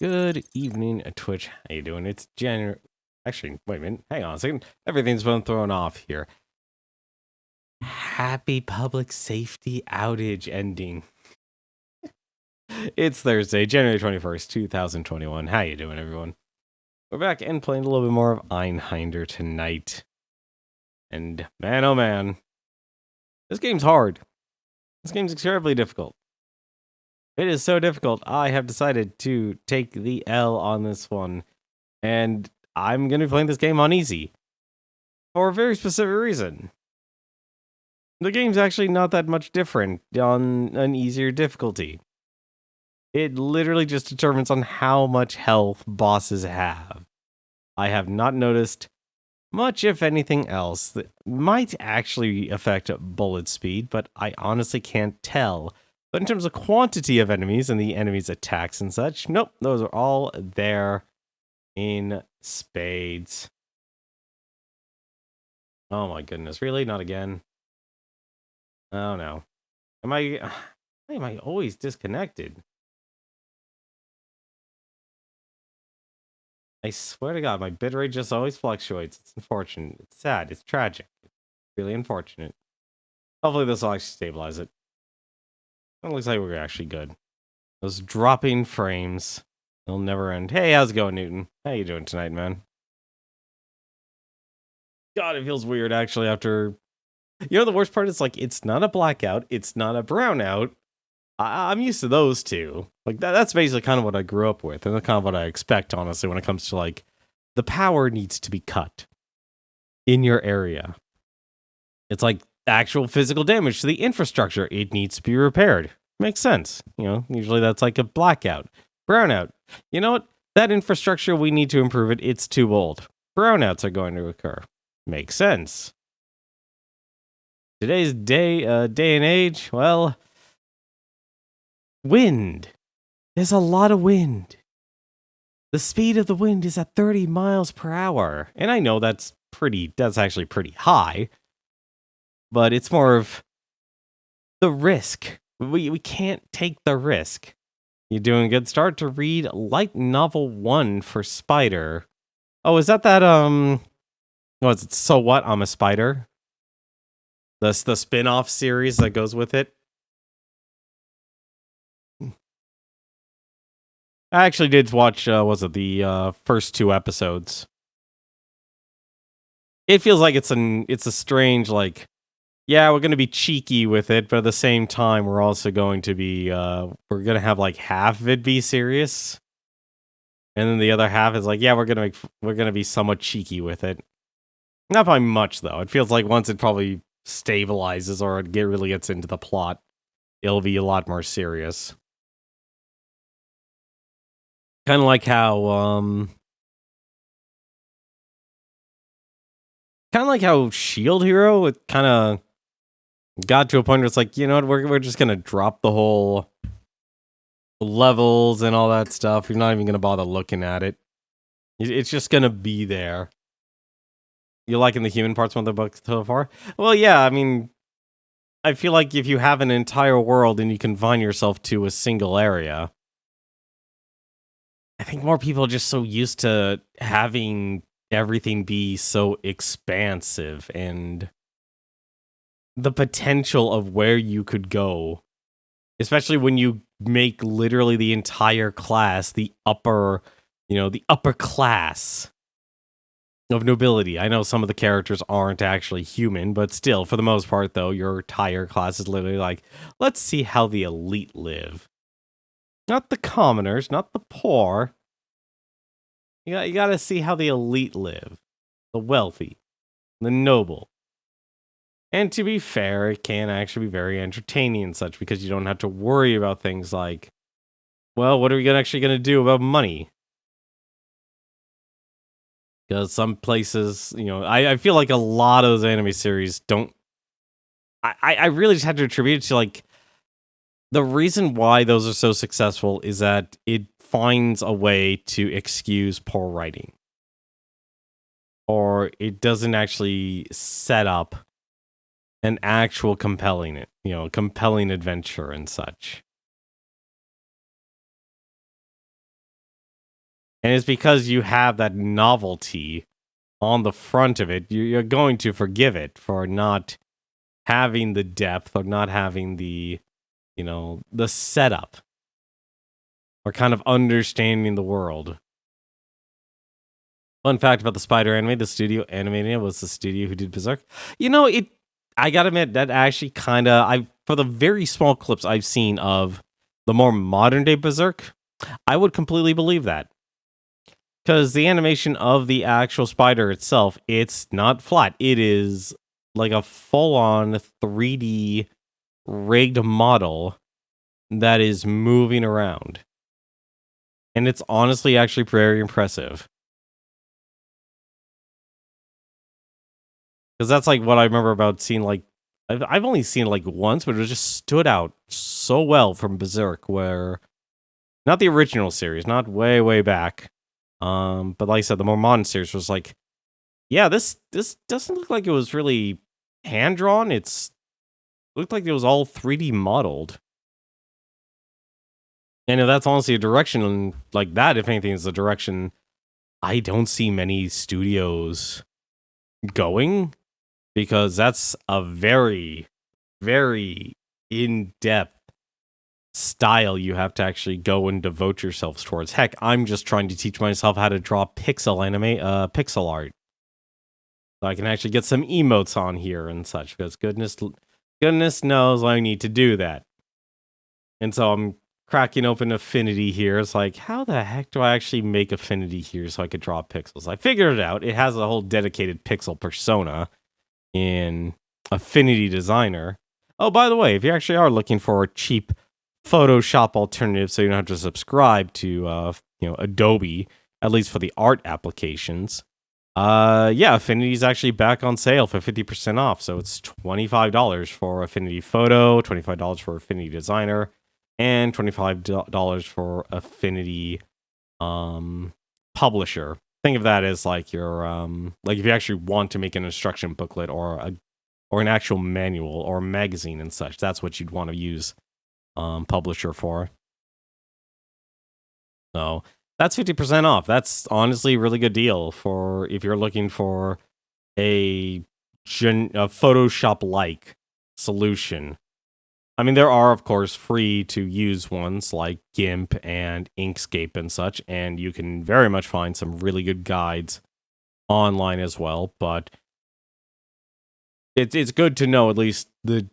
Good evening, Twitch. How you doing? It's January. Actually, wait a minute. Hang on a second. Everything's been thrown off here. Happy public safety outage ending. It's Thursday, January 21st, 2021. How you doing, everyone? We're back and playing a little bit more of Einhander tonight. And man, oh man. This game's hard. This game's incredibly difficult. It is so difficult, I have decided to take the L on this one. And I'm going to be playing this game on easy. For a very specific reason. The game's actually not that much different on an easier difficulty. It literally just determines on how much health bosses have. I have not noticed much, if anything else, that might actually affect bullet speed, but I honestly can't tell. But in terms of quantity of enemies and the enemies' attacks and such, nope, those are all there in spades. Oh my goodness, really? Not again? Oh no. Why am I always disconnected? I swear to God, my bitrate just always fluctuates. It's unfortunate. It's sad. It's tragic. It's really unfortunate. Hopefully this will actually stabilize it. It looks like we're actually good. Those dropping frames. They'll never end. Hey, how's it going, Newton? How you doing tonight, man? God, it feels weird, actually, after... You know, the worst part is, like, it's not a blackout. It's not a brownout. I'm used to those two. Like, that's basically kind of what I grew up with. And that's kind of what I expect, honestly, when it comes to, like, the power needs to be cut in your area. It's like actual physical damage to the infrastructure. It needs to be repaired. Makes sense. You know, usually that's like a blackout. Brownout. You know what? That infrastructure, we need to improve it. It's too old. Brownouts are going to occur. Makes sense. Today's day and age, well, wind. There's a lot of wind. The speed of the wind is at 30 miles per hour. And I know that's actually pretty high. But it's more of the risk. We can't take the risk. You're doing a good start to read Light Novel 1 for Spider. Oh, is that was it So What? I'm a Spider? The spin-off series that goes with it. I actually did watch, the first 2 episodes. It feels like it's a strange, like, yeah, we're going to be cheeky with it, but at the same time, we're also going to be, we're going to have, like, half of it be serious. And then the other half is like, yeah, we're going to be somewhat cheeky with it. Not by much, though. It feels like once it probably stabilizes or it really gets into the plot, it'll be a lot more serious. Kind of like how Shield Hero, it kind of got to a point where it's like, you know what, we're just gonna drop the whole levels and all that stuff. You're not even gonna bother looking at it. It's just gonna be there. You liking the human parts of the book so far? Well, yeah, I mean, I feel like if you have an entire world and you confine yourself to a single area, I think more people are just so used to having everything be so expansive and the potential of where you could go, especially when you make literally the entire class the upper class of nobility. I know some of the characters aren't actually human, but still, for the most part, though, your entire class is literally like, let's see how the elite live. Not the commoners, not the poor. You gotta see how the elite live. The wealthy. The noble. And to be fair, it can actually be very entertaining and such because you don't have to worry about things like, well, what are we actually going to do about money? Because some places, you know, I feel like a lot of those anime series don't... I really just had to attribute it to, like, the reason why those are so successful is that it finds a way to excuse poor writing. Or it doesn't actually set up an actual compelling adventure and such. And it's because you have that novelty on the front of it, you're going to forgive it for not having the depth or not having the, the setup or kind of understanding the world. Fun fact about the Spider anime, the studio animating it was the studio who did Berserk. I gotta admit, that actually for the very small clips I've seen of the more modern day Berserk, I would completely believe that. Because the animation of the actual spider itself, it's not flat. It is like a full-on 3D rigged model that is moving around. And it's honestly actually very impressive. Because that's like what I remember about seeing, like, I've only seen it like once, but it just stood out so well from Berserk, where, not the original series, not way, way back, but like I said, the more modern series was like, yeah, this doesn't look like it was really hand-drawn, it looked like it was all 3D modeled. And if that's honestly a direction like that, if anything, is the direction I don't see many studios going, because that's a very, very in-depth style you have to actually go and devote yourselves towards. Heck, I'm just trying to teach myself how to draw pixel art, so I can actually get some emotes on here and such, because goodness knows I need to do that. And so I'm cracking open Affinity here. It's like, how the heck do I actually make Affinity here so I could draw pixels? I figured it out. It has a whole dedicated pixel persona in Affinity Designer. Oh, by the way, if you actually are looking for a cheap Photoshop alternative so you don't have to subscribe to Adobe, at least for the art applications, Affinity is actually back on sale for 50% off. So it's $25 for Affinity Photo, $25 for Affinity Designer, and $25 for Affinity Publisher. Think of that as like your like if you actually want to make an instruction booklet or an actual manual or a magazine and such, that's what you'd want to use Publisher for. So that's 50% off. That's honestly a really good deal for if you're looking for a Photoshop-like solution. I mean, there are, of course, free to use ones like GIMP and Inkscape and such, and you can very much find some really good guides online as well, but it's good to know at least the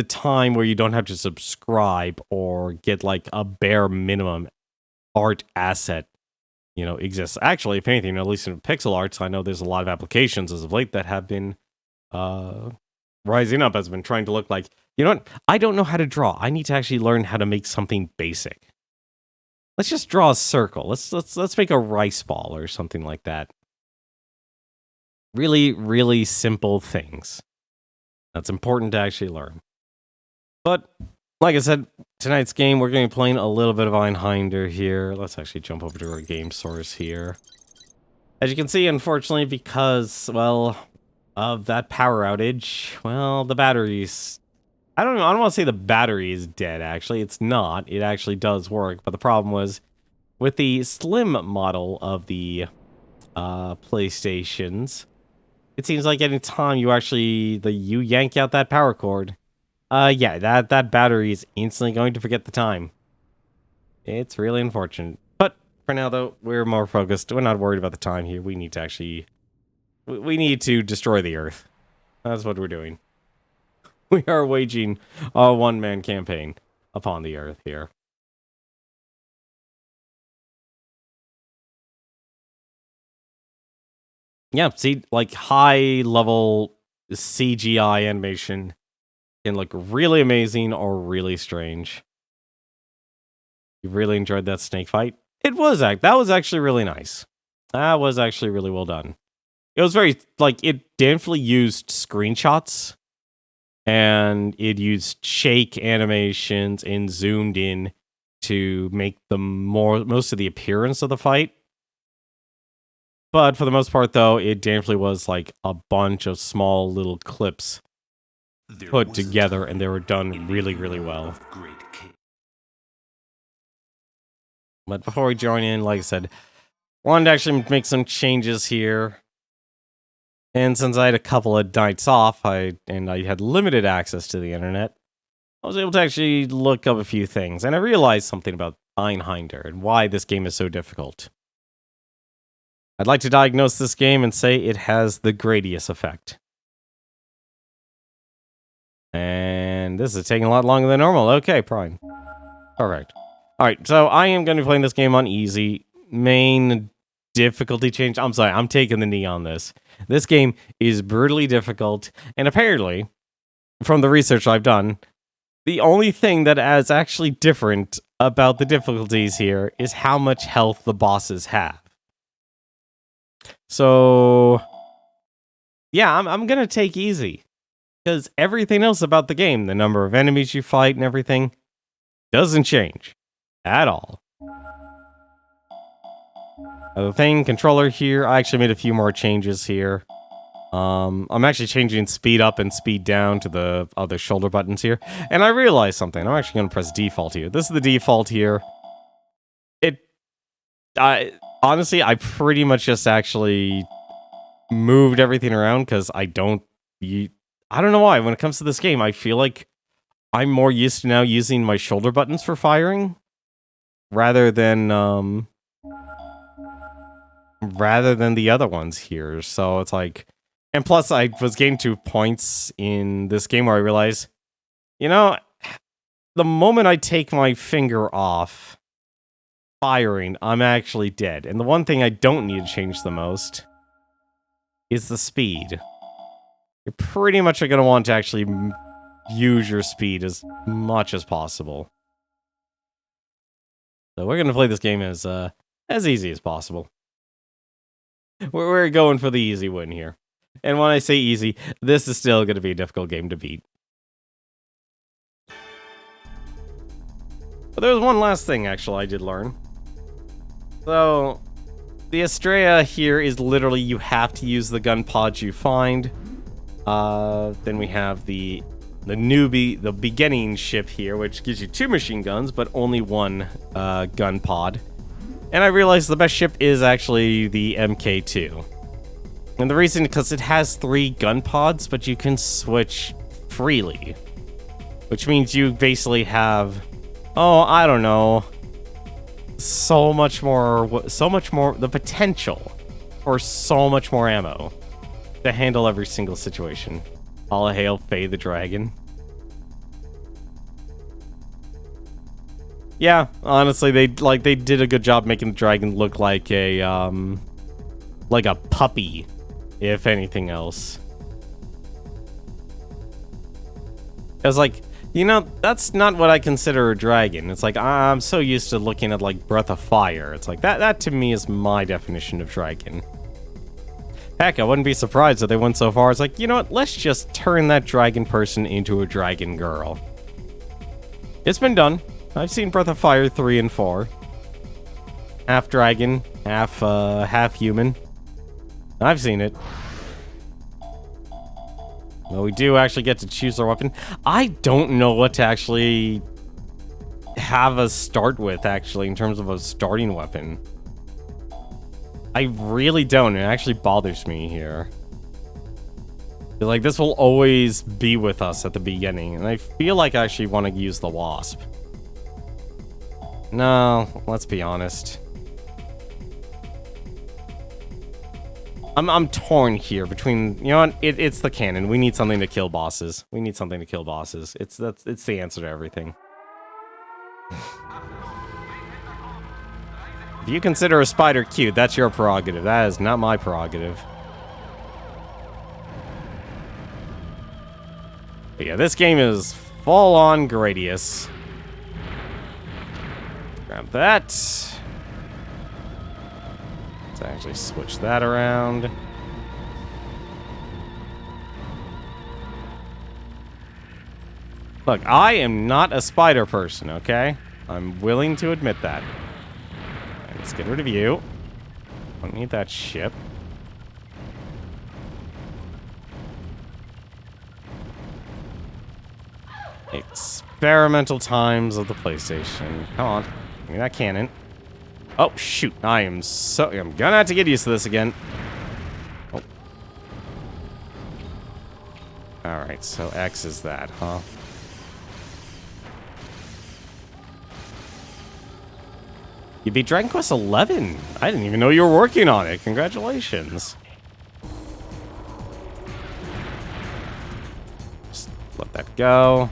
time where you don't have to subscribe or get like a bare minimum art asset, exists. Actually, if anything, at least in pixel arts, I know there's a lot of applications as of late that have been rising up, has been trying to look like, you know what? I don't know how to draw. I need to actually learn how to make something basic. Let's just draw a circle. Let's make a rice ball or something like that. Really, really simple things. That's important to actually learn. But like I said, tonight's game, we're going to be playing a little bit of Einhander here. Let's actually jump over to our game source here. As you can see, unfortunately, because, well, of that power outage, well, the batteries... I don't want to say the battery is dead, actually. It's not. It actually does work. But the problem was, with the slim model of the PlayStations, it seems like any time you yank out that power cord, that battery is instantly going to forget the time. It's really unfortunate. But for now, though, we're more focused. We're not worried about the time here. We need to destroy the Earth. That's what we're doing. We are waging a one-man campaign upon the Earth here. Yeah, see, like, high-level CGI animation can look really amazing or really strange. You really enjoyed that snake fight? That was actually really nice. That was actually really well done. It was very, like, it definitely used screenshots, and it used shake animations and zoomed in to make most of the appearance of the fight. But for the most part, though, it definitely was like a bunch of small little clips put together, and they were done really, really well. But before we join in, like I said, wanted to actually make some changes here. And since I had a couple of nights off, I had limited access to the internet, I was able to actually look up a few things, and I realized something about Einhander and why this game is so difficult. I'd like to diagnose this game and say it has the Gradius effect. And this is taking a lot longer than normal. Okay, fine. Perfect. Alright, so I am going to be playing this game on easy. Main difficulty change. I'm sorry, I'm taking the knee on this. This game is brutally difficult, and apparently, from the research I've done, the only thing that is actually different about the difficulties here is how much health the bosses have. So, yeah, I'm going to take easy. Because everything else about the game, the number of enemies you fight and everything, doesn't change. At all. The thing, controller here, I actually made a few more changes here. I'm actually changing speed up and speed down to the other shoulder buttons here. And I realized something. I'm actually going to press default here. This is the default here. Honestly, I pretty much just actually moved everything around because I don't know why. When it comes to this game, I feel like I'm more used to now using my shoulder buttons for firing rather than the other ones here. So it's like, and plus I was getting to points in this game where I realized, you know, the moment I take my finger off firing, I'm actually dead. And the one thing I don't need to change the most is the speed. You're pretty much going to want to actually use your speed as much as possible. So we're going to play this game as easy as possible. We're going for the easy win here. And when I say easy, this is still going to be a difficult game to beat. But there was one last thing, actually, I did learn. So, the Estrella here is literally you have to use the gun pods you find. Then we have the newbie, the beginning ship here, which gives you 2 machine guns, but only 1 gun pod. And I realized the best ship is actually the MK2. And the reason, because it has 3 gun pods, but you can switch freely. Which means you basically have, oh, I don't know, so much more, the potential for so much more ammo to handle every single situation. All hail Faye the Dragon. Yeah, honestly, they did a good job making the dragon look like a puppy, if anything else. I was like, you know, that's not what I consider a dragon. It's like, I'm so used to looking at, like, Breath of Fire. It's like, that to me is my definition of dragon. Heck, I wouldn't be surprised if they went so far. It's like, you know what, let's just turn that dragon person into a dragon girl. It's been done. I've seen Breath of Fire 3 and 4. Half dragon, half human. I've seen it. Well, we do actually get to choose our weapon. I don't know what to actually have us start with, actually, in terms of a starting weapon. I really don't. It actually bothers me here. Like, this will always be with us at the beginning, and I feel like I actually want to use the Wasp. No, let's be honest. I'm torn here between, you know what, it's the cannon. We need something to kill bosses. We need something to kill bosses. It's the answer to everything. If you consider a spider cute, that's your prerogative. That is not my prerogative. But yeah, this game is full on Gradius. Grab that. Let's actually switch that around. Look, I am not a spider person, okay? I'm willing to admit that. Right, let's get rid of you. Don't need that ship. Experimental times of the PlayStation. Come on. Give me that cannon. Oh, shoot. I'm gonna have to get used to this again. Oh. Alright, so X is that, huh? You beat Dragon Quest 11. I didn't even know you were working on it. Congratulations. Just let that go.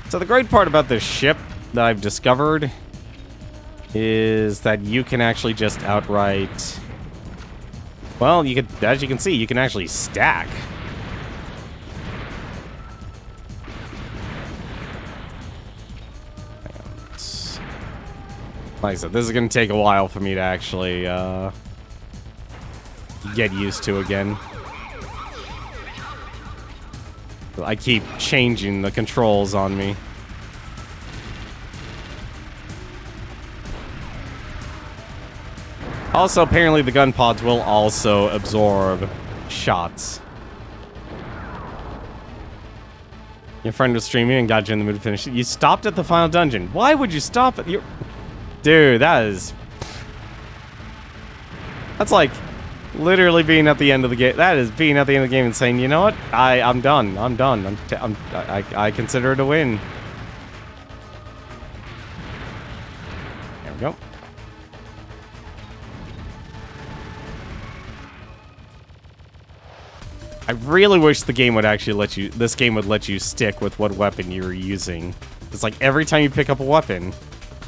So the great part about this ship that I've discovered is that you can actually just outright... Well, you could, as you can see, you can actually stack. Like I said, this is going to take a while for me to actually get used to again. I keep changing the controls on me. Also, apparently the gun pods will also absorb shots. Your friend was streaming and got you in the mood to finish it. You stopped at the final dungeon. Why would you stop at your... Dude, that's like literally being at the end of the game. That is being at the end of the game and saying, you know what? I'm done. I'm done. I consider it a win. There we go. I really wish the game would actually let you... This game would let you stick with what weapon you're using. It's like every time you pick up a weapon,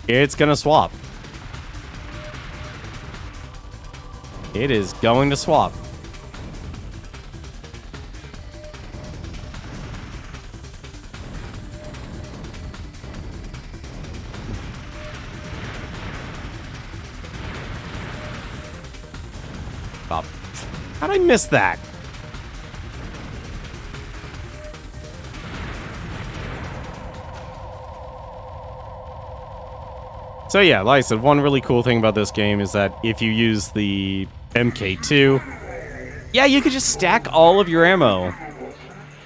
it's gonna swap. It is going to swap. Stop. How'd I miss that? So yeah, like I said, one really cool thing about this game is that if you use the MK2, yeah, you could just stack all of your ammo.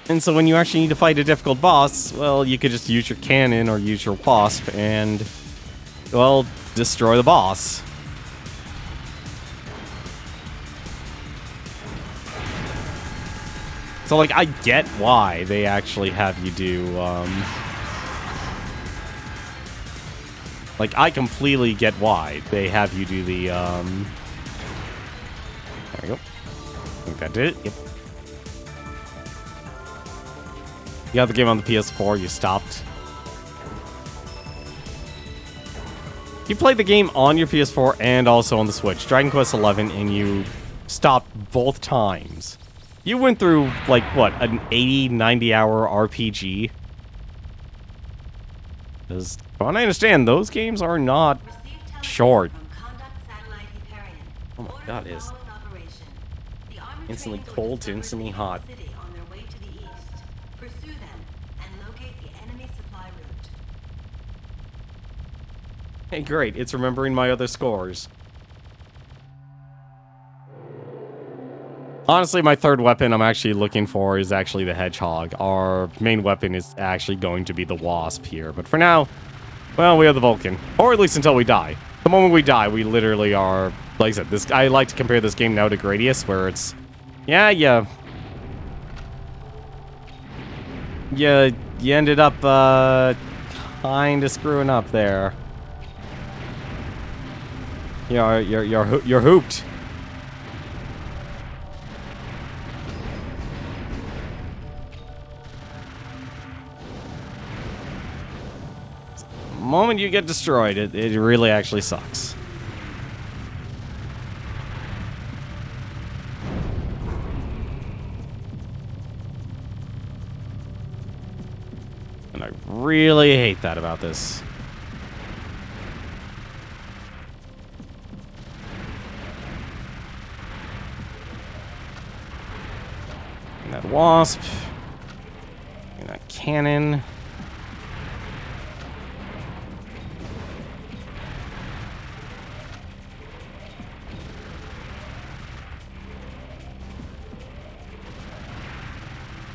And so when you actually need to fight a difficult boss, well, you could just use your cannon or use your wasp and, well, destroy the boss. So, like, I get why they actually have you do, like, I completely get why they have you do the, there we go. I think that did it, yep. You got the game on the PS4, you stopped. You played the game on your PS4 and also on the Switch, Dragon Quest 11, and you stopped both times. You went through, like, what, an 80, 90-hour RPG? Because, from what I understand, those games are not short. Oh my god, it is instantly cold to instantly hot. Hey, great, it's remembering my other scores. Honestly, my third weapon I'm actually looking for is actually the Hedgehog. Our main weapon is actually going to be the Wasp here. But for now, well, we have the Vulcan. Or at least until we die. The moment we die, we literally are... Like I said, I like to compare this game now to Gradius, where it's... Yeah, you ended up, kinda screwing up there. You're hooped. The moment you get destroyed, it really actually sucks. And I really hate that about this. And that Wasp. And that cannon.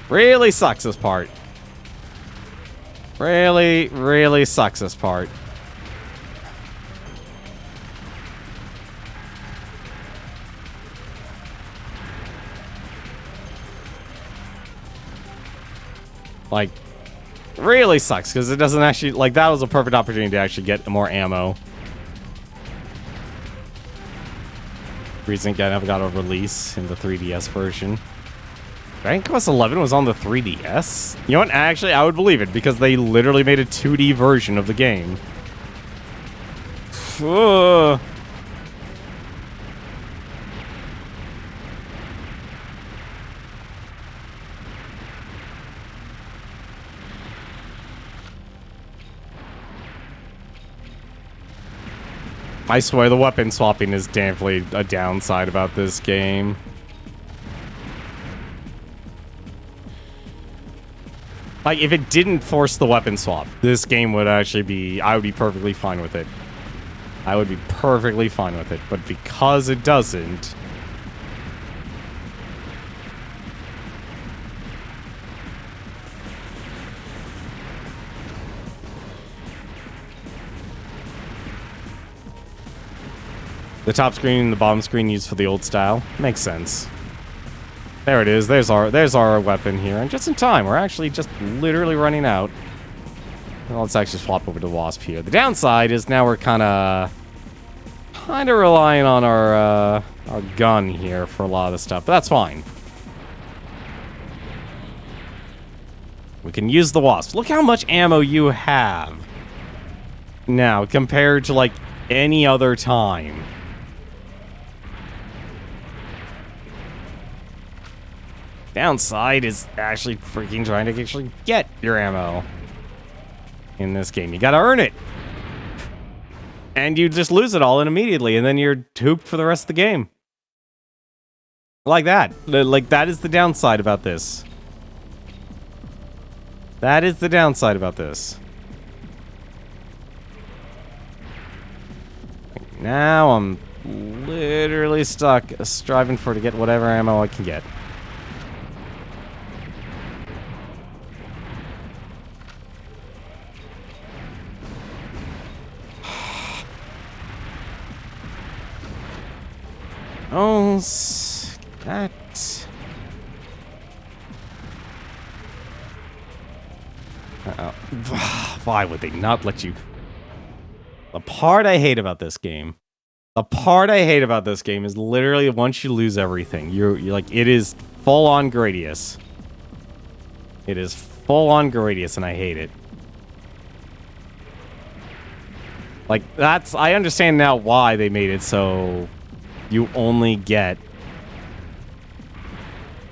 Really sucks this part. Really, really sucks this part. Like, really sucks, because it doesn't actually... Like, that was a perfect opportunity to actually get more ammo. Reason I never got a release in the 3DS version. Dragon Quest 11 was on the 3DS? You know what? Actually, I would believe it, because they literally made a 2D version of the game. Ugh. I swear the weapon swapping is definitely a downside about this game. Like, if it didn't force the weapon swap, this game would actually be... I would be perfectly fine with it. I would be perfectly fine with it. But because it doesn't... The top screen and the bottom screen used for the old style. Makes sense. There it is. There's our weapon here. And just in time. We're actually just literally running out. Well, let's actually swap over to the Wasp here. The downside is now we're kind of relying on our gun here for a lot of the stuff. But that's fine. We can use the Wasp. Look how much ammo you have now compared to, like, any other time. Downside is actually freaking trying to actually get your ammo in this game. You gotta earn it. And you just lose it all immediately, and then you're hooped for the rest of the game. Like that. Like, that is the downside about this. That is the downside about this. Now I'm literally stuck striving to get whatever ammo I can get. Oh, that... Why would they not let you... The part I hate about this game... The part I hate about this game is literally once you lose everything, you're like, it is full-on Gradius. It is full-on Gradius, and I hate it. Like, that's... I understand now why they made it so... You only get...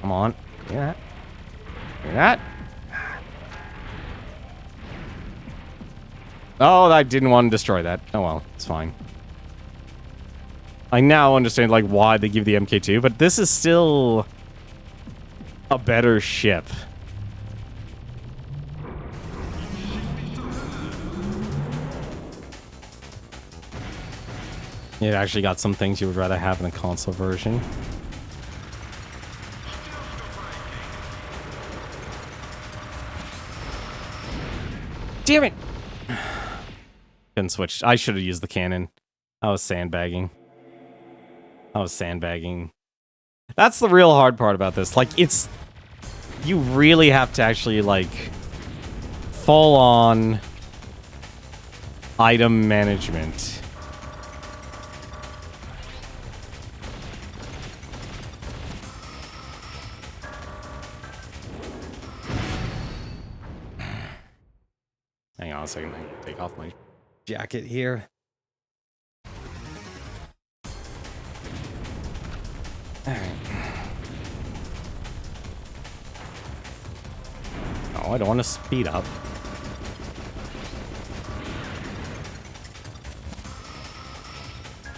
Come on. Hear that? Hear that? Oh, I didn't want to destroy that. Oh well, it's fine. I now understand, like, why they give the MK2, but this is still... a better ship. It actually got some things you would rather have in a console version. Damn it! Couldn't switch. I should have used the cannon. I was sandbagging. That's the real hard part about this. Like, it's... You really have to actually, like... full-on... item management. Hang on a second, I can take off my jacket here. Alright. Oh, I don't want to speed up.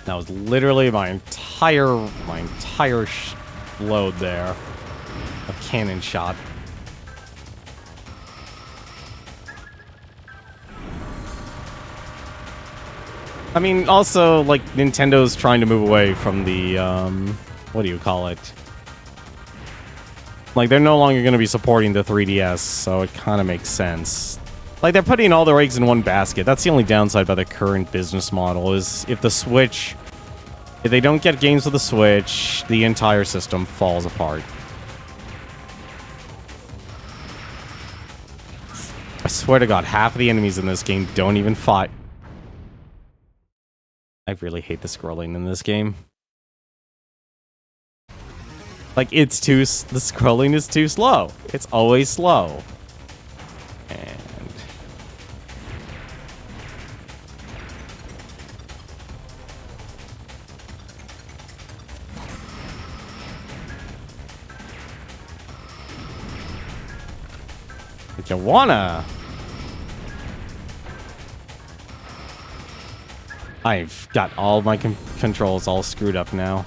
That was literally my entire load there of cannon shot. I mean, also, like, Nintendo's trying to move away from the, what do you call it? Like, they're no longer going to be supporting the 3DS, so it kind of makes sense. Like, they're putting all their eggs in one basket. That's the only downside by the current business model, is if the Switch... If they don't get games with the Switch, the entire system falls apart. swear to God, half of the enemies in this game don't even fight. I really hate the scrolling in this game. Like, the scrolling is too slow. It's always slow. And... if you wanna... I've got all my controls all screwed up now.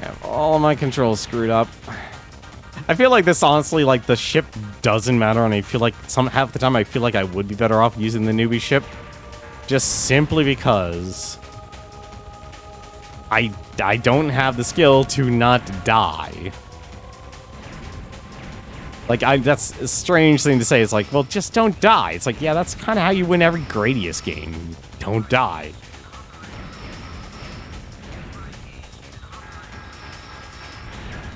I have all my controls screwed up. I feel like this, honestly, like, the ship doesn't matter, and I feel like half the time I feel like I would be better off using the newbie ship. Just simply because I don't have the skill to not die. Like, that's a strange thing to say. It's like, well, just don't die. It's like, yeah, that's kind of how you win every Gradius game. Don't die.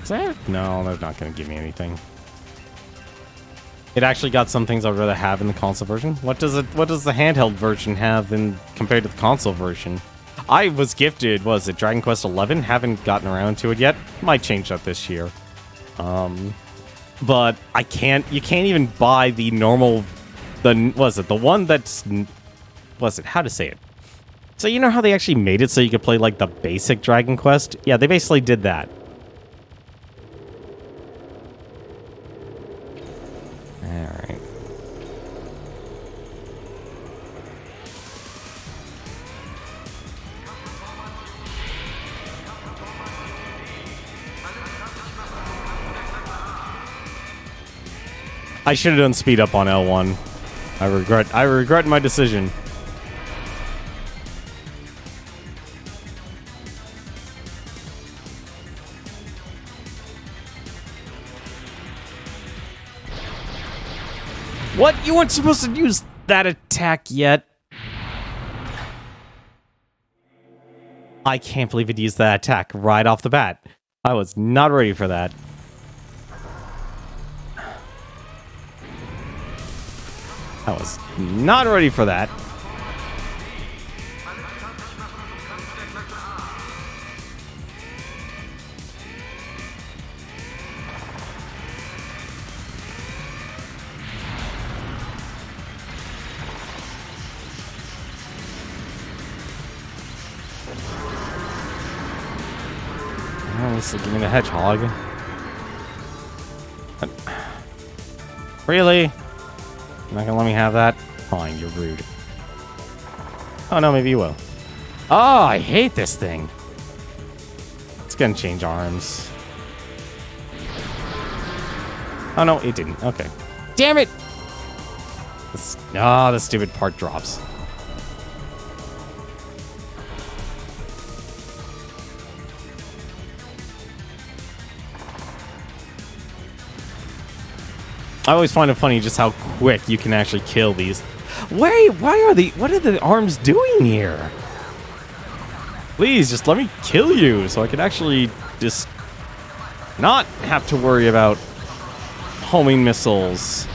Is that? No, they're not going to give me anything. It actually got some things I'd rather have in the console version. What does the handheld version have compared to the console version? I was gifted, was it Dragon Quest XI? Haven't gotten around to it yet. Might change that this year. But you can't even buy the normal, how to say it? So you know how they actually made it so you could play like the basic Dragon Quest? Yeah, they basically did that. Alright. I should have done speed up on L1. I regret my decision. What? You weren't supposed to use that attack yet? I can't believe it used that attack right off the bat. I was not ready for that. I was not ready for that. Oh, this is give me the hedgehog. Really? You're not gonna let me have that? Fine, you're rude. Oh no, maybe you will. Oh, I hate this thing. It's gonna change arms. Oh no, it didn't. Okay. Damn it! The stupid part drops. I always find it funny just how quick you can actually kill these. What are the arms doing here? Please, just let me kill you so I can actually just not have to worry about homing missiles.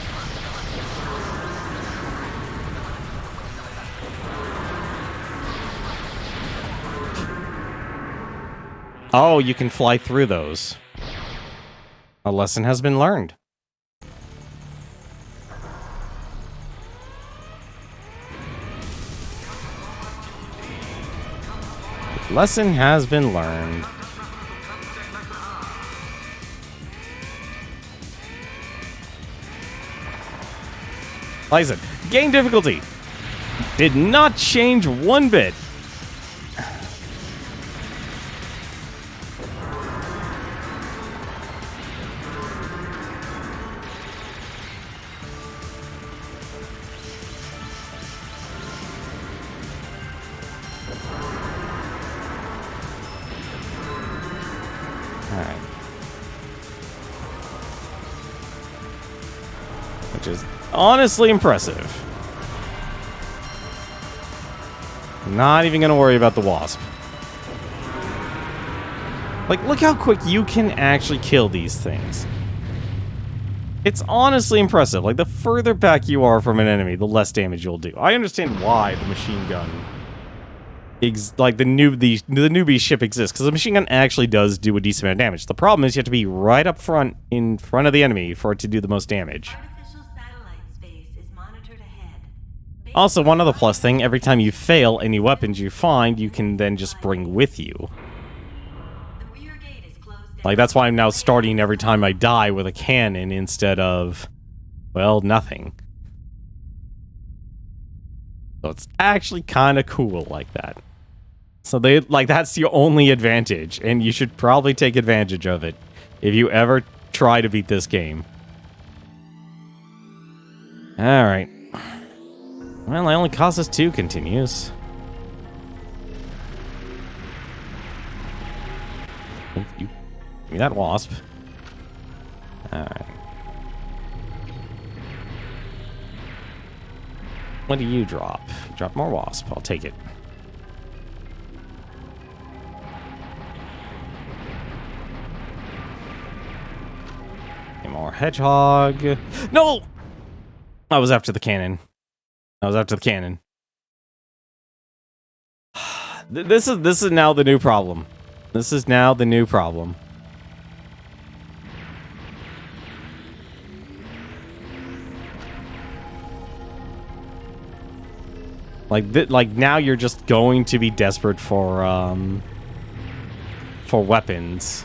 Oh, you can fly through those. A lesson has been learned. Lesson has been learned. Like I said, game difficulty did not change one bit. Which is honestly impressive. Not even gonna worry about the wasp. Like, look how quick you can actually kill these things. It's honestly impressive. Like, the further back you are from an enemy, the less damage you'll do. I understand why the machine gun, like the newbie ship exists, because the machine gun actually does do a decent amount of damage. The problem is you have to be right up front, in front of the enemy, for it to do the most damage. Artificial satellite space is monitored ahead. Also, one other plus thing, every time you fail, any weapons you find, you can then just bring with you. The rear gate is closed down. Like, that's why I'm now starting every time I die with a cannon instead of, well, nothing. So it's actually kind of cool like that. So that's the only advantage, and you should probably take advantage of it if you ever try to beat this game. Alright. Well, it only cost us 2 continues. Give me that wasp. Alright. What do you drop? Drop more wasp. I'll take it. More hedgehog. No! I was after the cannon. This is now the new problem. Like now you're just going to be desperate for weapons.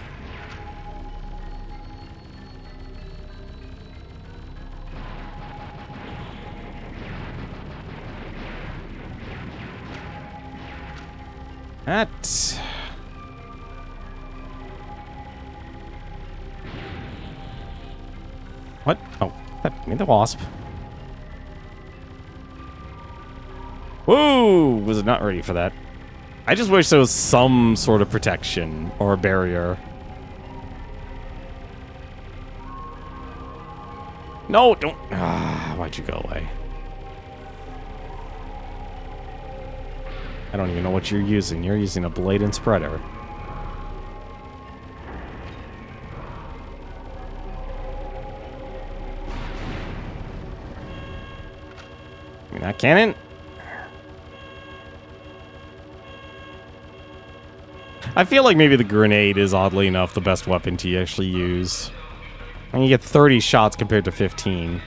What? Oh, that made the wasp. Whoa! Was not ready for that. I just wish there was some sort of protection or a barrier. No, don't. Why'd you go away? I don't even know what you're using. You're using a blade and spreader. Give me that cannon. I feel like maybe the grenade is, oddly enough, the best weapon to actually use. I mean, you get 30 shots compared to 15.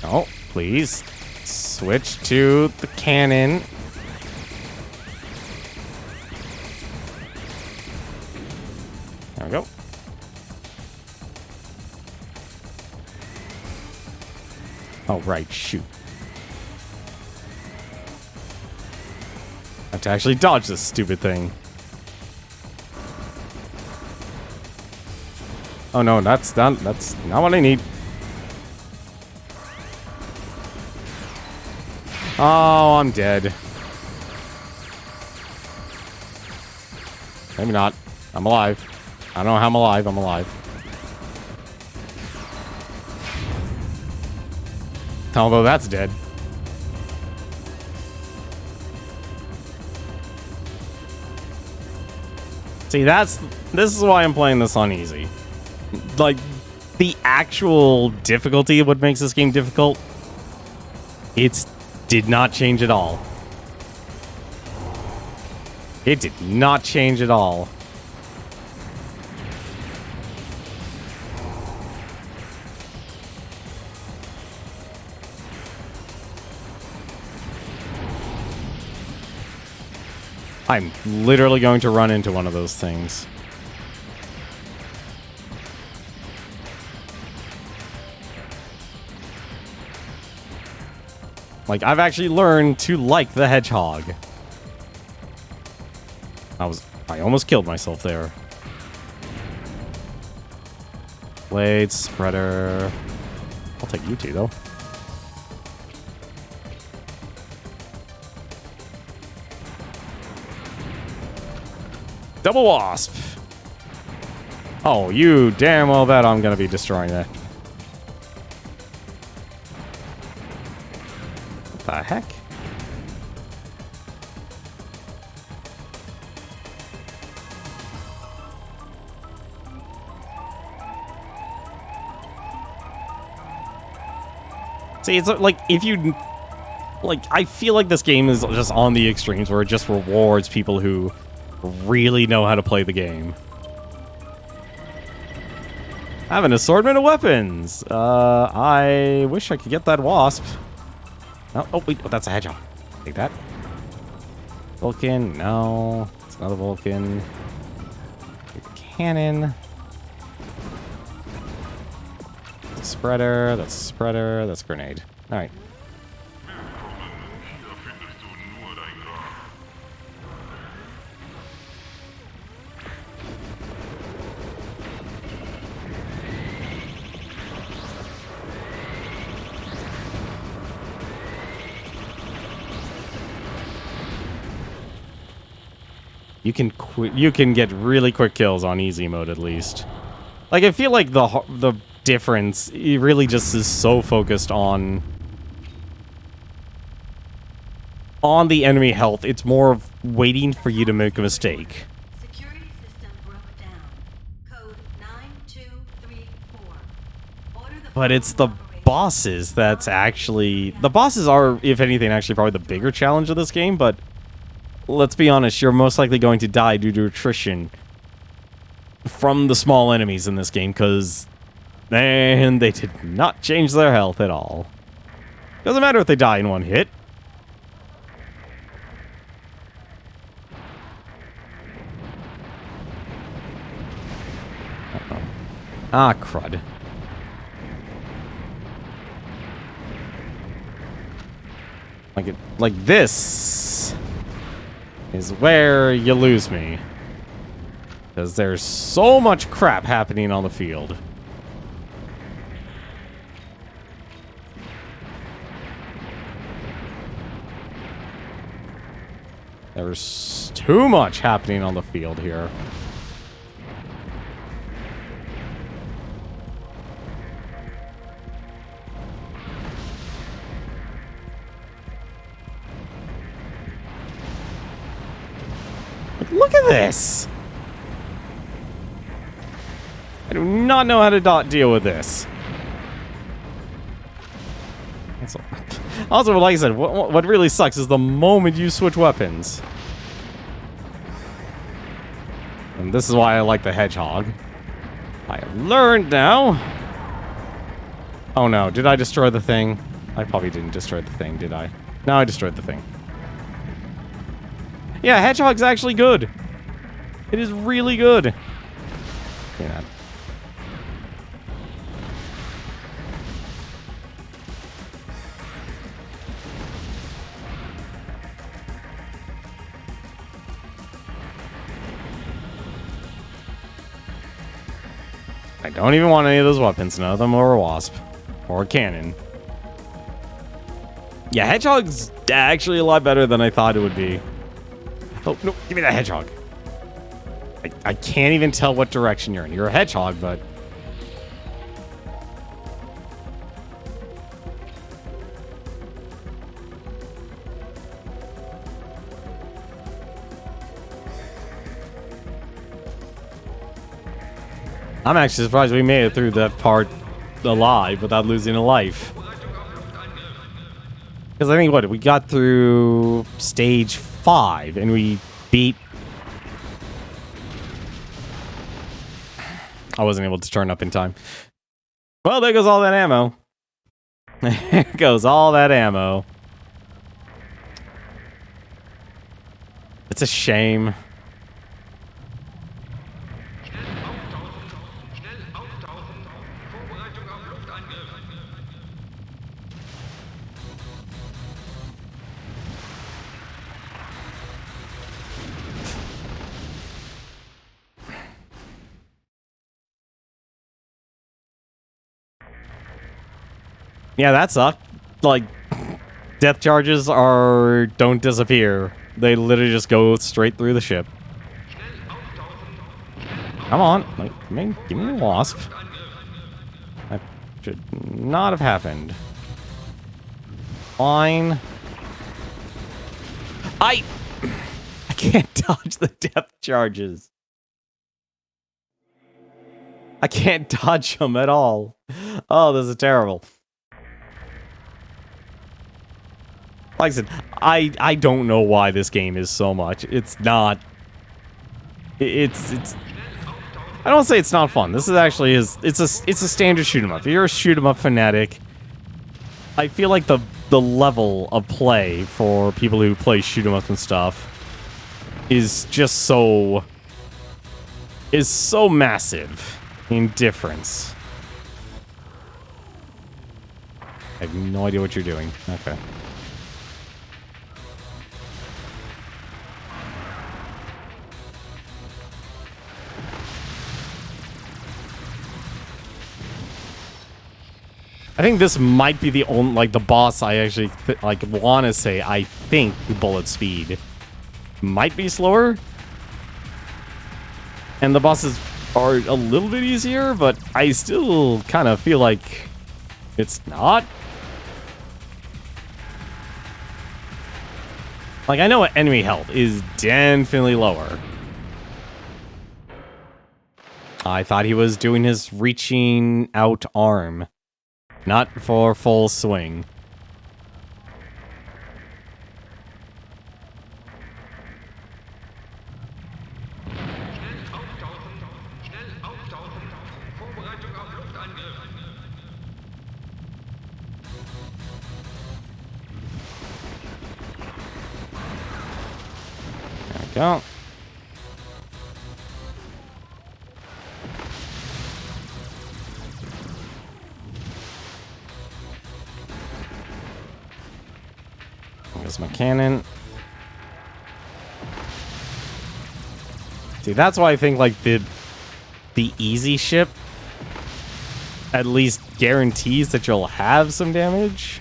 Oh, please. Switch to the cannon. There we go. Oh, right, shoot. I have to actually dodge this stupid thing. Oh no, that's not what I need. Oh, I'm dead. Maybe not. I'm alive. I don't know how I'm alive. I'm alive. Although that's dead. See, this is why I'm playing this on easy. Like, the actual difficulty of what makes this game difficult, did not change at all. It did not change at all. I'm literally going to run into one of those things. Like, I've actually learned to like the hedgehog. I almost killed myself there. Blade, spreader. I'll take you two, though. Double wasp. Oh, you damn well bet I'm gonna be destroying that. What the heck? See, it's like, if you... Like, I feel like this game is just on the extremes where it just rewards people who really know how to play the game. I have an assortment of weapons. I wish I could get that wasp. Oh, wait, that's a hedgehog. Take that. Vulcan, no. It's another Vulcan. Cannon. That's a spreader, that's a spreader, that's a grenade. Alright. You can get really quick kills on easy mode at least. Like, I feel like the difference it really just is so focused on the enemy health. It's more of waiting for you to make a mistake. Security system broke down. Code 9234. Order the But it's the bosses that's actually... The bosses are, if anything, actually probably the bigger challenge of this game, but let's be honest, you're most likely going to die due to attrition from the small enemies in this game, because, man, they did not change their health at all. Doesn't matter if they die in one hit. Uh-oh. Ah, crud. Like this is where you lose me. Because there's so much crap happening on the field. There's too much happening on the field here. Look at this! I do not know how to not deal with this. Also, like I said, what really sucks is the moment you switch weapons. And this is why I like the hedgehog. I have learned now. Oh no, did I destroy the thing? I probably didn't destroy the thing, did I? No, I destroyed the thing. Yeah, hedgehog's actually good. It is really good. Yeah. I don't even want any of those weapons. None of them are a wasp. Or a cannon. Yeah, hedgehog's actually a lot better than I thought it would be. Oh, no, give me that hedgehog. I can't even tell what direction you're in. You're a hedgehog, but... I'm actually surprised we made it through that part alive without losing a life. Because I think, what, we got through stage 5 and we beat... I wasn't able to turn up in time. Well, there goes all that ammo. There goes all that ammo. It's a shame. Yeah, that sucked. Like, death charges don't disappear. They literally just go straight through the ship. Come on. Like, give me a wasp. That should not have happened. Fine. I can't dodge the depth charges. I can't dodge them at all. Oh, this is terrible. Like I said, I don't know why this game is so much. It's not... It's... I don't say it's not fun. This is actually... It's a standard shoot 'em up. If you're a shoot 'em up fanatic, I feel like the level of play for people who play shoot 'em up and stuff is just so... is so massive in difference. I have no idea what you're doing. Okay. I think this might be the only, like, the boss I actually, want to say I think bullet speed might be slower. And the bosses are a little bit easier, but I still kind of feel like it's not. Like, I know enemy health is definitely lower. I thought he was doing his reaching out arm. Not for full swing. There we go. There's my cannon. See, that's why I think, like, the easy ship at least guarantees that you'll have some damage.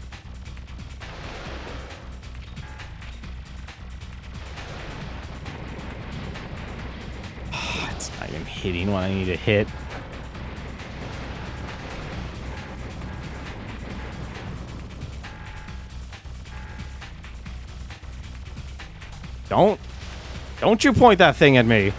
It's not even hitting what I need to hit. Don't you point that thing at me.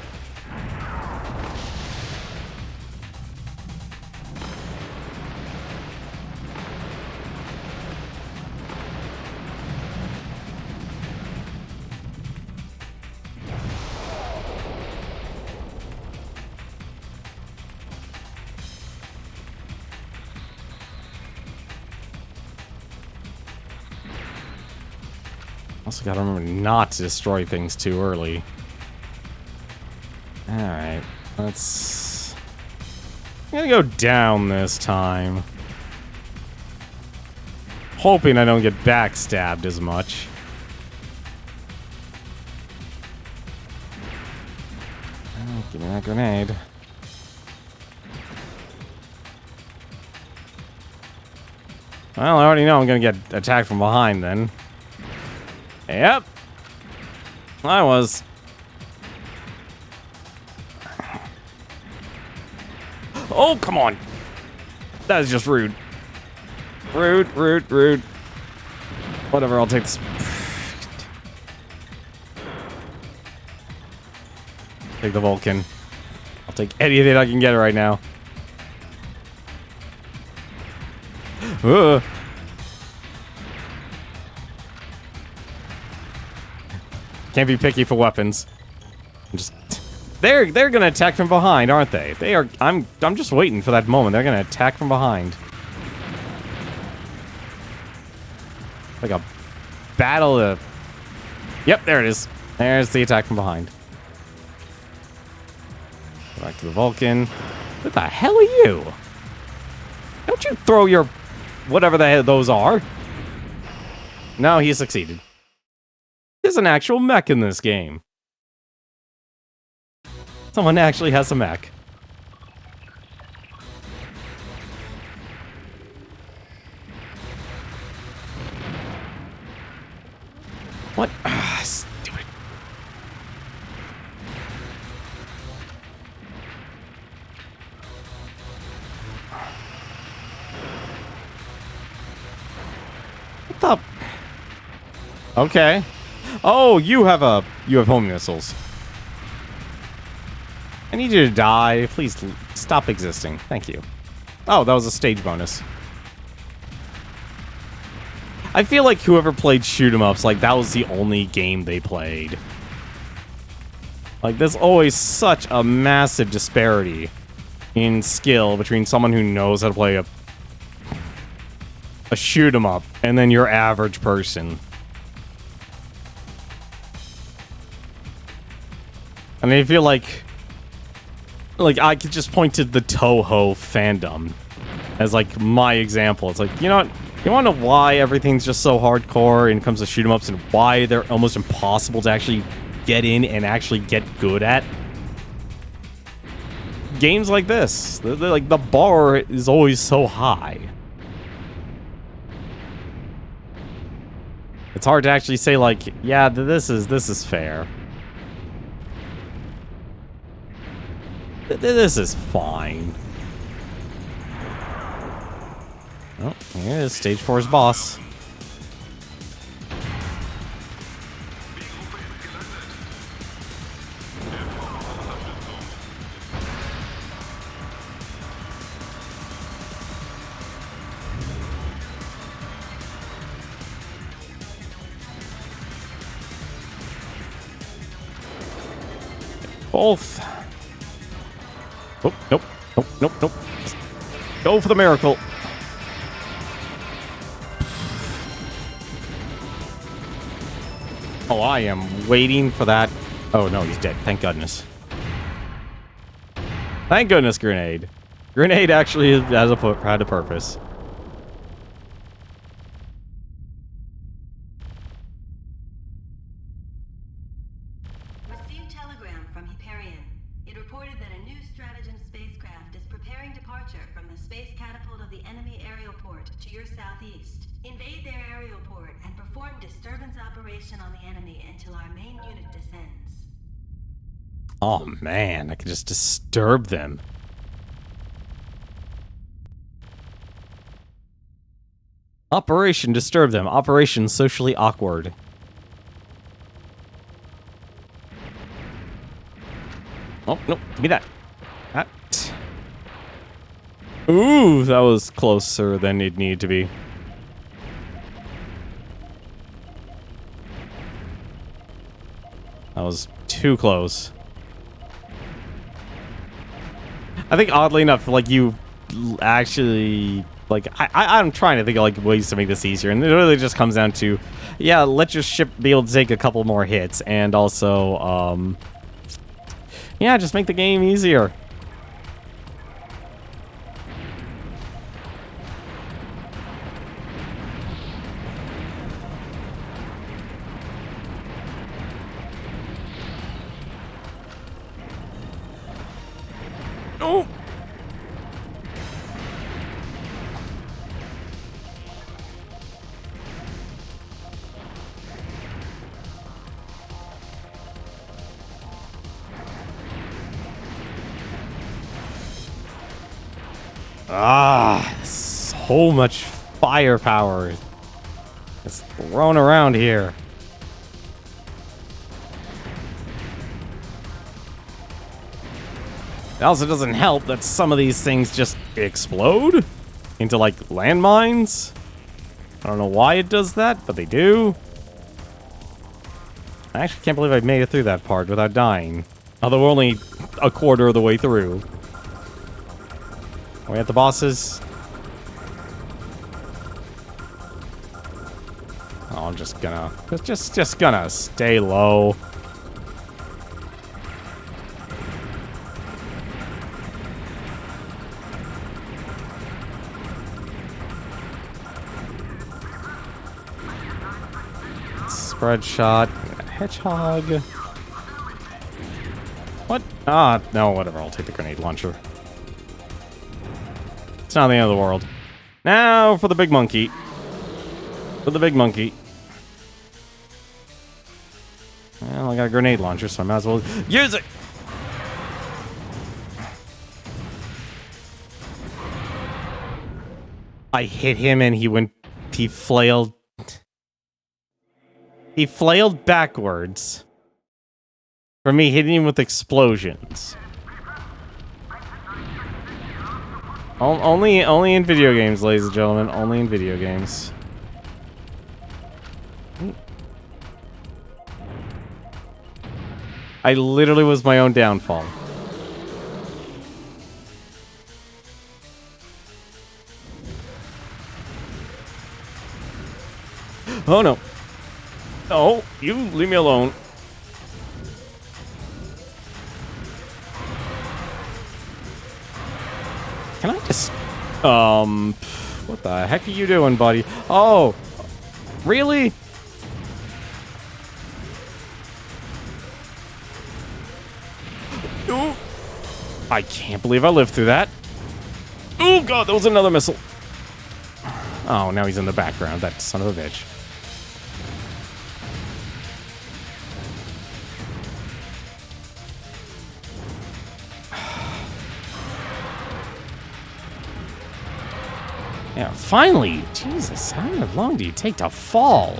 Also gotta remember not to destroy things too early. Alright, let's... I'm gonna go down this time. Hoping I don't get backstabbed as much. Oh, give me that grenade. Well, I already know I'm gonna get attacked from behind then. Yep. I was. Oh, come on. That is just rude. Rude. Whatever, I'll take this. Take the Vulcan. I'll take anything I can get right now. Can't be picky for weapons. They're gonna attack from behind, aren't they? They are. I'm just waiting for that moment. They're gonna attack from behind. Like a battle of... Yep, there it is. There's the attack from behind. Go back to the Vulcan. What the hell are you? Don't you throw your... whatever the hell those are. No, he succeeded. There's an actual mech in this game. Someone actually has a mech. What? Stupid. What the? Okay. Oh, you have home missiles. I need you to die. Please stop existing. Thank you. Oh, that was a stage bonus. I feel like whoever played shoot 'em ups, like that was the only game they played. Like there's always such a massive disparity in skill between someone who knows how to play a shoot 'em up and then your average person. I mean, I feel like I could just point to the Toho fandom as like my example. It's like, you know what? You want to know why everything's just so hardcore when it comes to shoot 'em ups and why they're almost impossible to actually get in and actually get good at? Games like this. They're like the bar is always so high. It's hard to actually say like, yeah, this is fair. This is fine. Oh, here is stage 4's boss. Both. Oh, nope. Nope, nope, nope. Go for the miracle. Oh, I am waiting for that. Oh, no, he's dead. Thank goodness. Thank goodness, Grenade. Grenade actually had a purpose. Received telegram from Hyperion. It reported that a new stratagem spacecraft is preparing departure from the space catapult of the enemy aerial port to your southeast. Invade their aerial port and perform disturbance operation on the enemy until our main unit descends. Oh man, I can just disturb them. Operation Disturb Them. Operation Socially Awkward. Oh, no, give me that. That. Ooh, that was closer than it needed to be. That was too close. I think oddly enough, like you actually, like I'm trying to think of like ways to make this easier, and it really just comes down to, yeah, let your ship be able to take a couple more hits, and also, yeah, just make the game easier. Oh! Ah, so much firepower is thrown around here. It also doesn't help that some of these things just explode into like landmines. I don't know why it does that, but they do. I actually can't believe I made it through that part without dying. Although we're only a quarter of the way through. Are we at the bosses? Oh, I'm just gonna just gonna stay low. Spread shot, hedgehog. What? Ah, no, whatever. I'll take the grenade launcher. It's not the end of the world. Now for the big monkey. For the big monkey. Well, I got a grenade launcher, so I might as well use it. I hit him and he flailed. He flailed backwards. For me hitting him with explosions. Only in video games, ladies and gentlemen. Only in video games. I literally was my own downfall. Oh no. No, you leave me alone. Can I just... what the heck are you doing, buddy? Oh, really? Ooh. I can't believe I lived through that. Oh god, that was another missile. Oh, now he's in the background, that son of a bitch. Yeah, finally! Jesus, how long do you take to fall?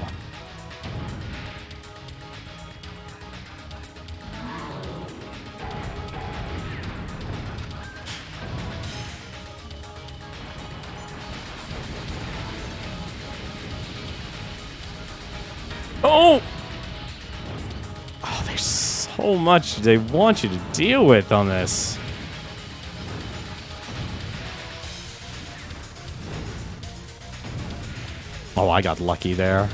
Oh! Oh, there's so much they want you to deal with on this. Oh, I got lucky there.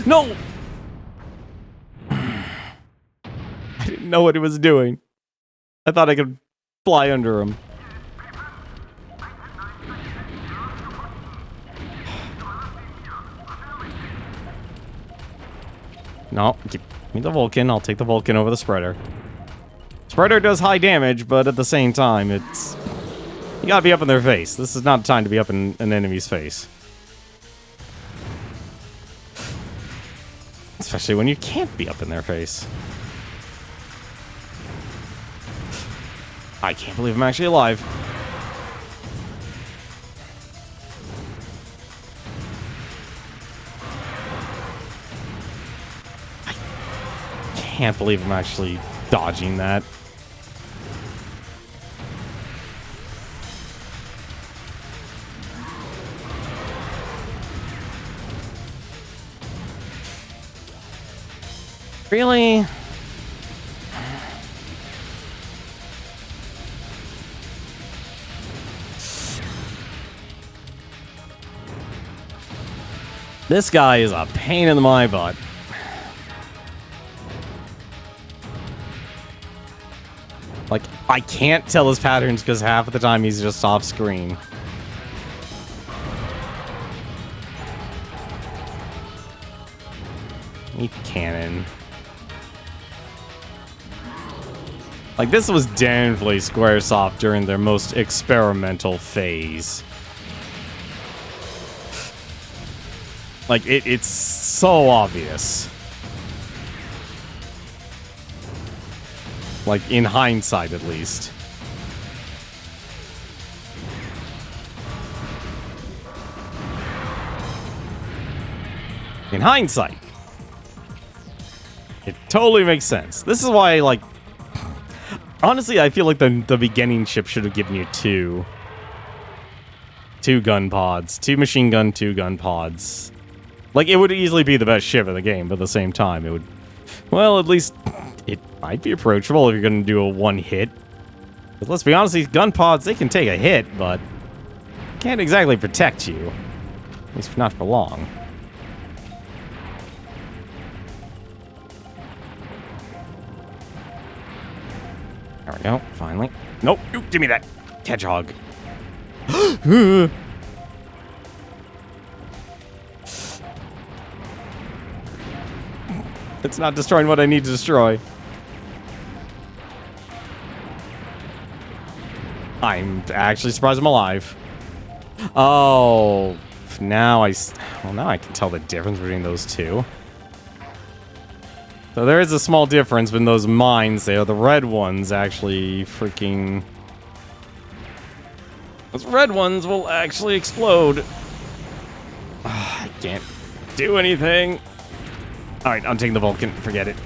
No! I didn't know what it was doing. I thought I could fly under him. No, give me the Vulcan. I'll take the Vulcan over the Spreader. Spreader does high damage, but at the same time, it's... You gotta be up in their face. This is not time to be up in an enemy's face. Especially when you can't be up in their face. I can't believe I'm actually alive. I can't believe I'm actually dodging that. Really? This guy is a pain in my butt. Like, I can't tell his patterns because half of the time he's just off screen. Eat cannon. Like, this was definitely Squaresoft during their most experimental phase. Like, it's so obvious. Like, in hindsight, at least. In hindsight. It totally makes sense. This is why, like... Honestly, I feel like the beginning ship should have given you two gun pods. 2 machine gun, 2 gun pods. Like, it would easily be the best ship in the game, but at the same time, it would... Well, at least it might be approachable if you're going to do a one-hit. But let's be honest, these gun pods, they can take a hit, but can't exactly protect you. At least not for long. There we go, finally. Nope, give me that hedgehog. It's not destroying what I need to destroy. I'm actually surprised I'm alive. Oh, now I can tell the difference between those two. So there is a small difference in those mines there. The red ones actually freaking... Those red ones will actually explode. I can't do anything. Alright, I'm taking the Vulcan. Forget it.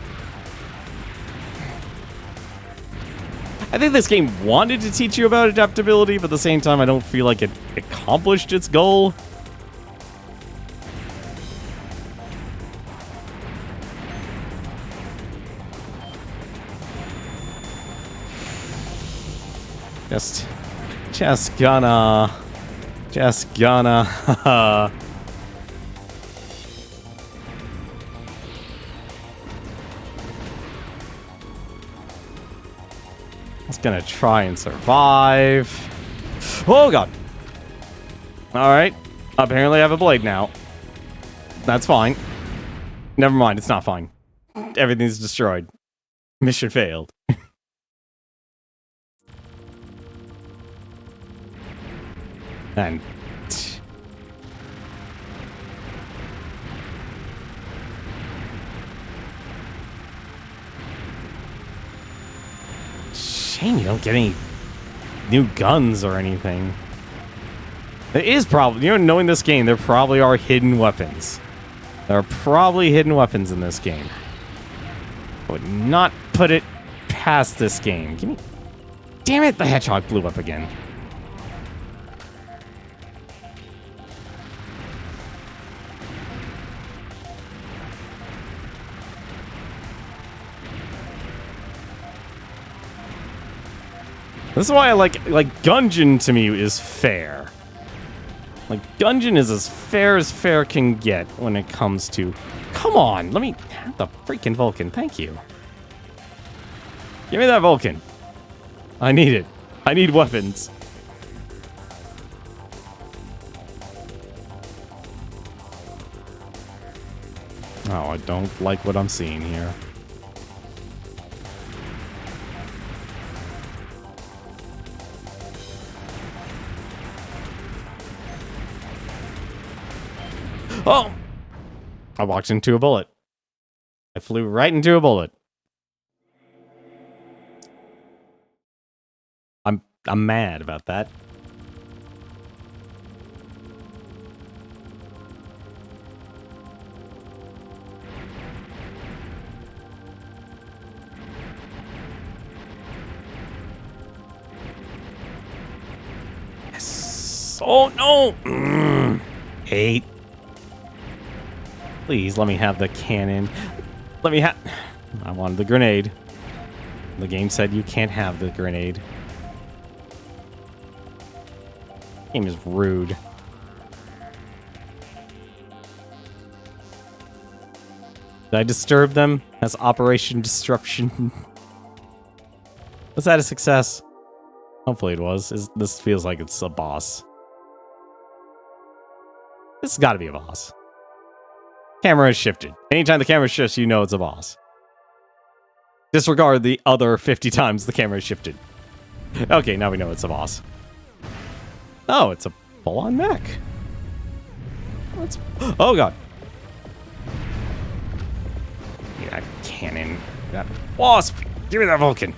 I think this game wanted to teach you about adaptability, but at the same time, I don't feel like it accomplished its goal. Just gonna... Just gonna try and survive. Oh god! Alright. Apparently I have a blade now. That's fine. Never mind, it's not fine. Everything's destroyed. Mission failed. And... shame you don't get any new guns or anything. There is probably, knowing this game, there probably are hidden weapons. There are probably hidden weapons in this game. I would not put it past this game. Give me... damn it, the hedgehog blew up again. This is why I like Gungeon to me is fair. Like, Gungeon is as fair can get when it comes to... come on, let me have the freaking Vulcan, thank you. Give me that Vulcan. I need it. I need weapons. Oh, I don't like what I'm seeing here. Oh! I walked into a bullet. I flew right into a bullet. I'm mad about that. Yes. Oh no! Hate. Please, let me have the cannon. Let me have... I wanted the grenade. The game said you can't have the grenade. Game is rude. Did I disturb them? That's Operation Disruption. Was that a success? Hopefully it was. This feels like it's a boss. This has got to be a boss. Camera has shifted. Anytime the camera shifts, you know it's a boss. Disregard the other 50 times the camera shifted. Okay, now we know it's a boss. Oh, it's a full-on mech. Oh, God. Give me that cannon. That wasp. Give me that Vulcan.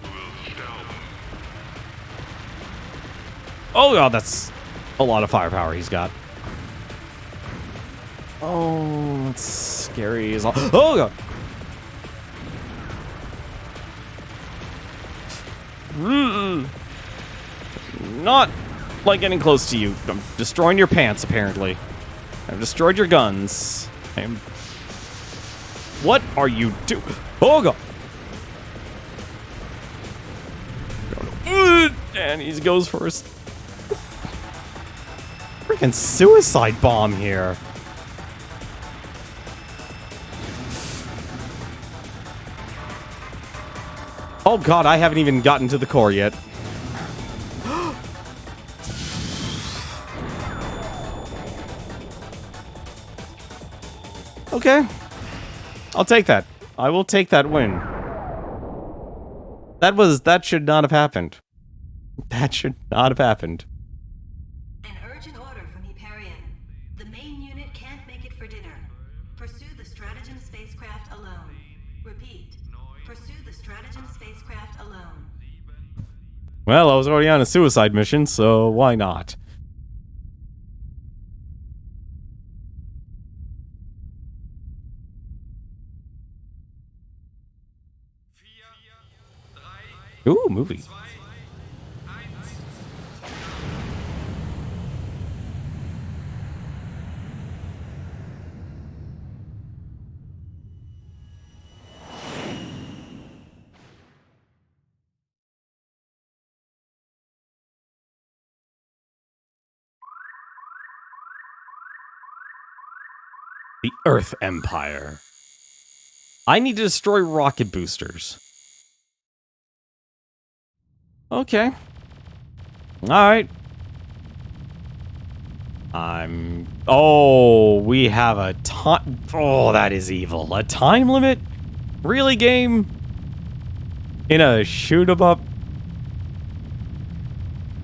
Oh, God, that's a lot of firepower he's got. Oh, that's scary as all. Oh, God. Not like getting close to you. I'm destroying your pants, apparently. I've destroyed your guns. What are you doing? Oh, God. And he goes first. Freaking suicide bomb here. Oh God, I haven't even gotten to the core yet. Okay. I'll take that. I will take that win. That should not have happened. That should not have happened. An urgent order from Hyperion. The main unit can't make it for dinner. Pursue the stratagem spacecraft alone. Repeat. Pursue the stratagem spacecraft alone. Well, I was already on a suicide mission, so why not? Ooh, movie. The Earth Empire. I need to destroy rocket boosters. Okay. Alright. Oh, we have a time... Oh, that is evil. A time limit? Really, game? In a shoot-em-up?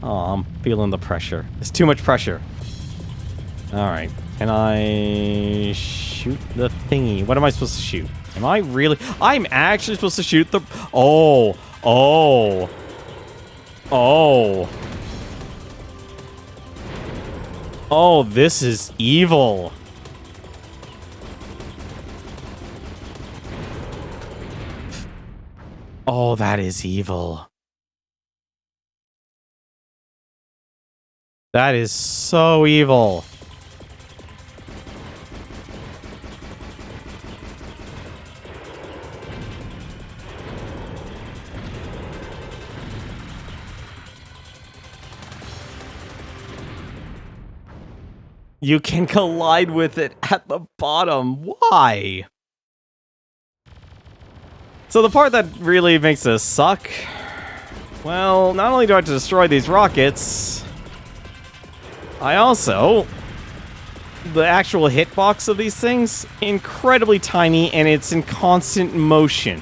Oh, I'm feeling the pressure. It's too much pressure. Alright. Can I shoot the thingy? What am I supposed to shoot? Am I really... I'm actually supposed to shoot the... Oh. Oh. Oh. Oh, this is evil. Oh, that is evil. That is so evil. You can collide with it at the bottom. Why? So the part that really makes this suck... Well, not only do I have to destroy these rockets... I also... The actual hitbox of these things, incredibly tiny, and it's in constant motion.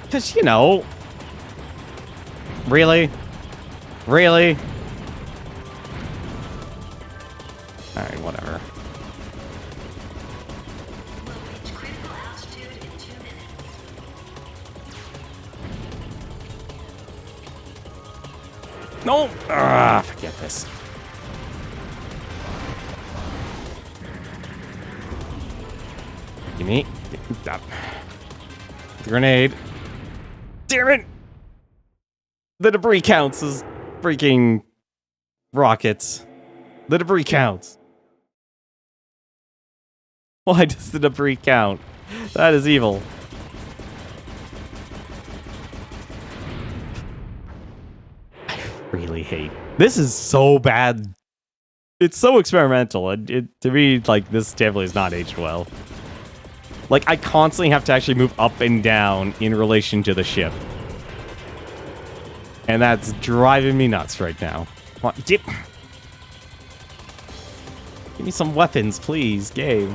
Because, you know... Really? Really? Alright, whatever. Will reach critical altitude in 2 minutes. No! Ah, forget this. Give me that. The grenade. Damn it! The debris counts as freaking rockets. The debris counts. Why does the debris count? That is evil. I really hate. This is so bad. It's so experimental. To me, like, this definitely is not aged well. Like, I constantly have to actually move up and down in relation to the ship. And that's driving me nuts right now. Come on, dip. Give me some weapons, please, game.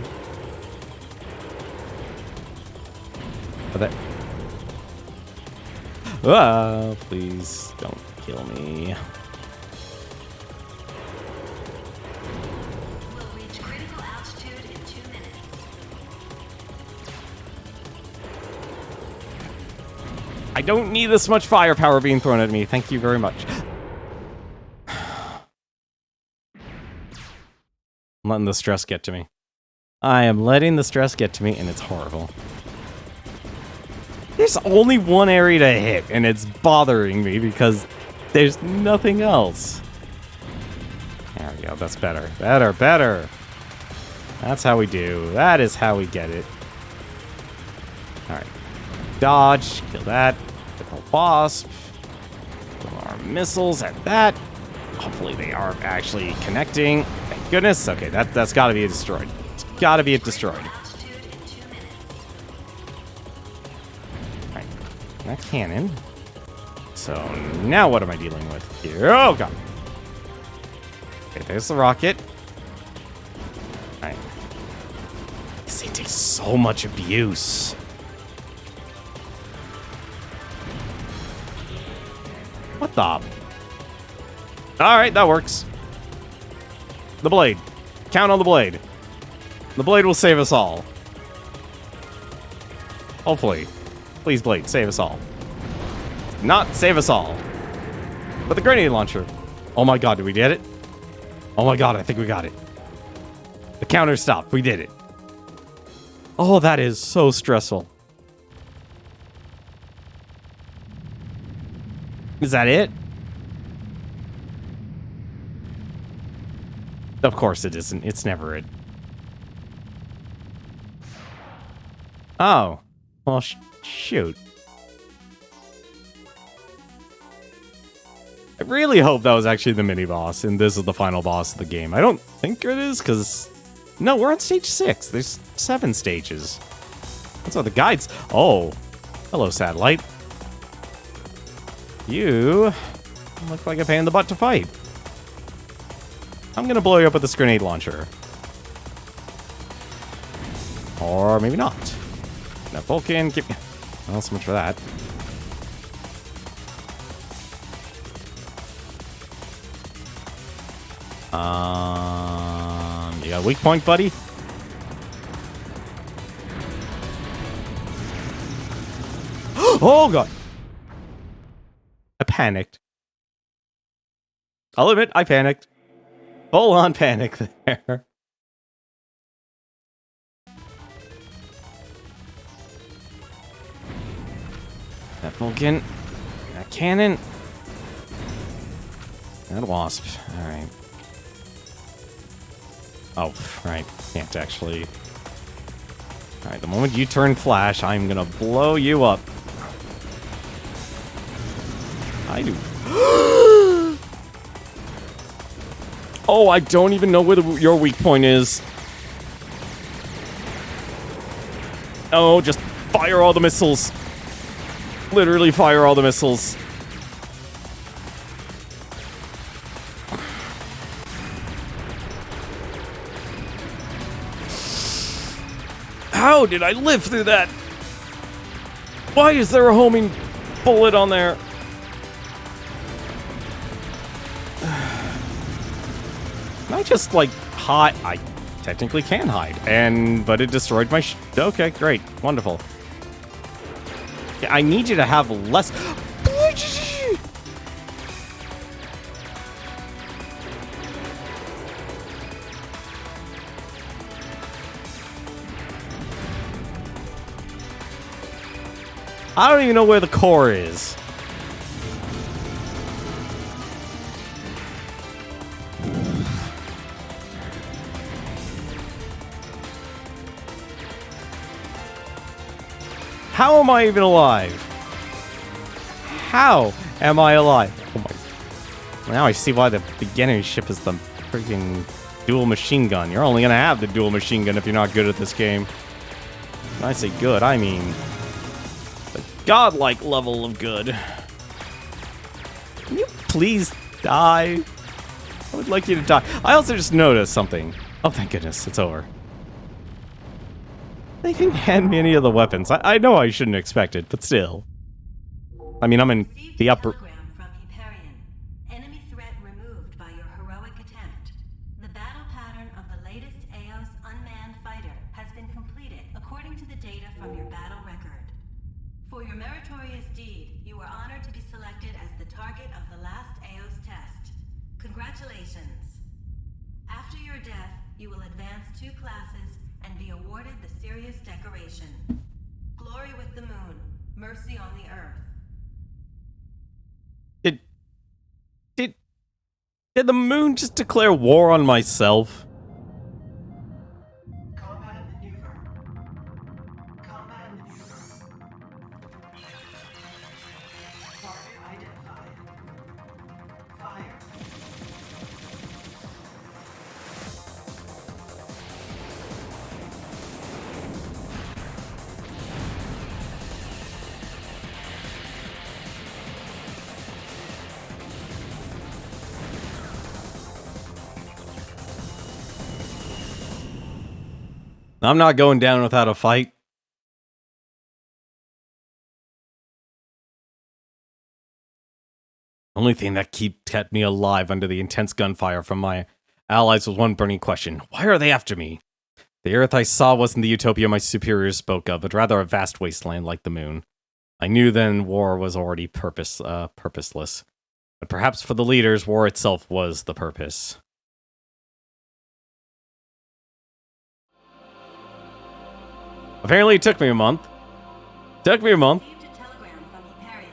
Ah, please don't kill me. Will reach critical altitude in 2 minutes. I don't need this much firepower being thrown at me. Thank you very much. I'm letting the stress get to me. I am letting the stress get to me, and it's horrible. There's only one area to hit, and it's bothering me because there's nothing else. There we go. That's better. Better, better. That's how we do. That is how we get it. Alright. Dodge. Kill that. Kill the wasp. Kill our missiles at that. Hopefully they are actually connecting. Thank goodness. Okay, that's got to be destroyed. It's got to be destroyed. Altitude in 2 minutes. Alright. That cannon. So now what am I dealing with here? Oh, God. Okay, there's the rocket. Alright. This thing takes so much abuse. What the? Alright, that works. The blade. Count on the blade. The blade will save us all. Hopefully. Please, blade, save us all. Not save us all. But the grenade launcher. Oh my god, did we get it? Oh my god, I think we got it. The counter stopped. We did it. Oh, that is so stressful. Is that it? Of course it isn't. It's never it. Oh. Well, shoot. I really hope that was actually the mini-boss, and this is the final boss of the game. I don't think it is, because No, we're on stage 6. There's 7 stages. That's what the guides... Oh. Hello, satellite. You look like a pain in the butt to fight. I'm gonna blow you up with this grenade launcher. Or maybe not. Now, Vulcan, give me... Well, so much for that. You got a weak point, buddy? Oh, God. I panicked. I'll admit, I panicked. Full on panic there. That Vulcan. That cannon. That wasp. Alright. Oh, right. Can't actually. Alright, the moment you turn flash, I'm gonna blow you up. I do. Oh, I don't even know where your weak point is. Oh, just fire all the missiles. Literally fire all the missiles. How did I live through that? Why is there a homing bullet on there? Can I just, like, hide? I technically can hide. But it destroyed my okay, great. Wonderful. Yeah, I need you to have less... I don't even know where the core is. How am I even alive? How am I alive? Oh my. Now I see why the beginning ship is the freaking dual machine gun. You're only gonna have the dual machine gun if you're not good at this game. When I say good, I mean the godlike level of good. Can you please die? I would like you to die. I also just noticed something. Oh, thank goodness, it's over. They didn't hand me any of the weapons. I know I shouldn't expect it, but still. I mean, I'm in the upper... From Hyperion. Enemy threat removed by your heroic attempt. The battle pattern of the latest Eos unmanned fighter has been completed according to the data from your battle record. For your meritorious deed, you are honored to be selected as the target of the last Eos test. Congratulations. After your death, you will advance 2 classes and be awarded the Sirius decoration. Glory with the moon, mercy on the earth. Did the moon just declare war on myself? Combat maneuver. Combat maneuver. Target identified. Fire. I'm not going down without a fight. Only thing that kept me alive under the intense gunfire from my allies was one burning question. Why are they after me? The Earth I saw wasn't the utopia my superiors spoke of, but rather a vast wasteland like the moon. I knew then war was already purposeless. But perhaps for the leaders, war itself was the purpose. Apparently it took me a month. Received a telegram from Hyperion.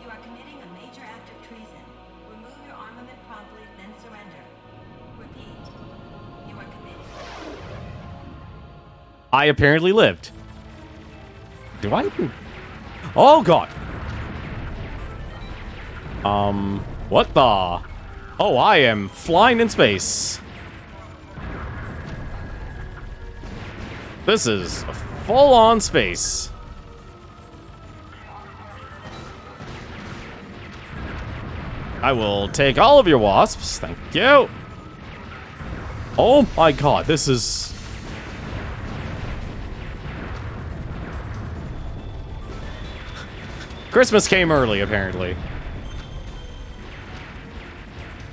You are committing a major act of treason. Remove your armament promptly, then surrender. Repeat. You are committed. I apparently lived. Do I even... Oh, God. What the... Oh, I am flying in space. This is full-on space. I will take all of your wasps. Thank you. Oh my god, this is... Christmas came early, apparently.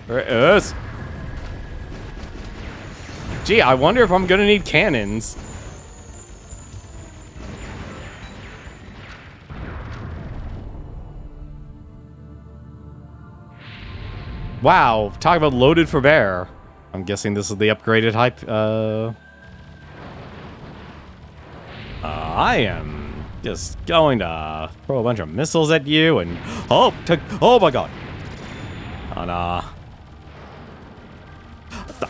Yes. Gee, I wonder if I'm gonna need cannons. Wow, talk about loaded for bear. I'm guessing this is the upgraded hype. I am just going to throw a bunch of missiles at you and... Oh my god. Oh, nah.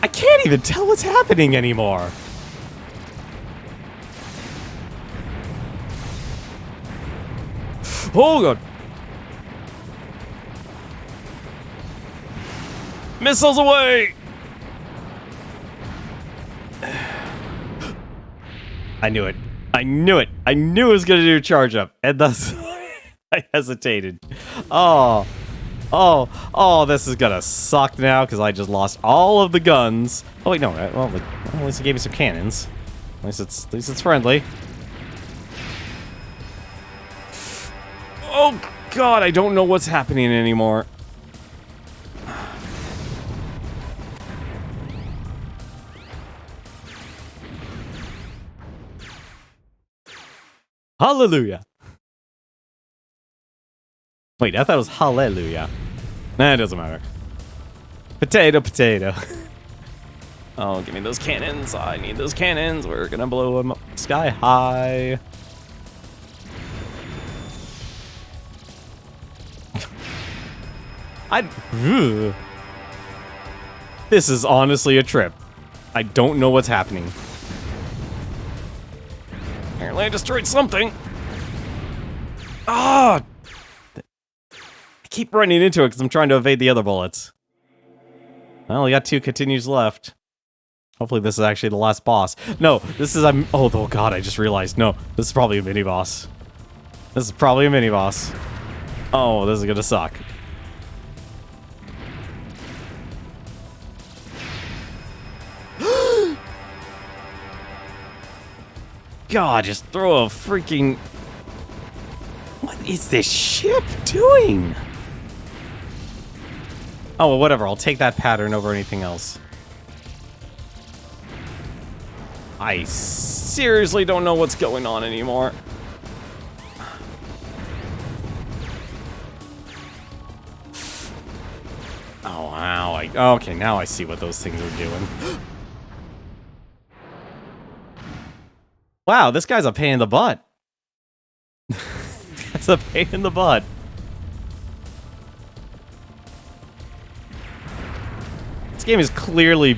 I can't even tell what's happening anymore. Oh god. Missiles away! I knew it. I knew it. I knew it was going to do a charge up. And thus, I hesitated. Oh, this is going to suck now because I just lost all of the guns. Oh, wait, no. Well, at least it gave me some cannons. At least it's friendly. Oh, God, I don't know what's happening anymore. Hallelujah. Wait, I thought it was hallelujah. Nah, it doesn't matter. Potato, potato. Oh, give me those cannons. I need those cannons. We're gonna blow them up sky high. This is honestly a trip. I don't know what's happening. Apparently I destroyed something. Ah! I keep running into it because I'm trying to evade the other bullets. Well, we got 2 continues left. Hopefully this is actually the last boss. No, this is... Oh god, I just realized. No, this is probably a mini-boss. This is probably a mini-boss. Oh, this is gonna suck. God, just throw a freaking... What is this ship doing? Oh, well, whatever. I'll take that pattern over anything else. I seriously don't know what's going on anymore. Oh, wow. Okay, now I see what those things are doing. Wow, this guy's a pain in the butt. That's a pain in the butt. This game is clearly...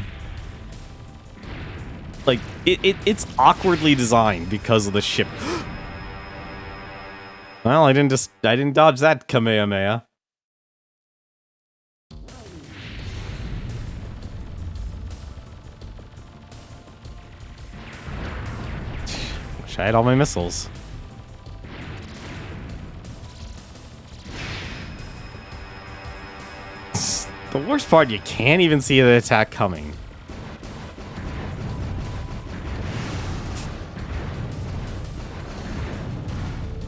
Like, it's awkwardly designed because of the ship. Well, I didn't dodge that Kamehameha. I had all my missiles. The worst part, you can't even see the attack coming.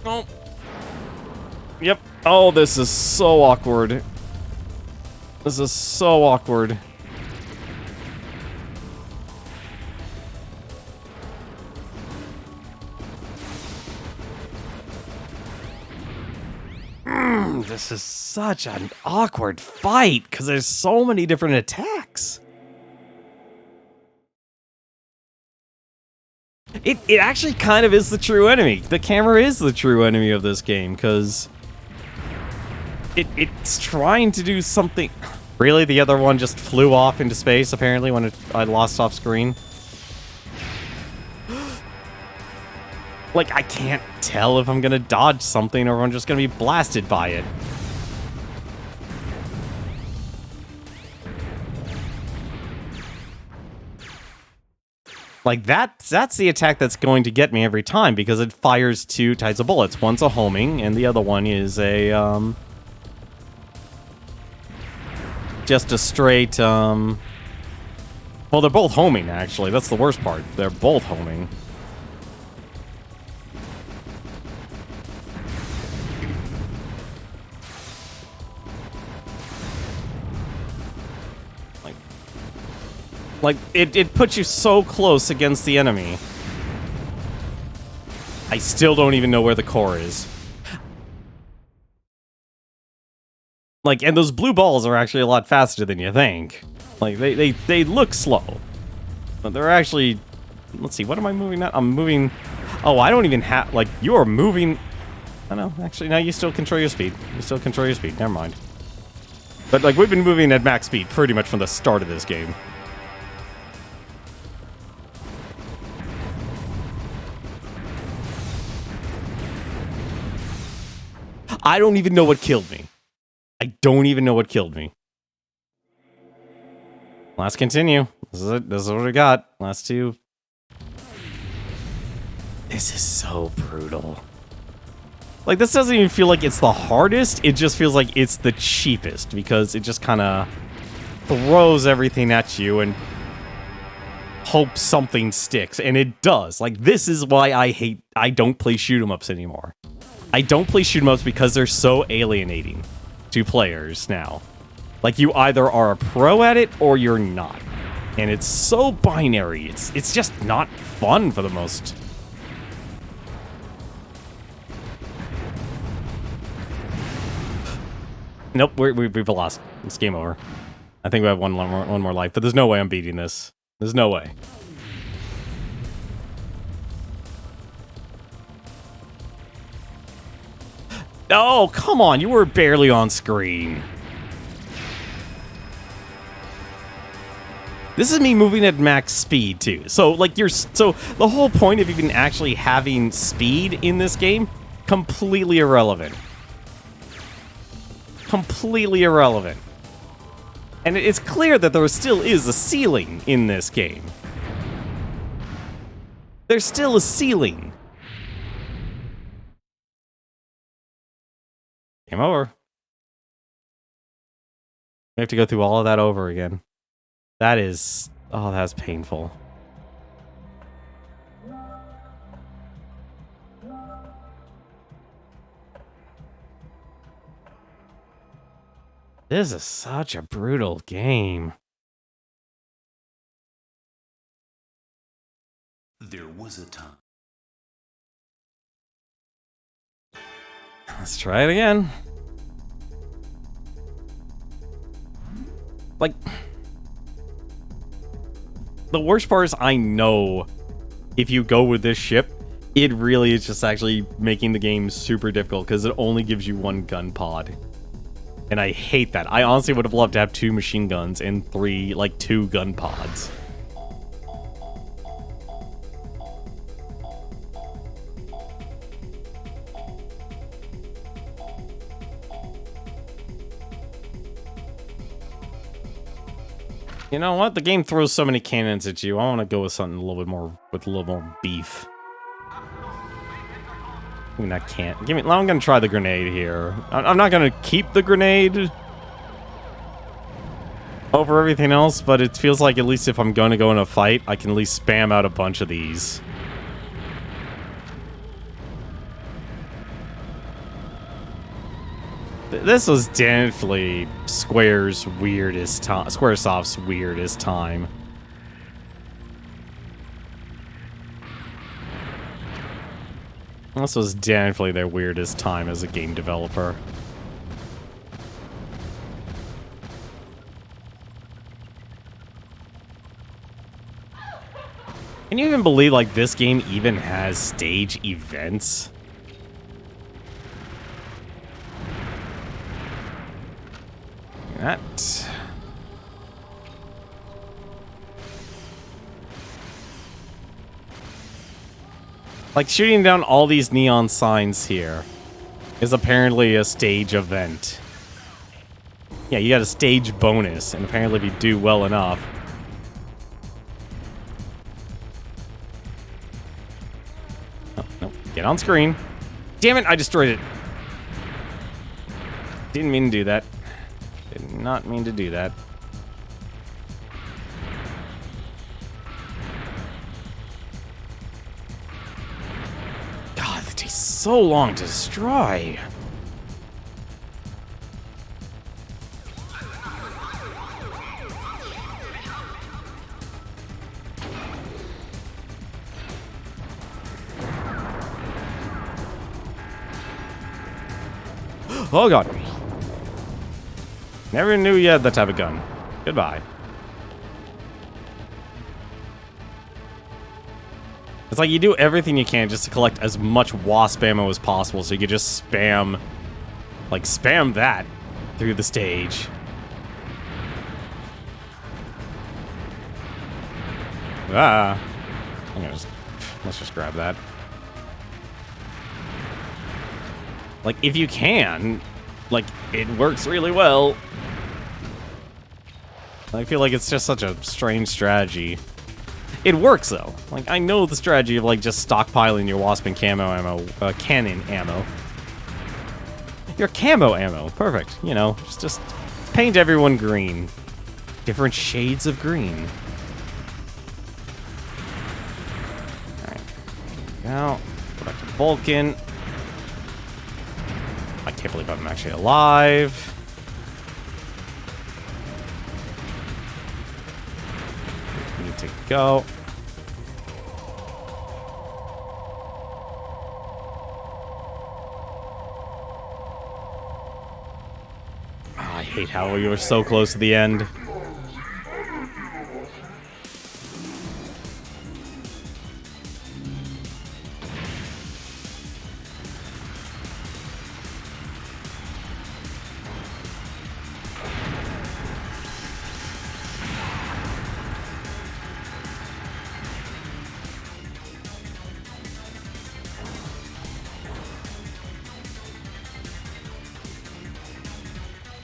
Oh. Yep. Oh, this is so awkward. This is so awkward. This is such an awkward fight because there's so many different attacks. It actually kind of is the true enemy. The camera is the true enemy of this game because it's trying to do something. Really, the other one just flew off into space apparently when I lost off screen. Like, I can't tell if I'm gonna dodge something or if I'm just gonna be blasted by it. Like, that's the attack that's going to get me every time, because it fires two types of bullets. One's a homing, and the other one is a, just a straight, well, they're both homing, actually. That's the worst part. They're both homing. Like, it puts you so close against the enemy. I still don't even know where the core is. Like, and those blue balls are actually a lot faster than you think. Like, they look slow. But they're actually... Let's see, what am I moving at? I'm moving... Oh, I don't even have... Like, you are moving... I don't know, actually, no, you still control your speed. You still control your speed, never mind. But, like, we've been moving at max speed pretty much from the start of this game. I don't even know what killed me. I don't even know what killed me. Let's continue. This is it. This is what we got. Last two. This is so brutal. Like, this doesn't even feel like it's the hardest. It just feels like it's the cheapest, because it just kind of throws everything at you and hopes something sticks. And it does. Like, this is why I don't play shoot-'em-ups anymore. I don't play shoot-'em-ups because they're so alienating to players now. Like, you either are a pro at it or you're not. And it's so binary. It's just not fun for the most. Nope, we've lost. It's game over. I think we have one more life, but there's no way I'm beating this. There's no way. Oh, come on, you were barely on screen. This is me moving at max speed, too. So, like, so the whole point of even actually having speed in this game, completely irrelevant. Completely irrelevant. And it's clear that there still is a ceiling in this game. There's still a ceiling. Game over. We have to go through all of that over again. That is... Oh, that's painful. This is such a brutal game. There was a time. Let's try it again. Like, the worst part is I know if you go with this ship, it really is just actually making the game super difficult because it only gives you one gun pod. And I hate that. I honestly would have loved to have 2 machine guns and 2 gun pods. You know what? The game throws so many cannons at you. I want to go with something a little bit more, with a little more beef. Give me that can. I'm gonna try the grenade here. I'm not gonna keep the grenade over everything else, but it feels like at least if I'm going to go in a fight, I can at least spam out a bunch of these. This was definitely Squaresoft's weirdest time. This was definitely their weirdest time as a game developer. Can you even believe, like, this game even has stage events? That... Like, shooting down all these neon signs here is apparently a stage event. Yeah, you got a stage bonus, and apparently if you do well enough... Nope. Get on screen. Damn it, I destroyed it. Didn't mean to do that. Did not mean to do that. God, that takes so long to destroy. Oh god. Never knew you had that type of gun. Goodbye. It's like you do everything you can just to collect as much wasp ammo as possible so you can just spam, like spam that through the stage. Ah. Let's just grab that. Like, if you can, like, it works really well. I feel like it's just such a strange strategy. It works, though. Like, I know the strategy of, like, just stockpiling your wasp and cannon ammo. Your camo ammo. Perfect. You know, just paint everyone green. Different shades of green. Alright. Now, go back to Vulcan. I can't believe I'm actually alive. Need to go. Oh, I hate how we were so close to the end.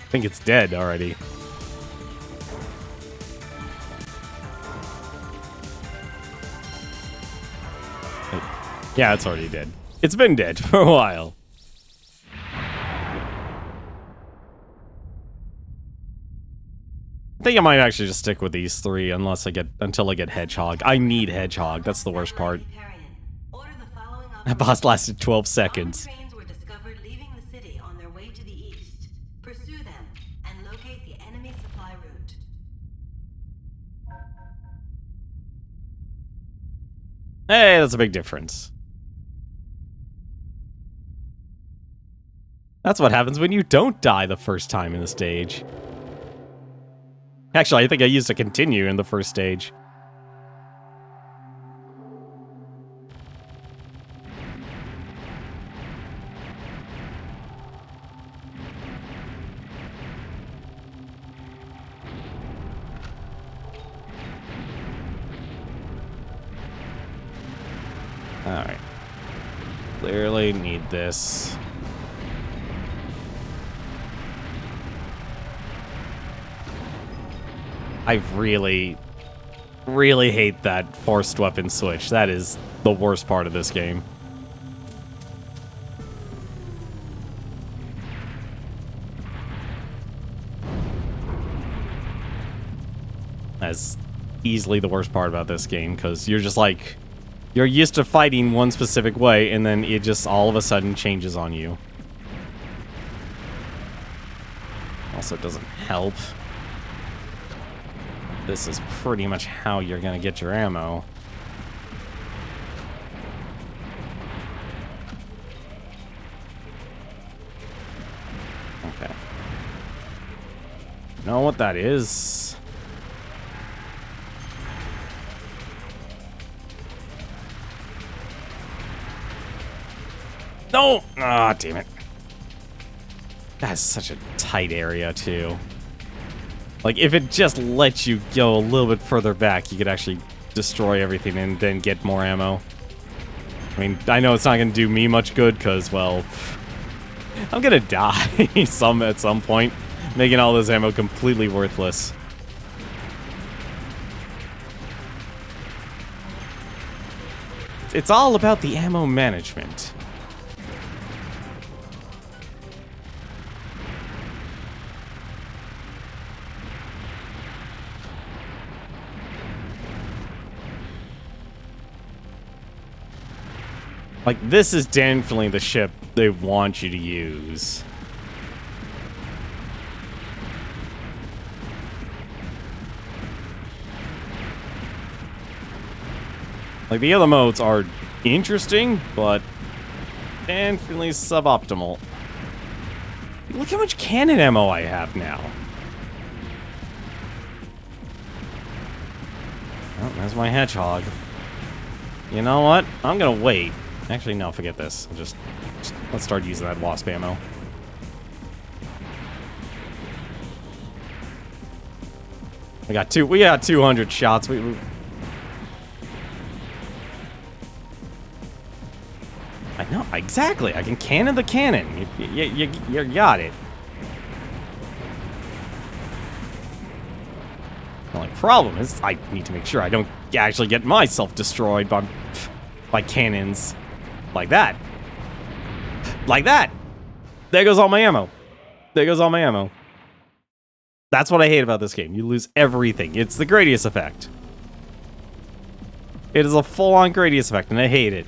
I think it's dead already. Yeah, it's already dead. It's been dead for a while. I think I might actually just stick with these three until I get Hedgehog. I need Hedgehog. That's the worst part. That boss lasted 12 seconds. Hey, that's a big difference. That's what happens when you don't die the first time in the stage. Actually, I think I used a continue in the first stage. Alright. Clearly need this. I really hate that forced weapon switch. That is the worst part of this game. That's easily the worst part about this game, because you're just like... You're used to fighting one specific way, and then it just all of a sudden changes on you. Also, it doesn't help. This is pretty much how you're gonna get your ammo. Okay. Know what that is? No! Ah, damn it. That's such a tight area, too. Like, if it just lets you go a little bit further back, you could actually destroy everything and then get more ammo. I mean, I know it's not going to do me much good, because, well, I'm going to die at some point, making all this ammo completely worthless. it's all about the ammo management. Like, this is definitely the ship they want you to use. Like, the other modes are interesting, but definitely suboptimal. Look how much cannon ammo I have now. Oh, there's my hedgehog. You know what? I'm gonna wait. Actually, no, forget this. Just let's start using that wasp ammo. We got 200 shots. I know, exactly. I can cannon the cannon. You got it. The only problem is I need to make sure I don't actually get myself destroyed by cannons like that. Like that. There goes all my ammo. There goes all my ammo. That's what I hate about this game. You lose everything. It's the Gradius effect. It is a full-on Gradius effect, and I hate it.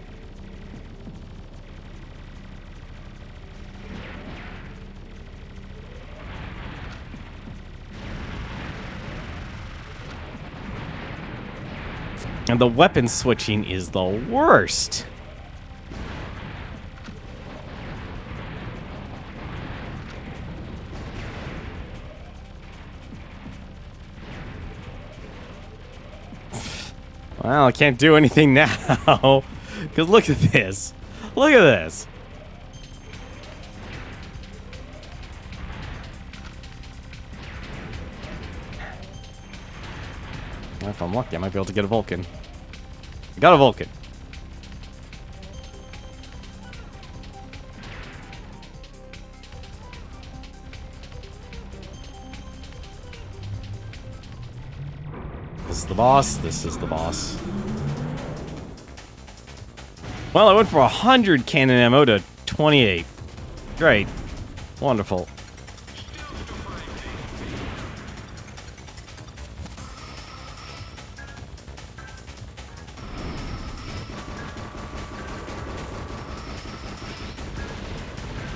And the weapon switching is the worst. Well, I can't do anything now. Because look at this. Look at this. If I'm lucky, I might be able to get a Vulcan. I got a Vulcan. This is the boss. This is the boss. Well, I went from 100 cannon ammo to 28. Great. Wonderful.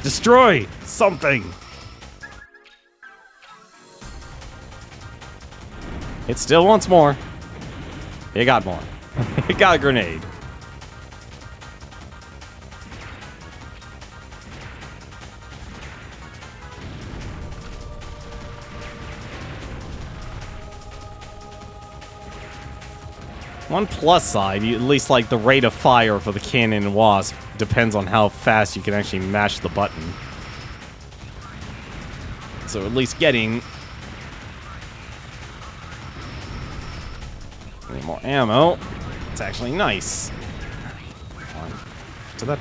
Destroy something. It still wants more. It got more. It got a grenade. One plus side, you at least like the rate of fire for the cannon and wasp depends on how fast you can actually mash the button. So at least getting any more ammo, it's actually nice. On to that.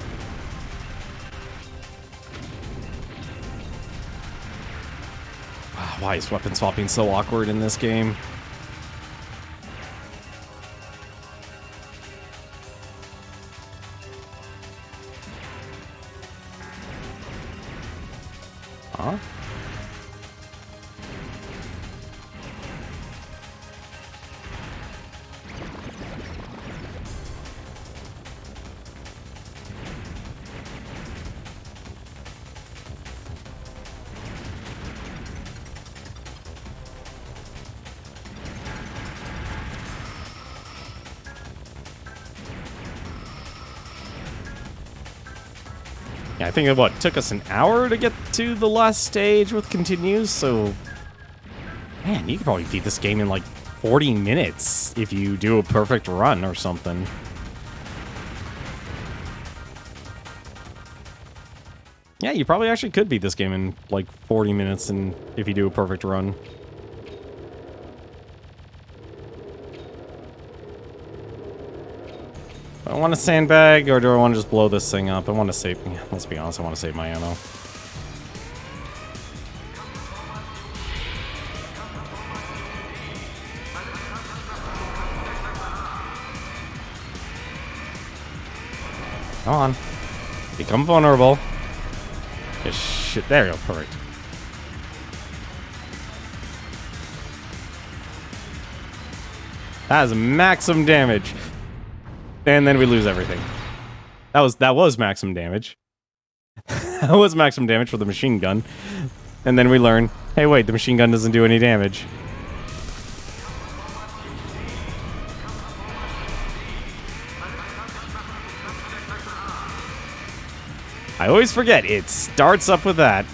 Wow, why is weapon swapping so awkward in this game? Huh? Yeah, I think it, what, took us an hour to get to the last stage with continues, so... Man, you could probably beat this game in like 40 minutes if you do a perfect run or something. Yeah, you probably actually could beat this game in like 40 minutes and if you do a perfect run. Do I want to sandbag, or do I want to just blow this thing up? I want to save... Let's be honest, I want to save my ammo. Come on. Become vulnerable. Just shit. There you go. Perfect. That is maximum damage. And then we lose everything. That was maximum damage. That was maximum damage for the machine gun. And then we learn, hey wait, the machine gun doesn't do any damage. I always forget, it starts up with that.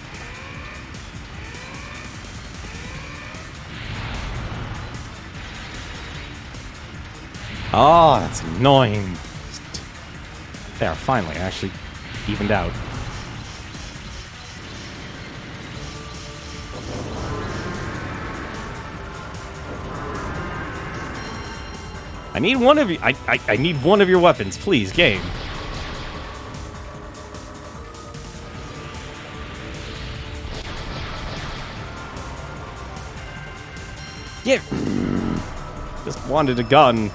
Oh, that's annoying. There, finally, actually evened out. I need one of you. I need one of your weapons, please, game. Yeah. Just wanted a gun.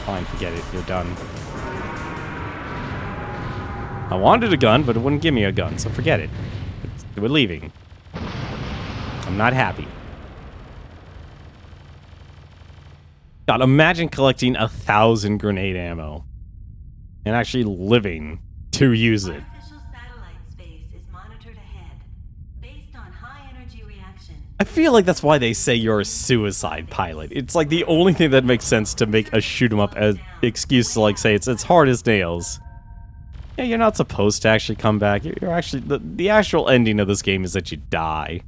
Fine, forget it. You're done. I wanted a gun, but it wouldn't give me a gun, so forget it. We're leaving. I'm not happy. God, imagine collecting 1,000 grenade ammo and actually living to use it. Artificial satellite space is monitored ahead. Based on high energy reaction. I feel like that's why they say you're a suicide pilot. It's like the only thing that makes sense to make a shoot 'em up as excuse to like say it's hard as nails. Yeah, you're not supposed to actually come back. You're actually the actual ending of this game is that you die.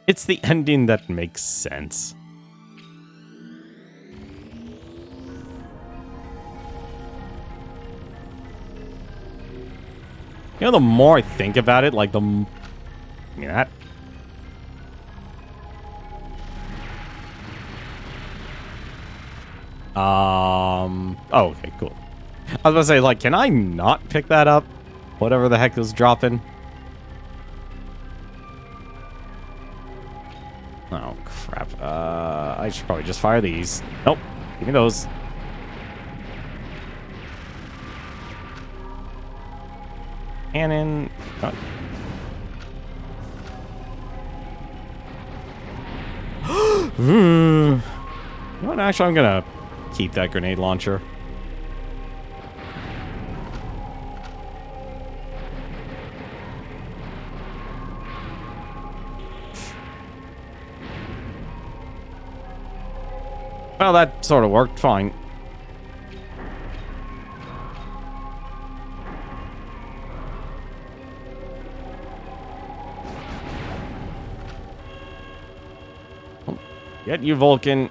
It's the ending that makes sense. You know, the more I think about it, like the... I mean, that... Oh, okay, cool. I was gonna say, like, can I not pick that up? Whatever the heck is dropping. Oh, crap. I should probably just fire these. Nope. Give me those. Cannon. Oh. You know what? Actually, I'm gonna keep that grenade launcher. Well, that sort of worked fine. Get you, Vulcan.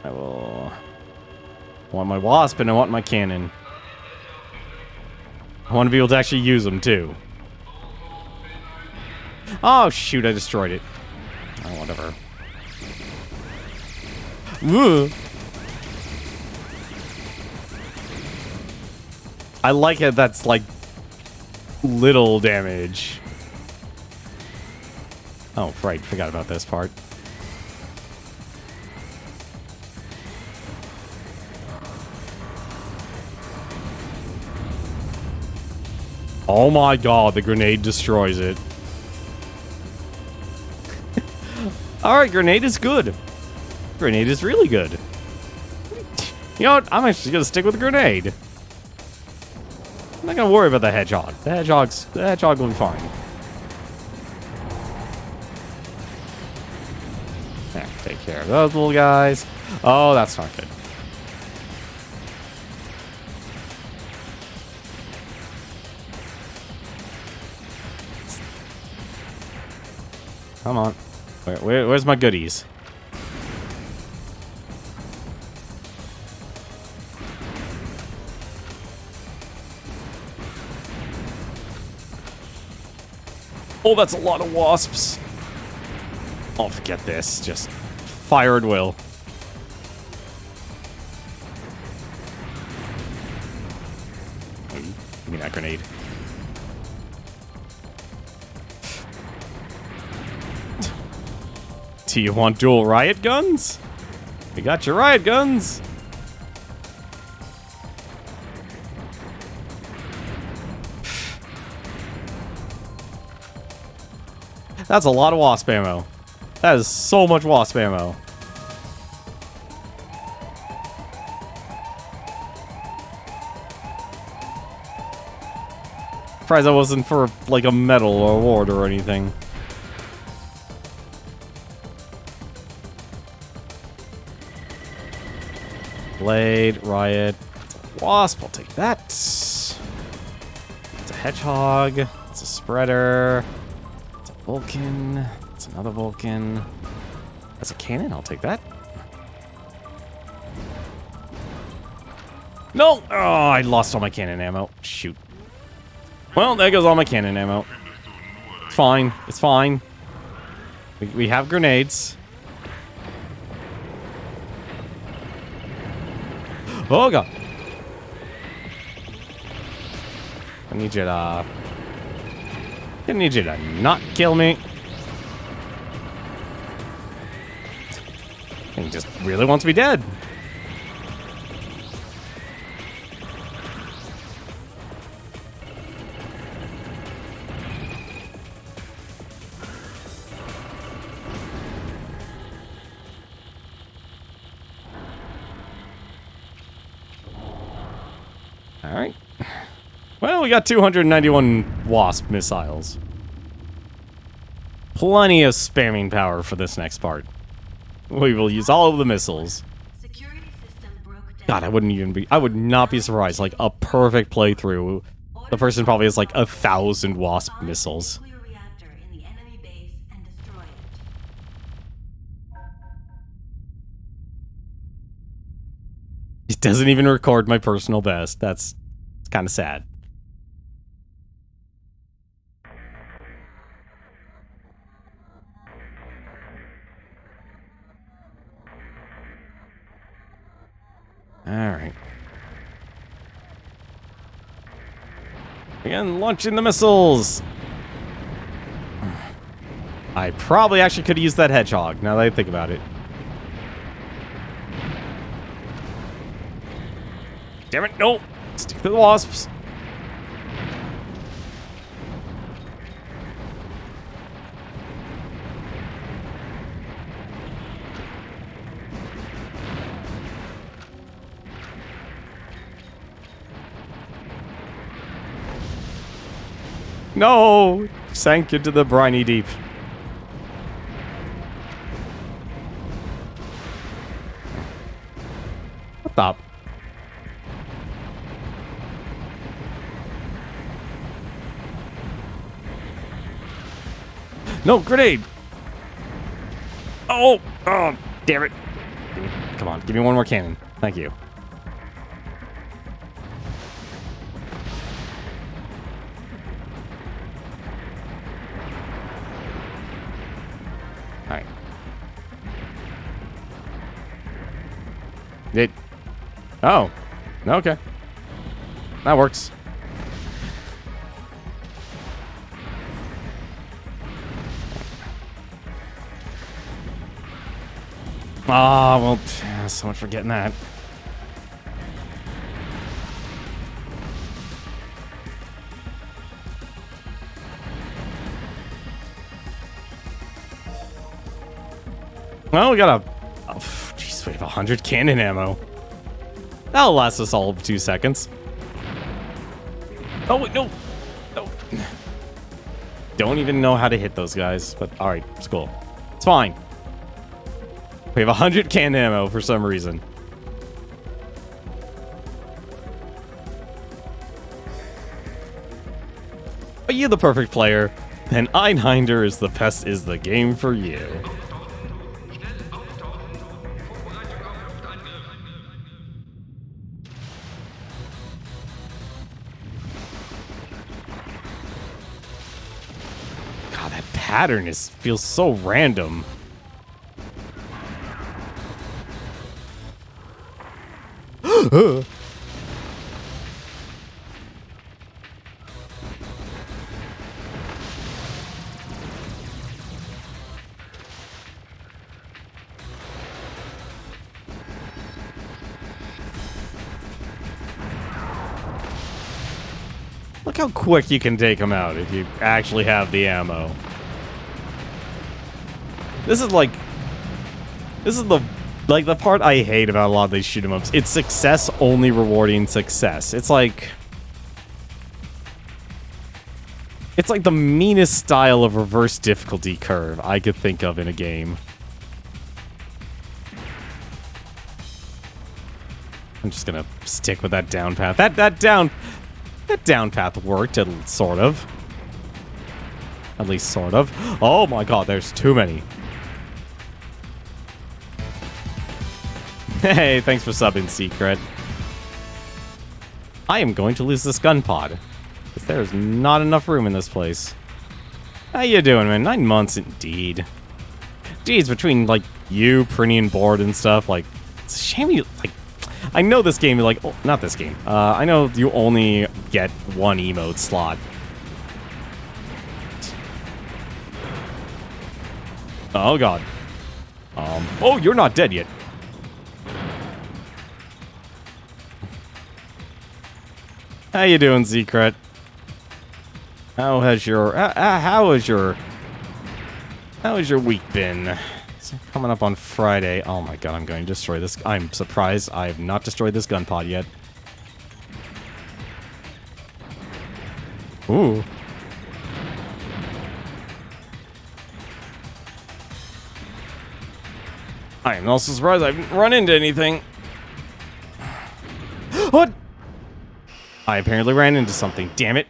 I will... I want my wasp and I want my cannon. I want to be able to actually use them, too. Oh, shoot, I destroyed it. Oh, whatever. Ugh. I like it that's, like, little damage. Oh, right, forgot about this part. Oh my god, the grenade destroys it. Alright, grenade is good. Grenade is really good. You know what? I'm actually gonna stick with the grenade. I'm not gonna worry about the hedgehog. The hedgehog will be fine. Yeah, take care of those little guys. Oh, that's not good. Come on. Where's my goodies? Oh, that's a lot of wasps. Oh, forget this. Just fire at will. Give me that grenade. Do you want dual riot guns? We got your riot guns. That's a lot of wasp ammo. That is so much wasp ammo. Surprised that wasn't for, like, a medal award or anything. Blade, riot, wasp, I'll take that. It's a hedgehog, it's a spreader, it's a Vulcan, it's another Vulcan. That's a cannon, I'll take that. No! Oh, I lost all my cannon ammo. Shoot. Well, there goes all my cannon ammo. It's fine, it's fine. We have grenades. Oh god. I need you to not kill me. He just really wants me dead. Alright. Well, we got 291 wasp missiles. Plenty of spamming power for this next part. We will use all of the missiles. Security system broke down. God, I would not be surprised. Like, a perfect playthrough. The person probably has like 1,000 wasp missiles. Nuclear reactor in the enemy base and destroy it. It doesn't even record my personal best. That's kind of sad. Alright. Again, launching the missiles! I probably actually could have used that hedgehog, now that I think about it. Damn it, no! Stick to the wasps. No! Sank into the briny deep. What the? No, grenade! Oh! Oh, damn it. Come on, give me one more cannon. Thank you. Alright. Oh. Okay. That works. Ah, well, so much for getting that. Well, we got a... Jeez, we have 100 cannon ammo. That'll last us all of 2 seconds. Oh, wait, no. No. Don't even know how to hit those guys, but alright, it's cool. It's fine. We have 100 cannon ammo for some reason. Are you the perfect player? Then Einhander is the game for you. God, that pattern feels so random. Look how quick you can take them out if you actually have the ammo. This is the part I hate about a lot of these shoot 'em ups. It's success only rewarding success. It's like the meanest style of reverse difficulty curve I could think of in a game. I'm just gonna stick with that down path. That down path worked, sort of. At least sort of. Oh my god, there's too many. Hey, thanks for subbing, Secret. I am going to lose this gun pod. Because there's not enough room in this place. How you doing, man? 9 months indeed. Geez, between, like, you printing board and stuff, like, it's a shame you, like, I know this game, like, oh, not this game. I know you only get one emote slot. Oh, God. Oh, you're not dead yet. How you doing, Secret? How has your week been? It's coming up on Friday. Oh my god, I'm going to destroy this. I'm surprised I have not destroyed this gun pod yet. Ooh. I am also surprised I haven't run into anything. What? I apparently ran into something. Damn it.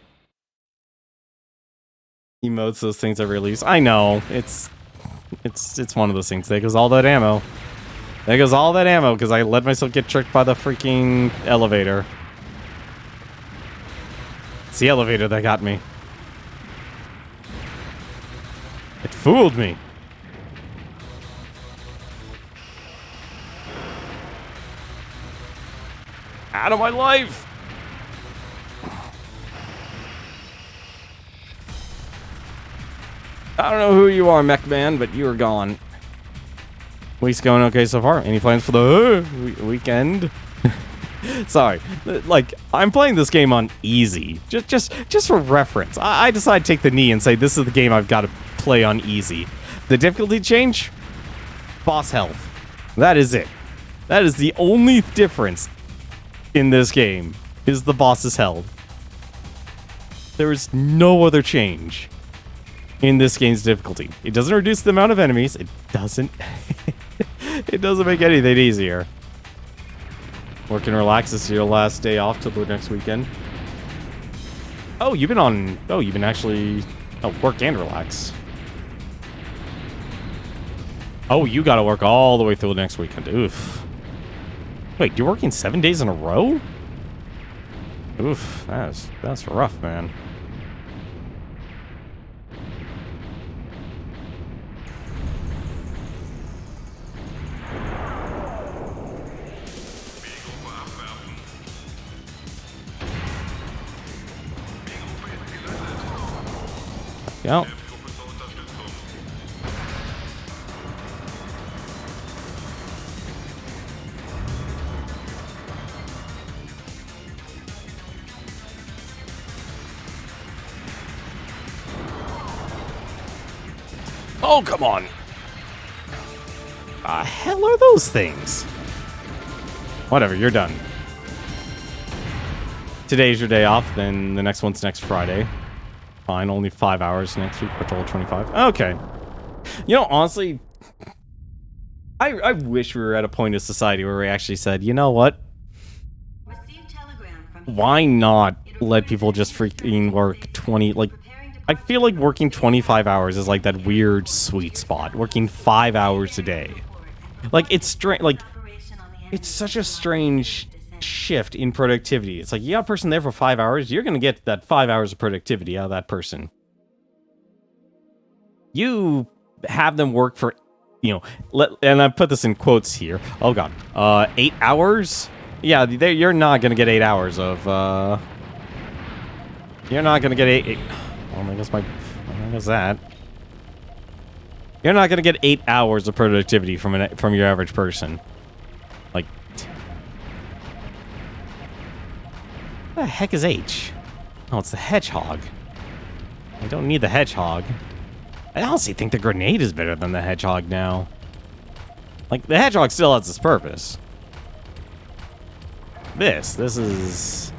Emotes, those things I release. I know. It's one of those things. There goes all that ammo. There goes all that ammo because I let myself get tricked by the freaking elevator. It's the elevator that got me. It fooled me. Out of my life! I don't know who you are, Mech Man, but you are gone. Week's going okay so far. Any plans for the weekend? Sorry, like I'm playing this game on easy, just for reference. I decided to take the knee and say this is the game I've got to play on easy. The difficulty change, boss health. That is it. That is the only difference in this game. Is the boss's health. There is no other change in this game's difficulty. It doesn't reduce the amount of enemies. It doesn't. It doesn't make anything easier. Work and relax. This is your last day off till the next weekend. Oh, you've been on. Oh, you've been actually. Oh, work and relax. Oh, you got to work all the way through the next weekend. Oof. Wait, you're working 7 days in a row? Oof, that's rough, man. Yep. Oh, come on. The hell are those things? Whatever, you're done. Today's your day off, then the next one's next Friday. Fine, only 5 hours next week, a total of 25. Okay. You know, honestly, I wish we were at a point of society where we actually said, you know what? Why not let people just freaking work 20, like, I feel like working 25 hours is like that weird sweet spot. Working 5 hours a day. Like, it's strange, like, it's such a strange shift in productivity. It's like, you got a person there for 5 hours, you're gonna get that 5 hours of productivity out of that person. You have them work for, you know, and I put this in quotes here. Oh god. 8 hours? Yeah, you're not gonna get 8 hours of, you're not gonna get eight oh, I guess that. You're not gonna get 8 hours of productivity from your average person. Like, what the heck is H? Oh, it's the hedgehog. I don't need the hedgehog. I honestly think the grenade is better than the hedgehog now. Like, the hedgehog still has its purpose. This is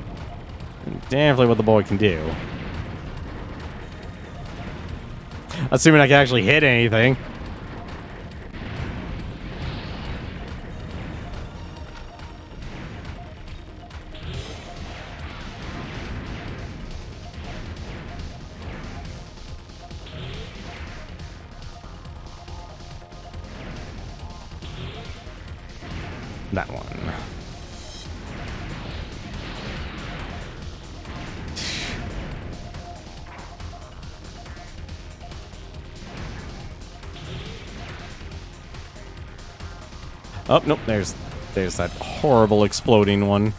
definitely what the boy can do. Assuming I can actually hit anything. That one. Oh, nope, there's that horrible exploding one.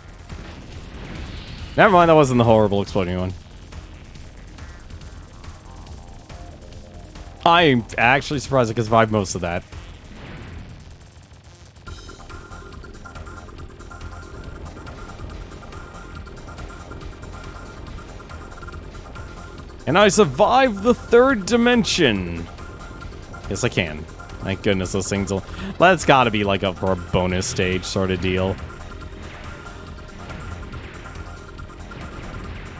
Never mind, that wasn't the horrible exploding one. I'm actually surprised I could survive most of that. And I survived the third dimension. Yes, I can. Thank goodness those things will... That's gotta be like up for a bonus stage sort of deal.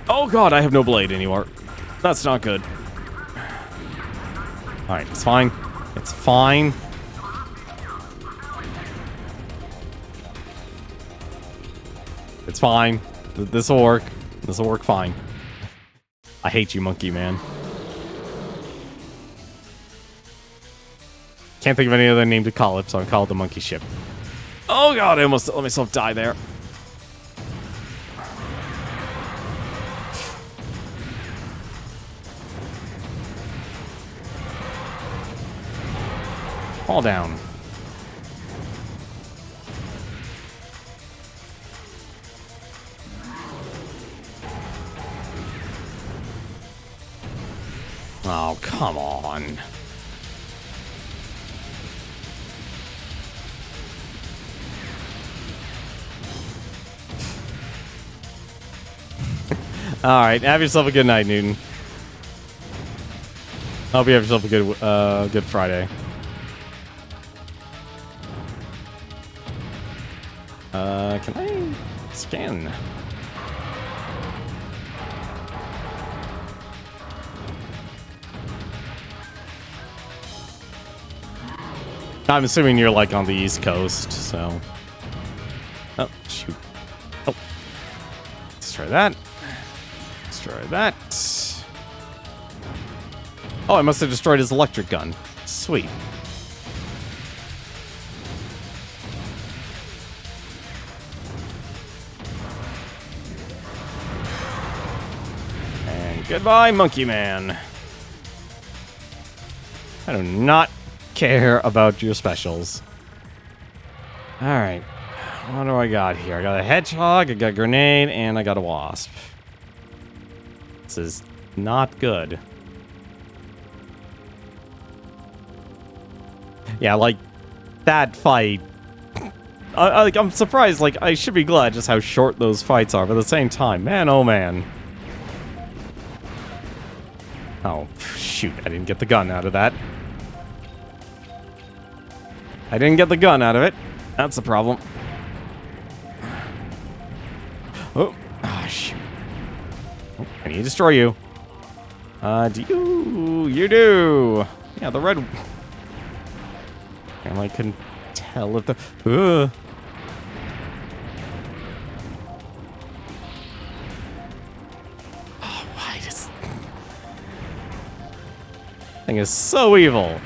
Oh god, I have no blade anymore. That's not good. Alright, it's fine. It's fine. It's fine. This'll work. This'll work fine. I hate you, monkey man. Can't think of any other name to call it, so I'll call it the monkey ship. Oh god, I almost let myself die there. Fall down. Oh, come on. Alright, have yourself a good night, Newton. Hope you have yourself a good Friday. Can I scan? I'm assuming you're like on the East Coast, so. Oh, shoot. Oh. Destroy that. Destroy that. Oh, I must have destroyed his electric gun. Sweet. And goodbye, Monkey Man. I do not care about your specials. Alright. What do I got here? I got a hedgehog, I got a grenade, and I got a wasp. This is not good. Yeah, like, that fight... I'm surprised, like, I should be glad just how short those fights are, but at the same time, man, oh man. Oh, shoot, I didn't get the gun out of that. I didn't get the gun out of it. That's the problem. Oh, shoot. Oh, I need to destroy you. Do you? You do. Yeah, the red... I couldn't tell if the... Oh, why does... thing is so evil.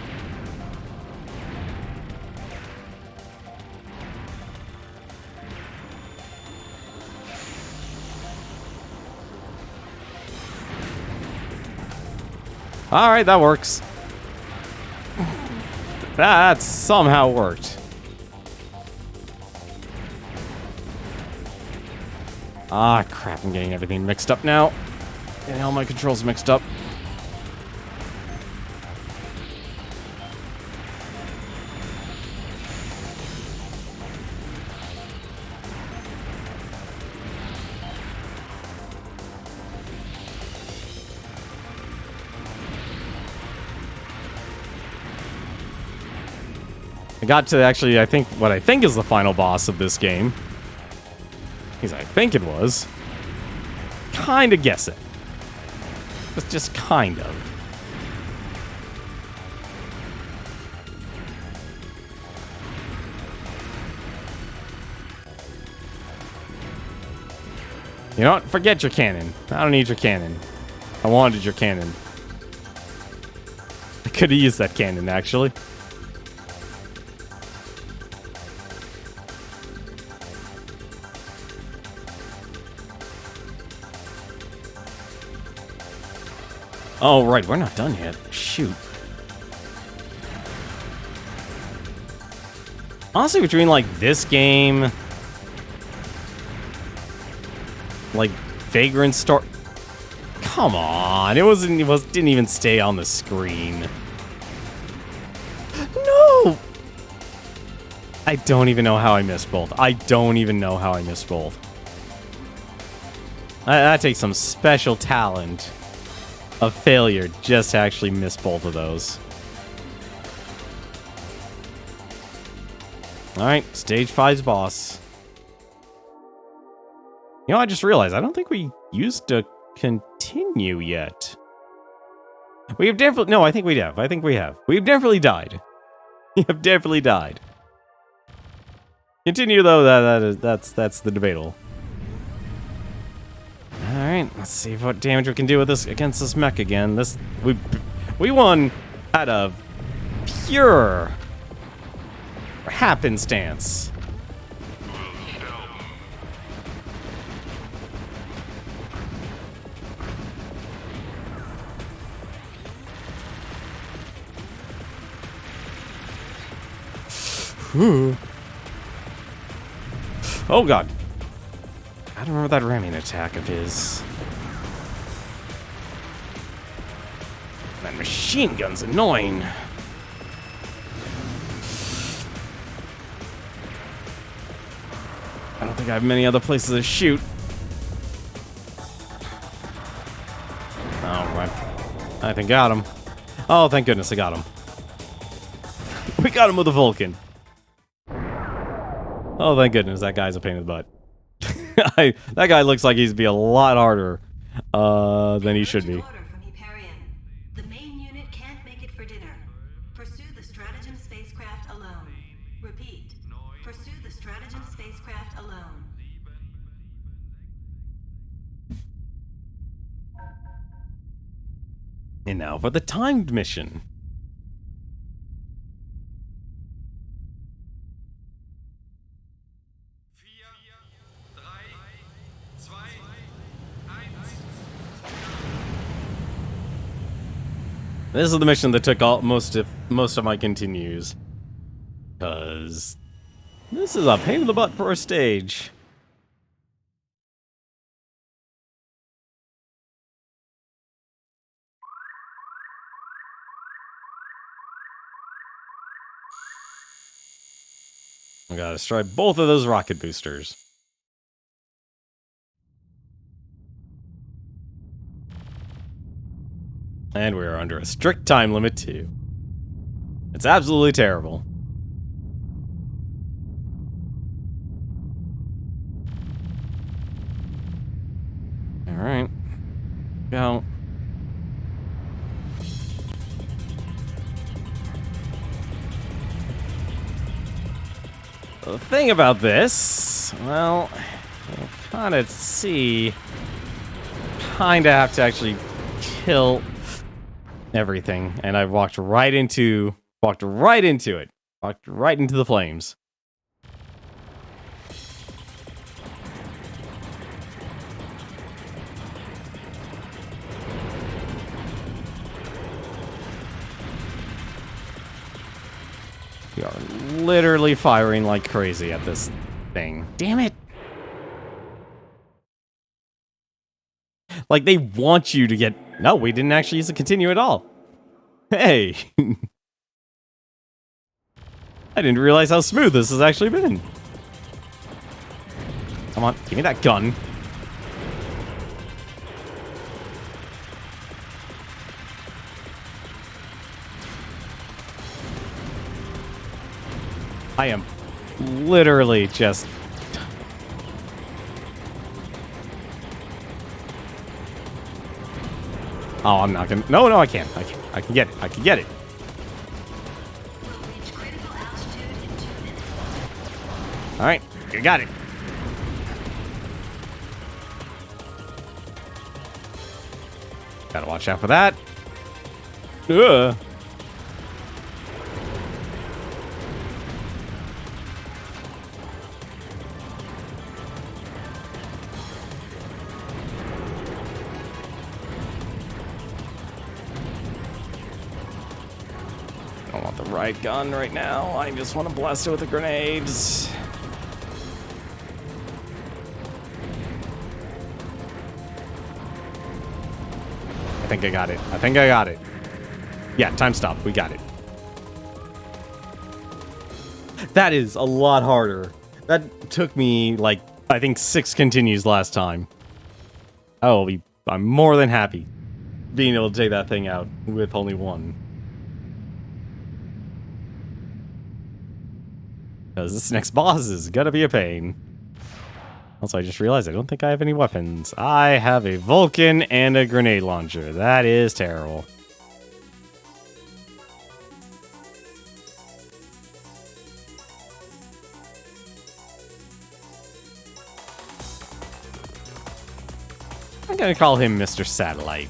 Alright, that works. That somehow worked. Ah, crap, I'm getting everything mixed up now. Getting all my controls mixed up. I got to actually, I think, what I think is the final boss of this game. Because I think it was. Kind of guess it. Just kind of. You know what? Forget your cannon. I don't need your cannon. I wanted your cannon. I could have used that cannon, actually. Oh, right. We're not done yet. Shoot. Honestly, between, like, this game... like, Vagrant Star... Come on. Didn't even stay on the screen. No! I don't even know how I missed both. I don't even know how I missed both. That takes some special talent of failure just to actually miss both of those. Alright, stage 5's boss. You know, I just realized I don't think we used to continue yet. We have definitely... No, I think we have. I think we have. We've definitely died. We have definitely died. Continue, though, that's the debatable. Alright, let's see what damage we can do with this against this mech again. We won out of pure happenstance. Whew. Oh god. I don't remember that ramming attack of his. That machine gun's annoying. I don't think I have many other places to shoot. Oh, right. I think got him. Oh, thank goodness I got him. We got him with a Vulcan. Oh, thank goodness, that guy's a pain in the butt. That guy looks like he's be a lot harder than he should be. The main unit can't make it for dinner. Pursue the stratagem spacecraft alone. Repeat. Pursue the stratagem spacecraft alone. And now for the timed mission. This is the mission that took most of my continues. Because this is a pain in the butt for a stage. We gotta destroy both of those rocket boosters. And we are under a strict time limit, too. It's absolutely terrible. Alright. Go. The thing about this, well, you kind of see, kind of have to actually kill everything, and I walked right into it, walked right into the flames. We are literally firing like crazy at this thing. Damn it! Like, they want you to get... No, we didn't actually use the continue at all. Hey! I didn't realize how smooth this has actually been. Come on, give me that gun. I am literally just... Oh, I'm not gonna... No, I can't. I can get it. I can get it. Will reach critical altitude in 2 minutes. Alright, you got it. Gotta watch out for that. Ugh. I don't want the right gun right now. I just want to blast it with the grenades. I think I got it. I think I got it. Yeah, time stop. We got it. That is a lot harder. That took me, like, I think 6 continues last time. I'm more than happy being able to take that thing out with only 1. Because this next boss is gonna be a pain. Also, I just realized I don't think I have any weapons. I have a Vulcan and a grenade launcher. That is terrible. I'm gonna call him Mr. Satellite.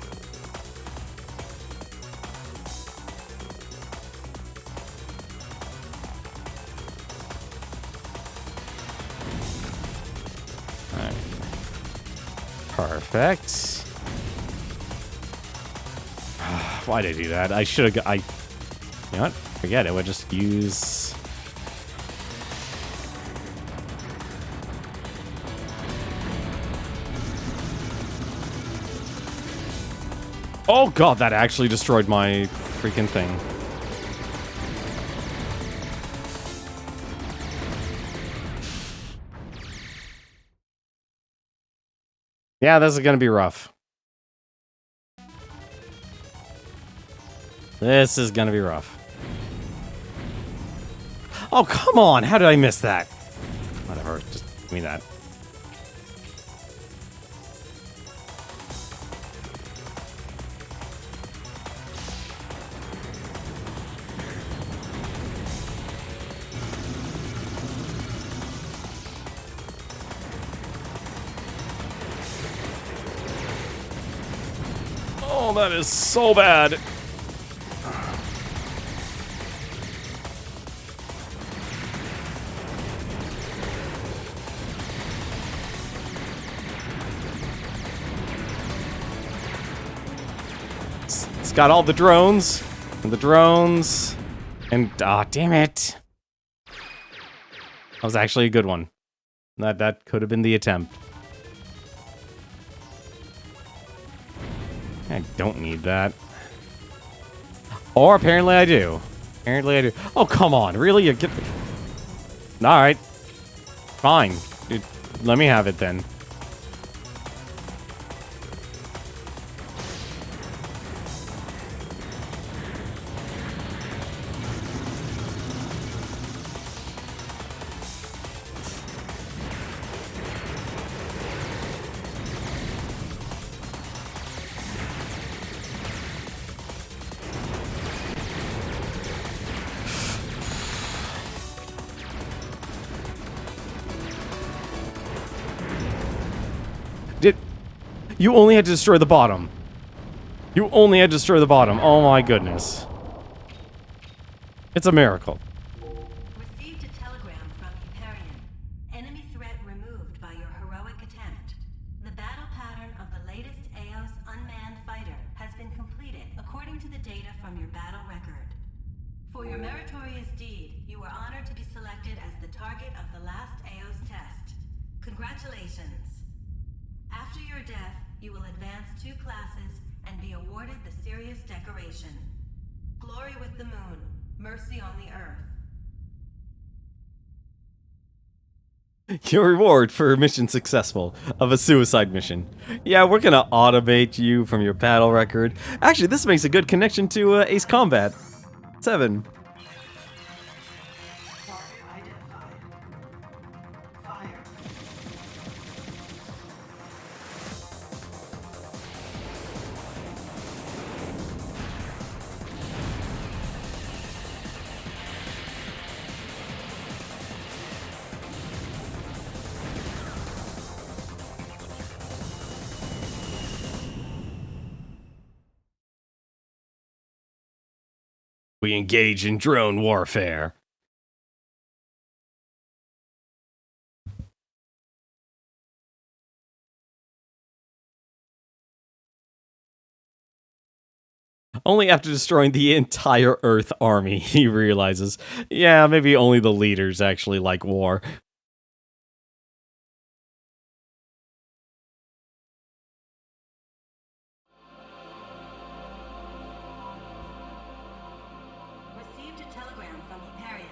Alright. Perfect. Why did I do that? I should have... You know what? Forget it. We'll just use... Oh god, that actually destroyed my freaking thing. Yeah, this is gonna be rough. This is gonna be rough. Oh, come on! How did I miss that? Whatever, just give me that. Oh, that is so bad. It's got all the drones. And the drones. And, damn it. That was actually a good one. That could have been the attempt. I don't need that. Or apparently I do. Apparently I do. Oh, come on. Really? You get... Alright. Fine. Dude, let me have it then. You only had to destroy the bottom. You only had to destroy the bottom. Oh my goodness. It's a miracle. Received a telegram from Hyperion. Enemy threat removed by your heroic attempt. The battle pattern of the latest Eos unmanned fighter has been completed according to the data from your battle record. For your meritorious deed, you were honored to be selected as the target of the last Eos test. Congratulations. After your death, you will advance 2 classes and be awarded the Sirius decoration. Glory with the moon, mercy on the earth. Your reward for mission successful of a suicide mission. Yeah, we're gonna automate you from your battle record. Actually, this makes a good connection to Ace Combat 7. We engage in drone warfare. Only after destroying the entire Earth army, he realizes, yeah, maybe only the leaders actually like war. Received a telegram from Hyperion.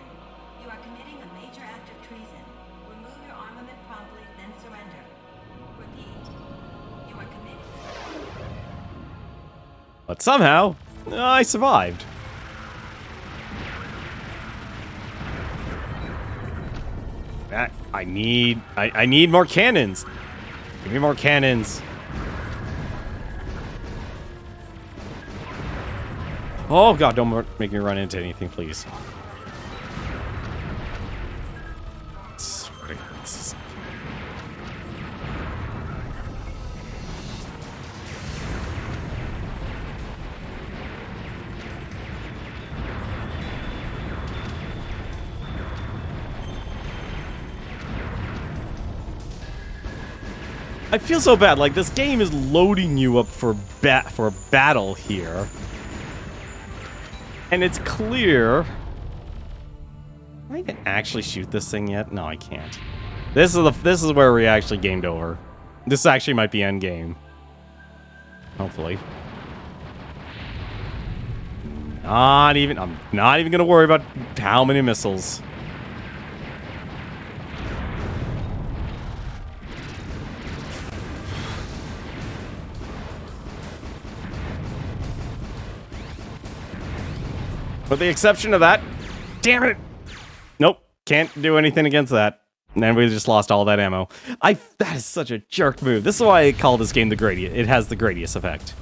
You are committing a major act of treason. Remove your armament promptly, then surrender. Repeat. You are committing... But somehow, I survived. I need more cannons. Give me more cannons. Oh god, don't make me run into anything, please. I feel so bad. Like, this game is loading you up for a battle here. And it's clear... Can I even actually shoot this thing yet? No, I can't. This is where we actually gamed over. This actually might be endgame. Hopefully. I'm not even gonna worry about how many missiles. With the exception of that, damn it! Nope, can't do anything against that. And then we just lost all that ammo. That is such a jerk move. This is why I call this game the Gradius. It has the Gradius effect.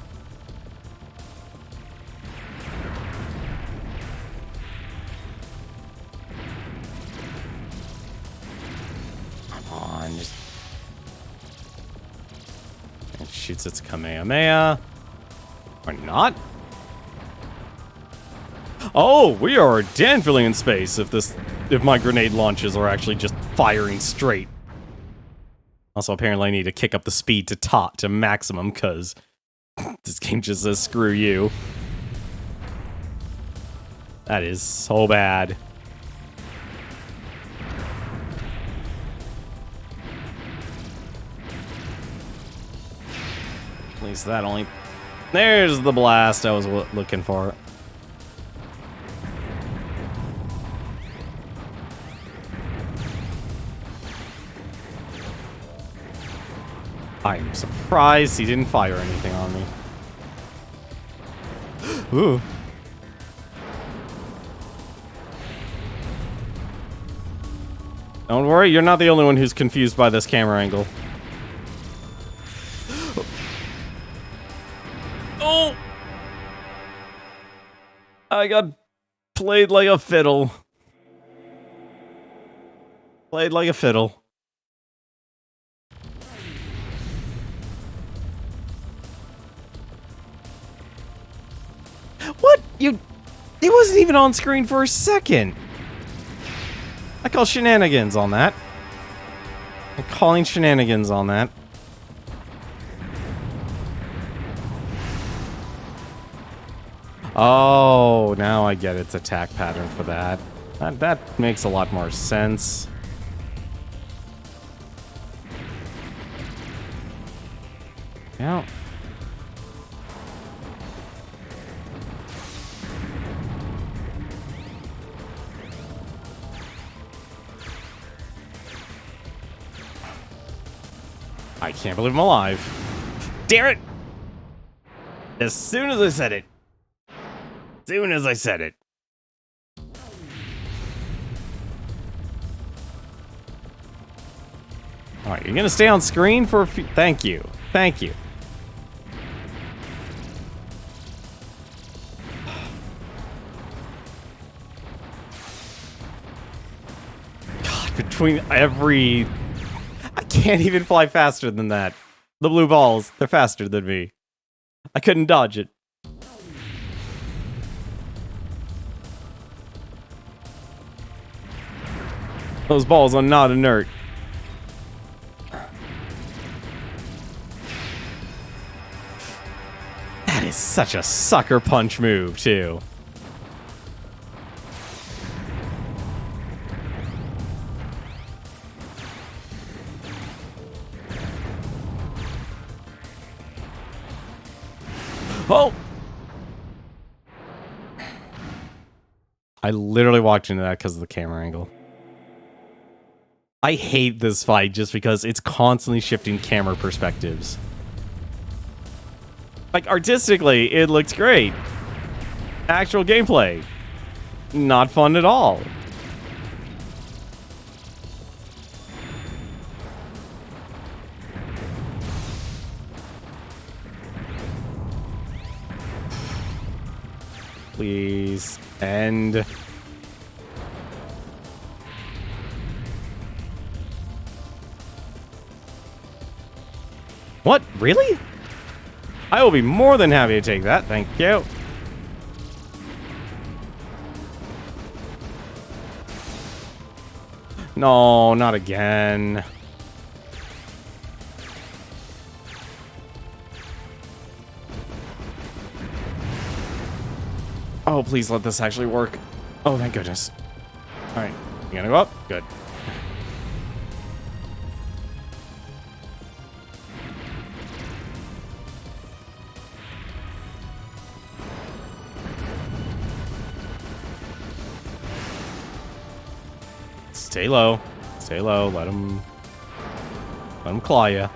Come on, just... It shoots its Kamehameha. Or not. Oh, we are den filling in space if my grenade launches are actually just firing straight. Also, apparently I need to kick up the speed to maximum, because this game just says screw you. That is so bad. At least that only... There's the blast I was looking for. I'm surprised he didn't fire anything on me. Ooh. Don't worry, you're not the only one who's confused by this camera angle. Oh! I got played like a fiddle. Played like a fiddle. What? It wasn't even on screen for a second. I call shenanigans on that. I'm calling shenanigans on that. Oh, now I get its attack pattern for that. That makes a lot more sense. Yeah. I can't believe I'm alive. Damn it! As soon as I said it. As soon as I said it. Alright, you're gonna stay on screen for a few... Thank you. Thank you. God, between every... I can't even fly faster than that. The blue balls, they're faster than me. I couldn't dodge it. Those balls are not inert. That is such a sucker punch move, too. Oh! I literally walked into that because of the camera angle. I hate this fight just because it's constantly shifting camera perspectives. Like, artistically, it looks great. Actual gameplay, not fun at all. Please end. What? Really? I will be more than happy to take that. Thank you. No, not again. Oh, please let this actually work. Oh, thank goodness. All right, you gonna go up? Good. Stay low. Stay low. Let him claw ya.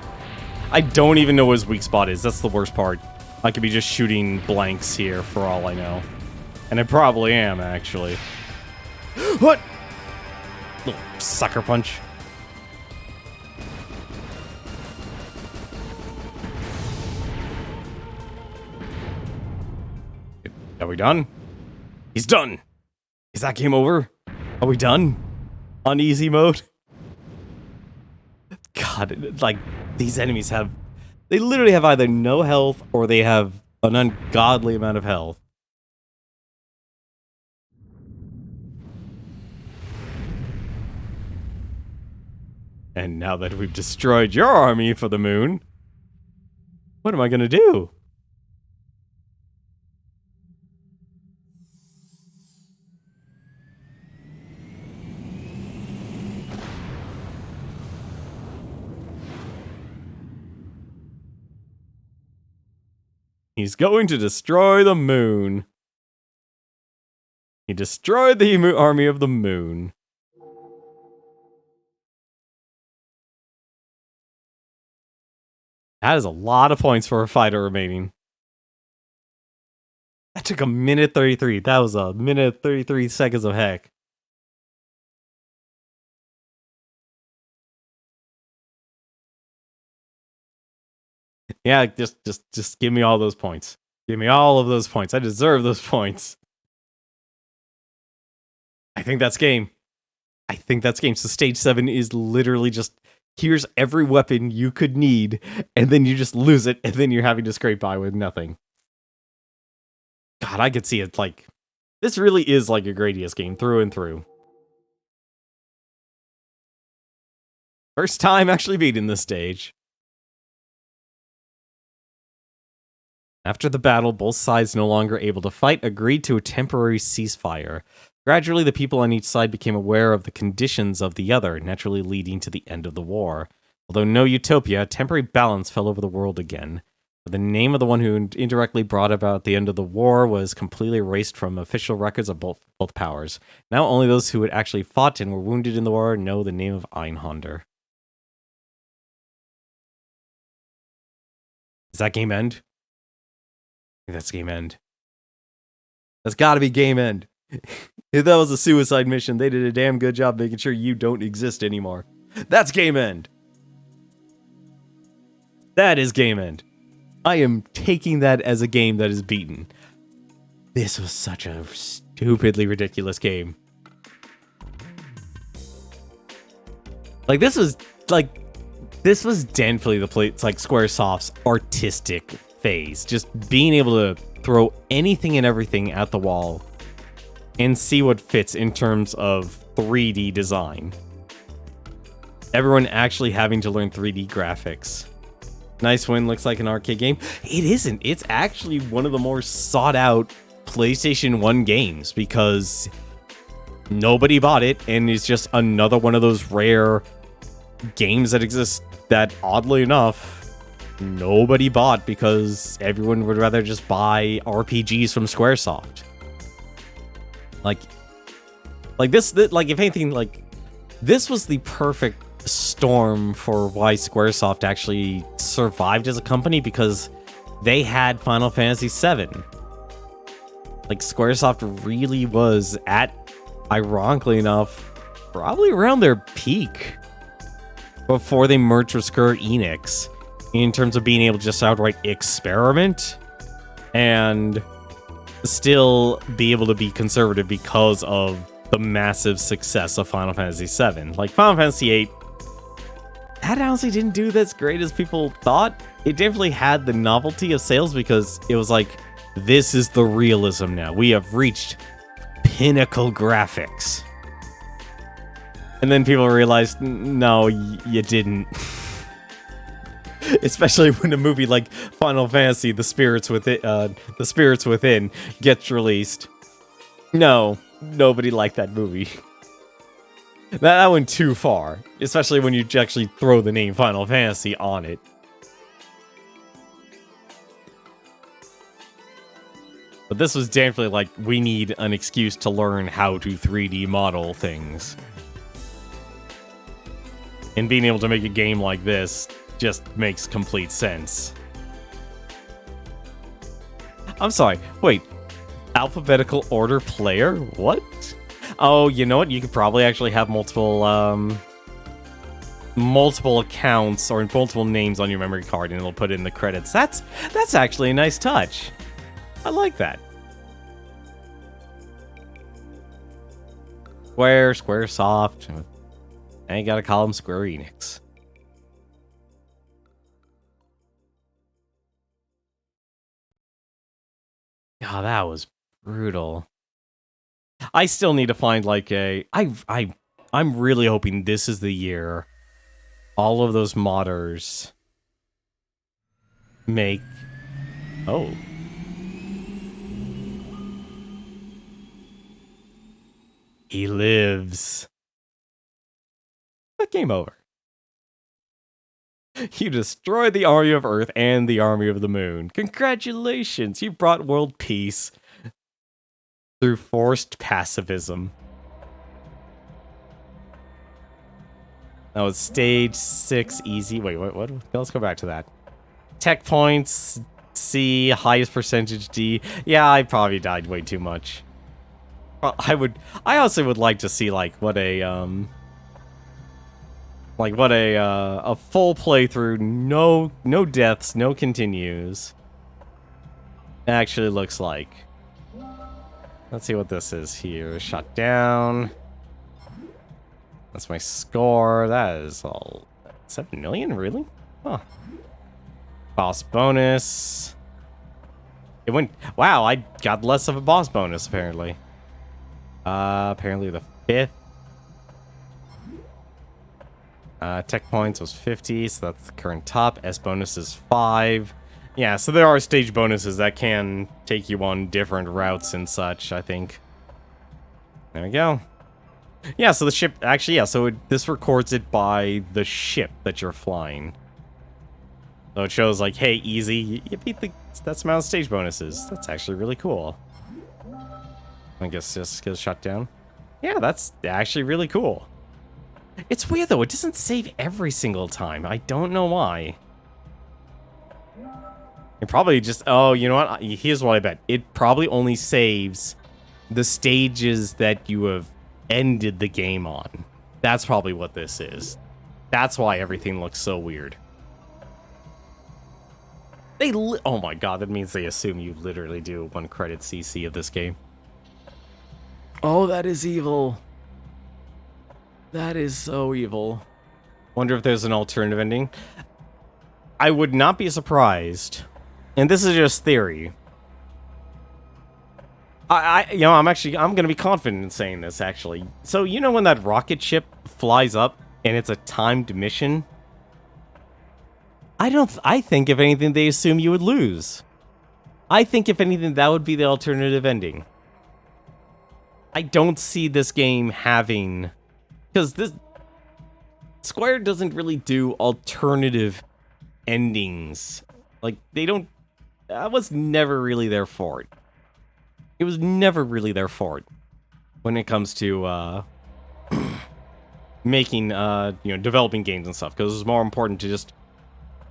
I don't even know what his weak spot is. That's the worst part. I could be just shooting blanks here for all I know. And I probably am, actually. What? Little sucker punch. Are we done? He's done. Is that game over? Are we done? On easy mode? God, like, these enemies have... They literally have either no health or they have an ungodly amount of health. And now that we've destroyed your army for the moon, what am I gonna do? He's going to destroy the moon. He destroyed the army of the moon. That is a lot of points for a fighter remaining. That took a minute 33. That was a minute 33 seconds of heck. Yeah, just give me all those points. Give me all of those points. I deserve those points. I think that's game. I think that's game. So stage 7 is literally just, here's every weapon you could need, and then you just lose it, and then you're having to scrape by with nothing. God, I could see it, like, this really is like a Gradius game through and through. First time actually beating this stage. After the battle, both sides no longer able to fight agreed to a temporary ceasefire. Gradually, the people on each side became aware of the conditions of the other, naturally leading to the end of the war. Although no utopia, temporary balance fell over the world again. The name of the one who indirectly brought about the end of the war was completely erased from official records of both powers. Now only those who had actually fought and were wounded in the war know the name of Einhander. Is that game end? I think that's game end. That's gotta be game end. If that was a suicide mission, they did a damn good job making sure you don't exist anymore. That's game end. That is game end. I am taking that as a game that is beaten. This was such a stupidly ridiculous game. Like, this was definitely the place, like, Squaresoft's artistic phase. Just being able to throw anything and everything at the wall and see what fits in terms of 3D design. everyone actually having to learn 3D graphics. Nice Win looks like an arcade game. It isn't. It's actually one of the more sought out PlayStation 1 games because nobody bought it, and it's just another one of those rare games that exist that, oddly enough, nobody bought because everyone would rather just buy RPGs from Squaresoft. Like this, like, if anything, like, this was the perfect storm for why Squaresoft actually survived as a company, because they had Final Fantasy VII. Like, Squaresoft really was at, ironically enough, probably around their peak before they merged with Square Enix in terms of being able to just outright experiment and still be able to be conservative because of the massive success of Final Fantasy VII. Like, Final Fantasy VIII, that honestly didn't do as great as people thought. It definitely had the novelty of sales because it was like, this is the realism now. We have reached pinnacle graphics. And then people realized, no, you didn't. Especially when a movie like Final Fantasy, The Spirits Within gets released. No, nobody liked that movie. That went too far, especially when you actually throw the name Final Fantasy on it. But this was definitely like, we need an excuse to learn how to 3D model things. And being able to make a game like this just makes complete sense. I'm sorry, wait. Alphabetical order player? What? Oh, you know what? You could probably actually have multiple accounts or multiple names on your memory card, and it'll put in the credits. That's actually a nice touch. I like that. Squaresoft. I ain't gotta call them Square Enix. Oh, that was brutal. I still need to find like I'm really hoping this is the year all of those modders make... Oh. He lives. But game over. You destroyed the army of Earth and the army of the Moon. Congratulations, you brought world peace through forced pacifism. That was stage 6 easy. Wait, what? Let's go back to that. Tech points, C, highest percentage, D. Yeah, I probably died way too much. I honestly would like to see like what a full playthrough, no deaths, no continues actually looks like. Let's see what this is here. Shut down. That's my score. That is all 7 million, really? Huh. Boss bonus. It went, wow, I got less of a boss bonus apparently. Apparently the 5th. Tech points was 50, so that's the current top. S bonus is 5. Yeah, so there are stage bonuses that can take you on different routes and such, I think. There we go. Yeah, so the ship, actually, yeah, so this records it by the ship that you're flying. So it shows like, hey, easy, you beat that's amount of stage bonuses. That's actually really cool. I guess just gets shut down. Yeah, that's actually really cool. It's weird though, it doesn't save every single time. I don't know why. It probably just, oh, you know what? Here's what I bet. It probably only saves the stages that you have ended the game on. That's probably what this is. That's why everything looks so weird. Oh my god, that means they assume you literally do 1 credit CC of this game. Oh, that is evil. That is so evil. Wonder if there's an alternative ending. I would not be surprised. And this is just theory. I'm gonna be confident in saying this, actually. So, you know when that rocket ship flies up and it's a timed mission, I think if anything they assume you would lose. I think if anything that would be the alternative ending. I don't see this game having, because this Square doesn't really do alternative endings. Like, they don't, I was never really there for it. It was never really there for it when it comes to making, developing games and stuff, because it's more important to just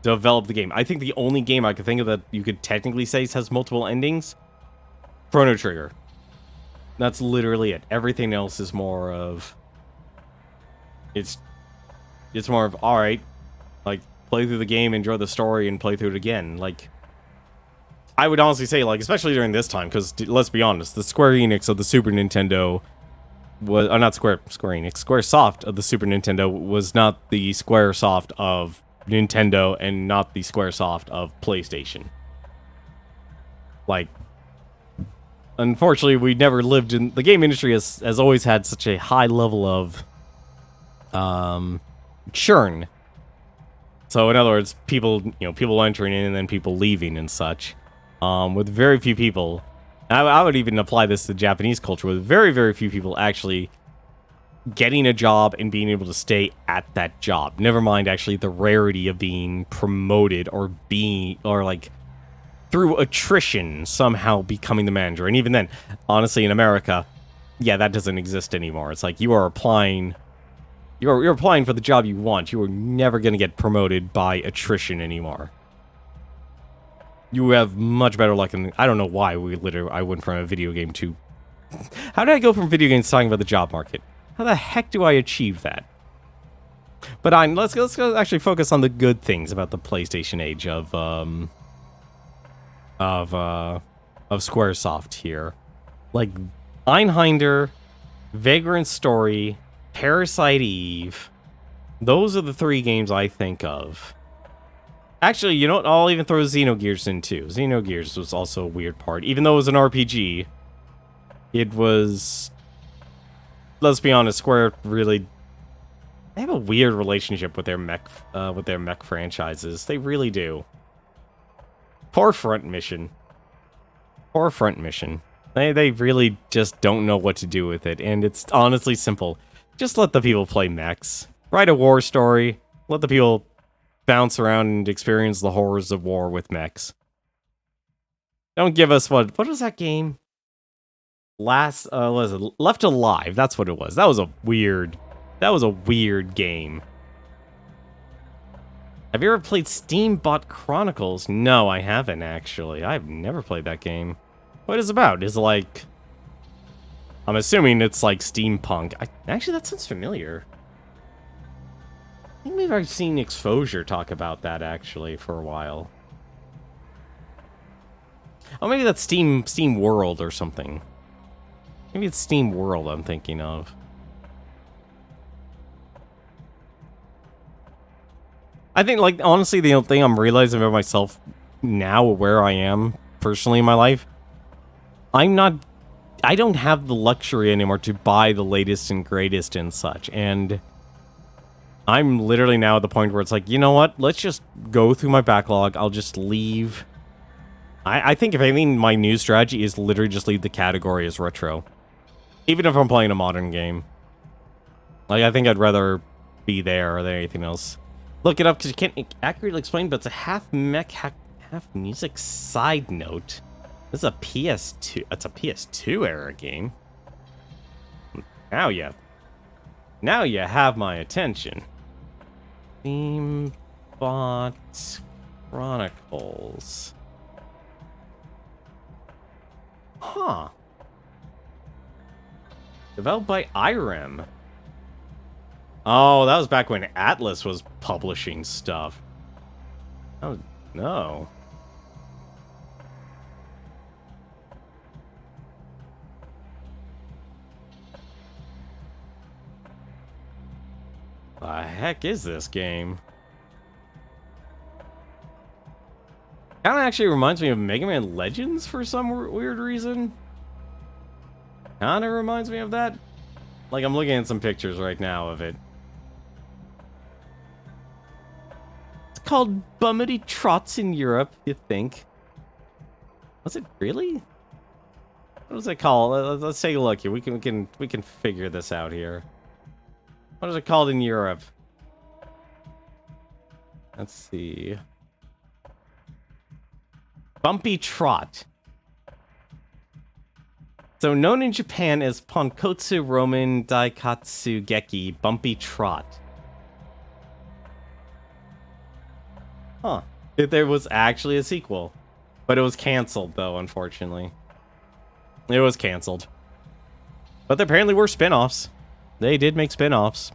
develop the game. I think the only game I could think of that you could technically say has multiple endings, Chrono Trigger. That's literally it. Everything else is more of, it's more of, alright, like, play through the game, enjoy the story, and play through it again. Like, I would honestly say, like, especially during this time, because, let's be honest, the Square Enix of the Super Nintendo was, not Square Enix, Squaresoft of the Super Nintendo was not the Squaresoft of Nintendo and not the Squaresoft of PlayStation. Like, unfortunately, we never lived in, the game industry has always had such a high level of churn. So in other words, people entering in and then people leaving and such, with very few people. I would even apply this to Japanese culture, with very, very few people actually getting a job and being able to stay at that job. Never mind actually the rarity of being promoted or like through attrition somehow becoming the manager. And even then, honestly, in America, yeah, that doesn't exist anymore. It's like you are applying, you're applying for the job you want. You are never going to get promoted by attrition anymore. You have much better luck in, I don't know why I went from a video game to, how did I go from video games talking about the job market? How the heck do I achieve that? But let's go actually focus on the good things about the PlayStation age of Squaresoft here. Like Einhander, Vagrant Story, Parasite Eve. Those are the 3 games I think of. Actually, you know what? I'll even throw Xenogears in too. Xenogears was also a weird part. Even though it was an RPG, it was, let's be honest, Square really, they have a weird relationship with their mech franchises. They really do. Poor Front Mission. Poor Front Mission. They really just don't know what to do with it, and it's honestly simple. Just let the people play mechs. Write a war story. Let the people bounce around and experience the horrors of war with mechs. Don't give us what was that game? What was it? Left Alive. That's what it was. That was a weird game. Have you ever played Steambot Chronicles? No, I haven't actually. I've never played that game. What is it about? Is it like, I'm assuming it's like steampunk. Actually, that sounds familiar. I think maybe I've seen Exposure talk about that actually for a while. Oh, maybe that's Steam World or something. Maybe it's Steam World I'm thinking of. I think, like, honestly, the thing I'm realizing about myself now, where I am personally in my life, I don't have the luxury anymore to buy the latest and greatest and such, and I'm literally now at the point where it's like, you know what, let's just go through my backlog, I'll just leave. I think if anything, my new strategy is literally just leave the category as retro. Even if I'm playing a modern game. Like, I think I'd rather be there than anything else. Look it up, because you can't accurately explain, but it's a half mech, half music side note. This is a PS2. That's a PS2 era game. Now you have my attention. Steambot Chronicles. Huh. Developed by IREM. Oh, that was back when Atlas was publishing stuff. Oh, no. The heck is this game? Kind of actually reminds me of Mega Man Legends for some weird reason. Kind of reminds me of that. Like, I'm looking at some pictures right now of it. called Bummity Trots in Europe, you think? Was it really? What was it called? Let's take a look here. We can figure this out here. What is it called in Europe? Let's see. Bumpy Trot. So known in Japan as Ponkotsu Roman Daikatsu Geki, Bumpy Trot. Huh. There was actually a sequel. But it was canceled, though, unfortunately. It was canceled. But there apparently were spin-offs. They did make spin-offs.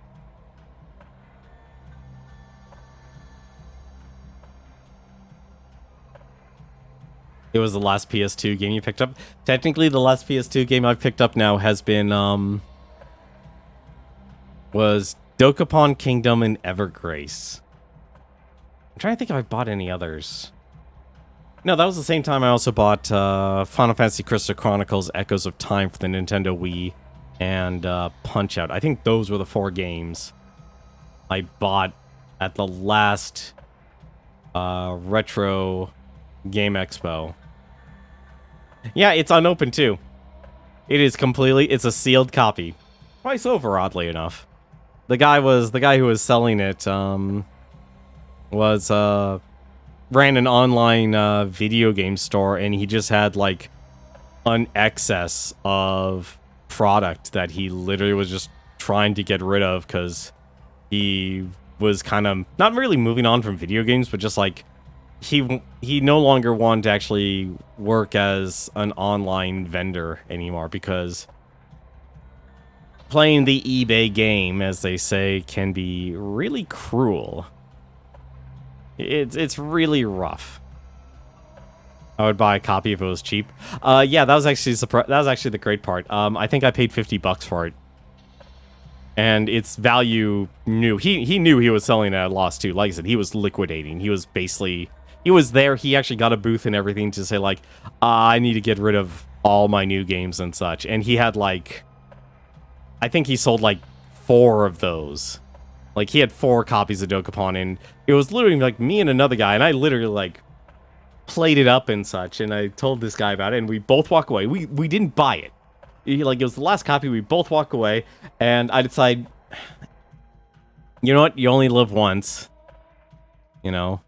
It was the last PS2 game you picked up. Technically, the last PS2 game I've picked up now has been, was Dokapon Kingdom and Evergrace. I'm trying to think if I bought any others. No, that was the same time I also bought Final Fantasy Crystal Chronicles Echoes of Time for the Nintendo Wii and Punch-Out. I think those were the 4 games I bought at the last Retro Game Expo. Yeah, it's unopened too. It is completely, it's a sealed copy. Twice over, oddly enough. The guy who was selling it, ran an online video game store, and he just had like an excess of product that he literally was just trying to get rid of because he was kind of not really moving on from video games, but just like he no longer wanted to actually work as an online vendor anymore because playing the eBay game, as they say, can be really cruel. It's really rough. I would buy a copy if it was cheap. Yeah, that was actually the great part. I think I paid $50 for it, and its value knew he knew he was selling at a loss too. Like I said, he was liquidating. He was basically there. He actually got a booth and everything to say like, I need to get rid of all my new games and such. And he had like, I think he sold like 4 of those. Like, he had 4 copies of Dokapon, and it was literally, like, me and another guy, and I literally, like, played it up and such, and I told this guy about it, and we both walk away. We didn't buy it. Like, it was the last copy, we both walk away, and I decide, you know what, you only live once. You know?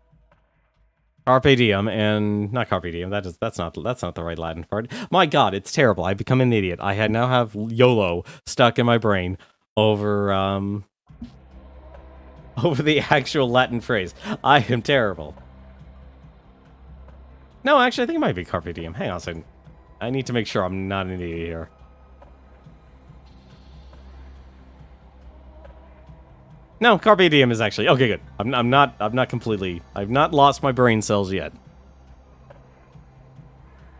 Carpe diem, and not carpe diem, that's not the right Latin for it. My god, it's terrible. I've become an idiot. I now have YOLO stuck in my brain over the actual Latin phrase. I am terrible. No, actually, I think it might be carpe diem. Hang on a second. I need to make sure I'm not an idiot here. No, carpe diem is actually okay. Good. I'm not completely. I've not lost my brain cells yet.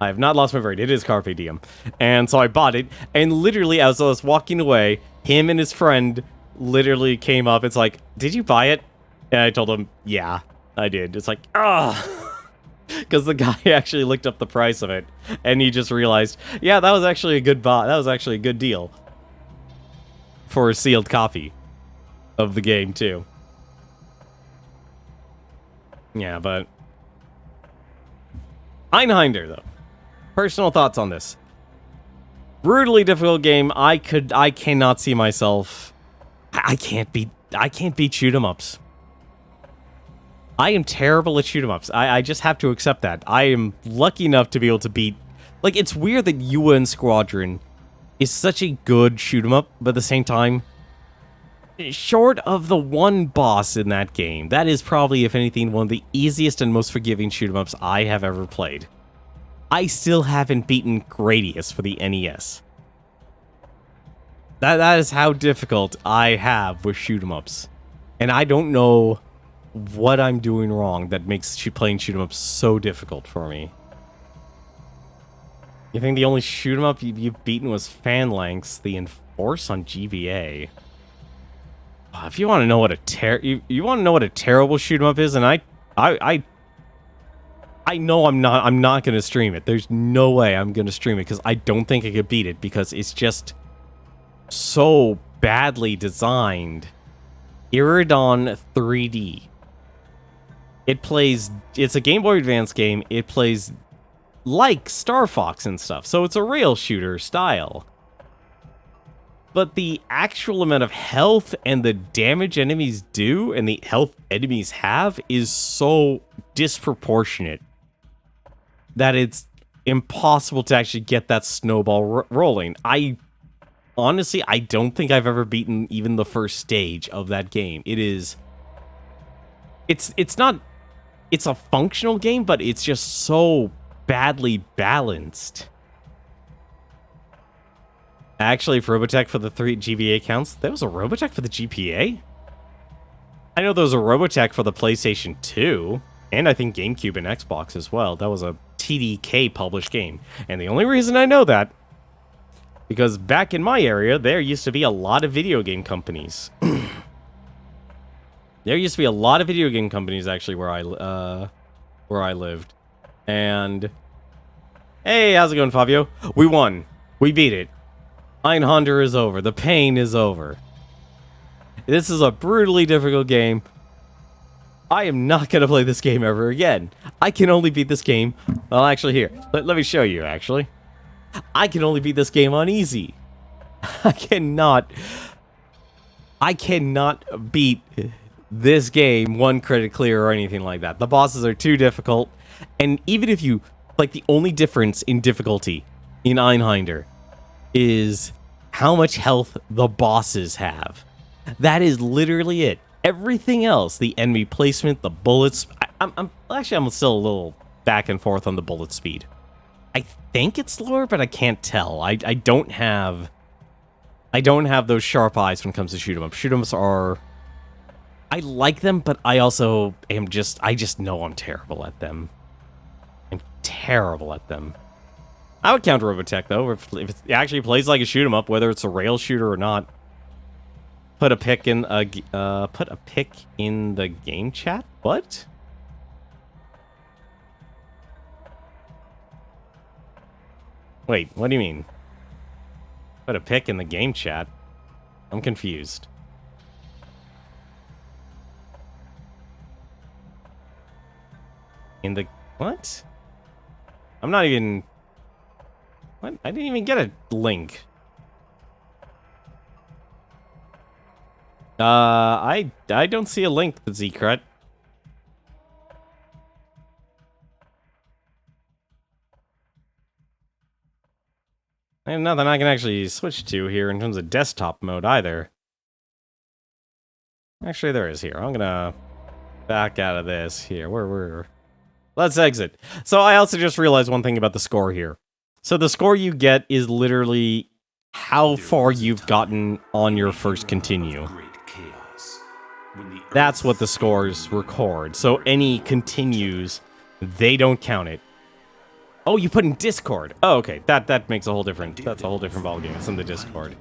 I have not lost my brain. It is carpe diem, and so I bought it. And literally, as I was walking away, him and his friend literally came up. It's like, did you buy it? And I told him, yeah, I did. It's like, because the guy actually looked up the price of it, and he just realized, yeah, that was actually a good buy. That was actually a good deal for a sealed copy of the game too. Yeah, but Einhander though. Personal thoughts on this. Brutally difficult game. I cannot see myself. I can't beat shoot 'em ups. I am terrible at shoot 'em ups. I just have to accept that. I am lucky enough to be able to beat. Like, it's weird that UN Squadron is such a good shoot 'em up, but at the same time, short of the one boss in that game, that is probably, if anything, one of the easiest and most forgiving shoot 'em ups I have ever played. I still haven't beaten Gradius for the NES. That is how difficult I have with shoot 'em ups. And I don't know what I'm doing wrong that makes playing shoot 'em ups so difficult for me. You think the only shoot 'em up you've beaten was Phalanx, the Enforce on GBA? If you want to know what you want to know what a terrible shoot 'em up is, and I know I'm not going to stream it. There's no way I'm going to stream it because I don't think I could beat it because it's just so badly designed. Iridon 3D. It's a Game Boy Advance game. It plays like Star Fox and stuff, so it's a rail shooter style. But the actual amount of health and the damage enemies do and the health enemies have is so disproportionate that it's impossible to actually get that snowball rolling. Honestly, I don't think I've ever beaten even the first stage of that game. It's a functional game, but it's just so badly balanced. Actually, if Robotech for the 3 GBA counts, there was a Robotech for the GPA? I know there was a Robotech for the PlayStation 2, and I think GameCube and Xbox as well. That was a TDK published game. And the only reason I know that, because back in my area, there used to be a lot of video game companies. There used to be a lot of video game companies, actually, where I lived. And, hey, how's it going, Fabio? We won. We beat it. Einhander is over. The pain is over. This is a brutally difficult game. I am not going to play this game ever again. I can only beat this game... Well, actually, here. Let me show you, actually. I can only beat this game on easy. I cannot beat this game one credit clear or anything like that. The bosses are too difficult. And even if you... Like, the only difference in difficulty in Einhander is how much health the bosses have. That is literally it. Everything else, the enemy placement, the bullets... I'm still a little back and forth on the bullet speed. I think it's slower, but I can't tell. I don't have those sharp eyes when it comes to shoot 'em up. Shoot 'ems are... I like them, but I also am just... I just know I'm terrible at them. I'm terrible at them. I would count Robotech, though, if it actually plays like a shoot 'em up, whether it's a rail shooter or not. Put a pic in the game chat? What? Wait, what do you mean? Put a pic in the game chat? I'm confused. In the... What? I'm not even... What? I didn't even get a link. I don't see a link, Zekret. I have nothing I can actually switch to here in terms of desktop mode either. Actually, there is here. I'm gonna back out of this here. Let's exit. So I also just realized one thing about the score here. So the score you get is literally how far you've gotten on your first continue. That's what the scores record. So any continues, they don't count it. Oh, you put in Discord. Oh, okay. That makes a whole different... That's a whole different ballgame. It's in the Discord.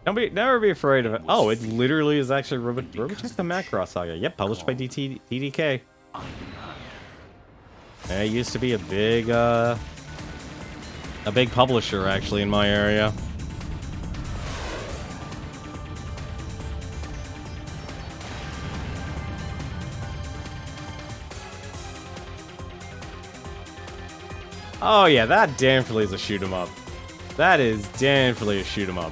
Never be afraid of it. Oh, it literally is actually Robotech the Macross Saga. Yep, published by DDK. It used to be a big publisher, actually, in my area. Oh yeah, that definitely is a shoot 'em up. That is definitely a shoot 'em up.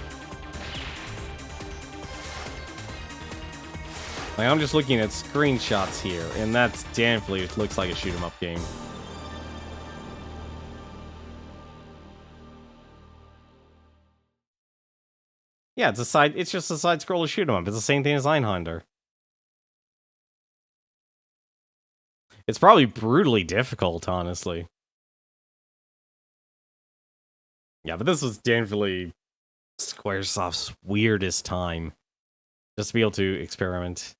Like, I'm just looking at screenshots here, and that's definitely looks like a shoot 'em up game. Yeah, it's just a side scroller shoot 'em up. It's the same thing as Einhander. It's probably brutally difficult, honestly. Yeah, but this was definitely Squaresoft's weirdest time. Just to be able to experiment.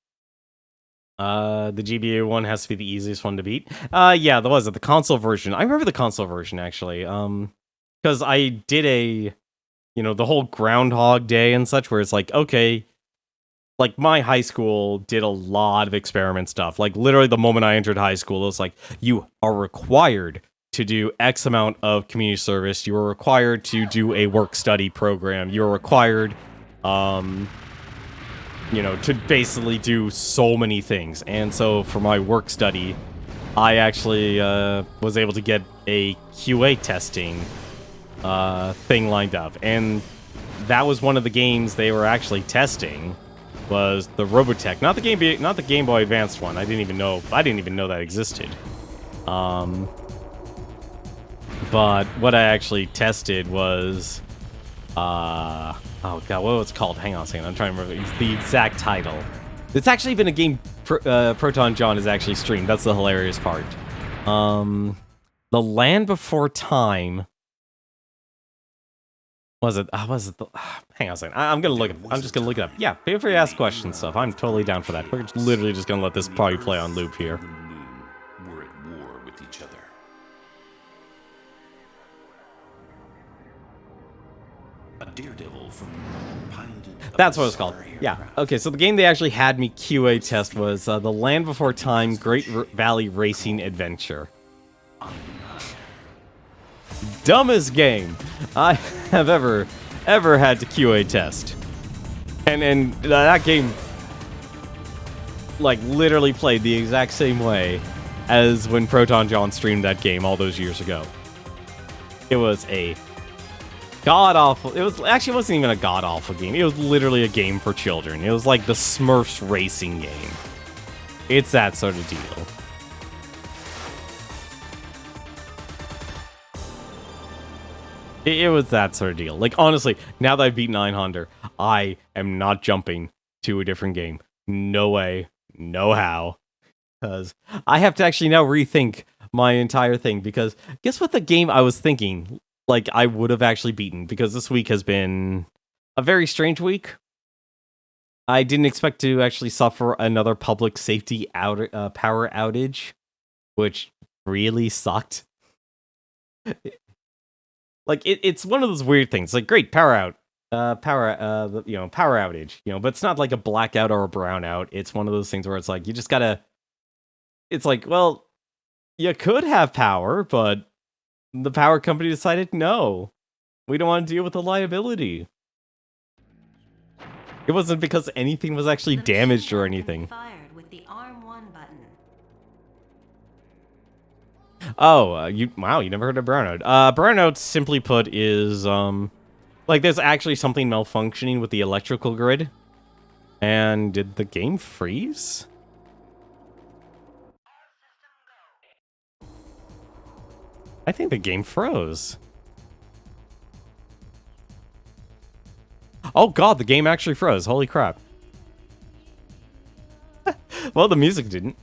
The GBA one has to be the easiest one to beat. Yeah, there was the console version. I remember the console version, actually. Because I did the whole Groundhog Day and such, where it's like, okay, like, my high school did a lot of experiment stuff. Like, literally the moment I entered high school, it was like, you are required to do X amount of community service. You are required to do a work-study program. You are required, you know, to basically do so many things. And so for my work study, I actually was able to get a QA testing thing lined up. And that was one of the games they were actually testing, was the Robotech, not the Game Boy Advanced one. I didn't even know that existed. But what I actually tested was oh god, what was it called? Hang on a second, I'm trying to remember the exact title. It's actually been a game Proton John has actually streamed. That's the hilarious part. The Land Before Time. Was it? Hang on a second. I'm gonna look it. I'm just gonna look it up. Yeah, feel free to ask questions and stuff. I'm totally down for that. We're literally just gonna let this probably play on loop here. We're at war with each other. A daredevil from piloted. That's what it's called. Yeah. Okay. So the game they actually had me QA test was The Land Before Time Great Valley Racing Adventure. Dumbest game I have ever had to QA test, and that game like literally played the exact same way as when Proton John streamed that game all those years ago. It was a god-awful. It wasn't even a god-awful game. It was literally a game for children. It was like the Smurfs racing game. It's that sort of deal. It was that sort of deal. Like, honestly, now that I've beaten Einhander, I am not jumping to a different game. No way. No how. Because I have to actually now rethink my entire thing. Because guess what the game I was thinking, like, I would have actually beaten? Because this week has been a very strange week. I didn't expect to actually suffer another public safety power outage, which really sucked. Like, it's one of those weird things. Like, great, power outage, but it's not like a blackout or a brownout. It's one of those things where it's like, you just gotta, it's like, well, you could have power, but the power company decided, no, we don't want to deal with the liability. It wasn't because anything was actually damaged or anything. Fired with the arm 1 button. Oh, you never heard of brownout. Brownout, simply put, is, like, there's actually something malfunctioning with the electrical grid. And did the game freeze? I think the game froze. Oh god, the game actually froze. Holy crap. Well, the music didn't.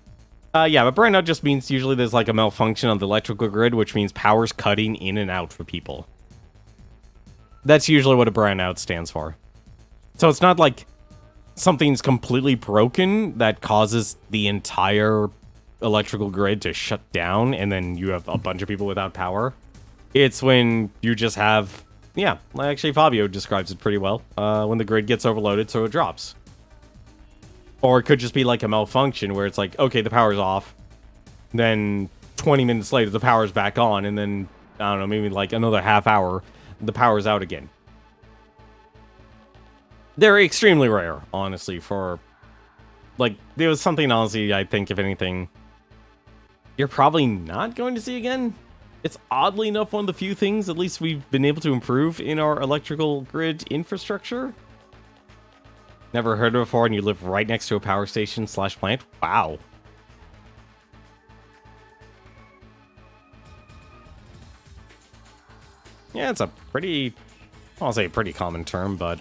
Yeah, but brownout just means usually there's like a malfunction on the electrical grid, which means power's cutting in and out for people. That's usually what a brownout stands for. So it's not like something's completely broken that causes the entire electrical grid to shut down and then you have a bunch of people without power. It's when you just have, yeah, actually Fabio describes it pretty well. When the grid gets overloaded, so it drops. Or it could just be like a malfunction where it's like, okay, the power's off. Then 20 minutes later, the power's back on. And then, I don't know, maybe like another half hour, the power's out again. They're extremely rare, honestly, for... Like, there was something, honestly, I think, if anything, you're probably not going to see again. It's oddly enough one of the few things, at least, we've been able to improve in our electrical grid infrastructure. Never heard of it before, and you live right next to a power station / plant? Wow. Yeah, it's a pretty... I'll say a pretty common term, but...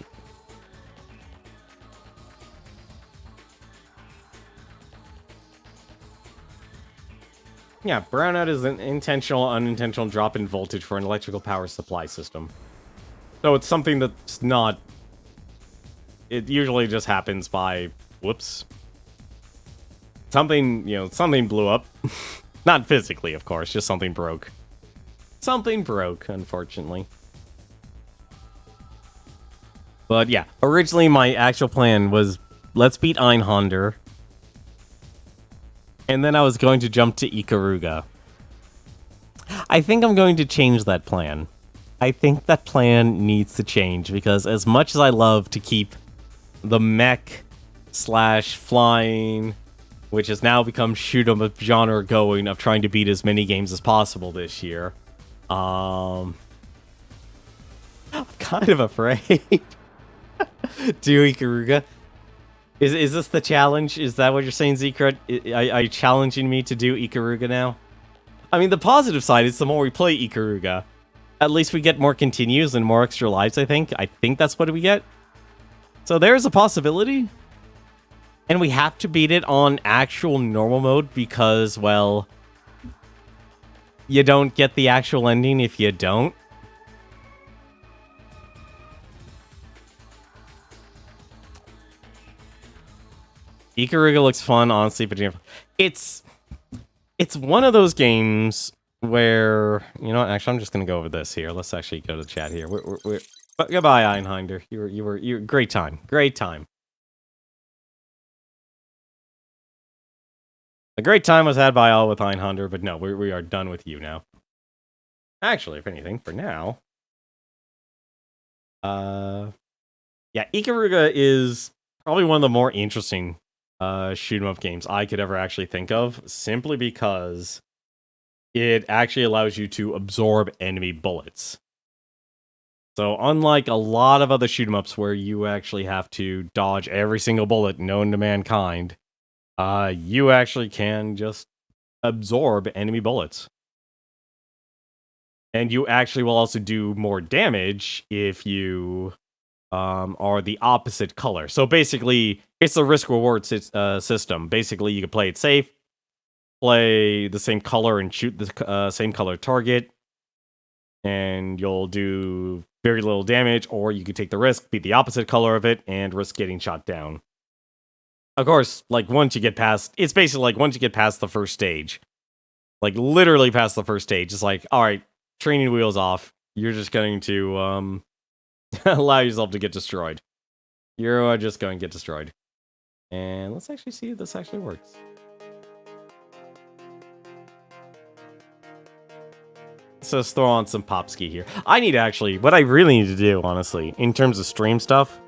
Yeah, brownout is an intentional or unintentional drop in voltage for an electrical power supply system. So it's something that's not... It usually just happens by... Whoops. Something, something blew up. Not physically, of course, just something broke. Something broke, unfortunately. But yeah, originally my actual plan was, let's beat Einhander. And then I was going to jump to Ikaruga. I think I'm going to change that plan. I think that plan needs to change, because as much as I love to keep the mech slash flying, which has now become shoot 'em up genre going of trying to beat as many games as possible this year. I'm kind of afraid. Do Ikaruga. Is this the challenge? Is that what you're saying, Zekra? Are you challenging me to do Ikaruga now? I mean, the positive side is the more we play Ikaruga, at least we get more continues and more extra lives, I think. I think that's what we get. So there's a possibility. And we have to beat it on actual normal mode because, well, you don't get the actual ending if you don't. Ikaruga looks fun, honestly, but it's one of those games where, you know what, actually, I'm just going to go over this here. Let's actually go to the chat here. But goodbye, Einhander. You were great time. Great time. A great time was had by all with Einhander, but no, we are done with you now. Actually, if anything, for now. Yeah, Ikaruga is probably one of the more interesting shoot 'em up games I could ever actually think of, simply because it actually allows you to absorb enemy bullets. So unlike a lot of other shoot 'em ups where you actually have to dodge every single bullet known to mankind, you actually can just absorb enemy bullets. And you actually will also do more damage if you are the opposite color. So basically, it's a risk-reward system. Basically, you can play it safe, play the same color and shoot the same color target, and you'll do very little damage, or you could take the risk, be the opposite color of it, and risk getting shot down. Of course, like, once you get past... It's basically like, once you get past the first stage, like, literally past the first stage, it's like, alright, training wheels off. You're just going to, allow yourself to get destroyed. You're just going to get destroyed. And let's actually see if this actually works. So let's throw on some Popski here. I need to actually... What I really need to do, honestly, in terms of stream stuff,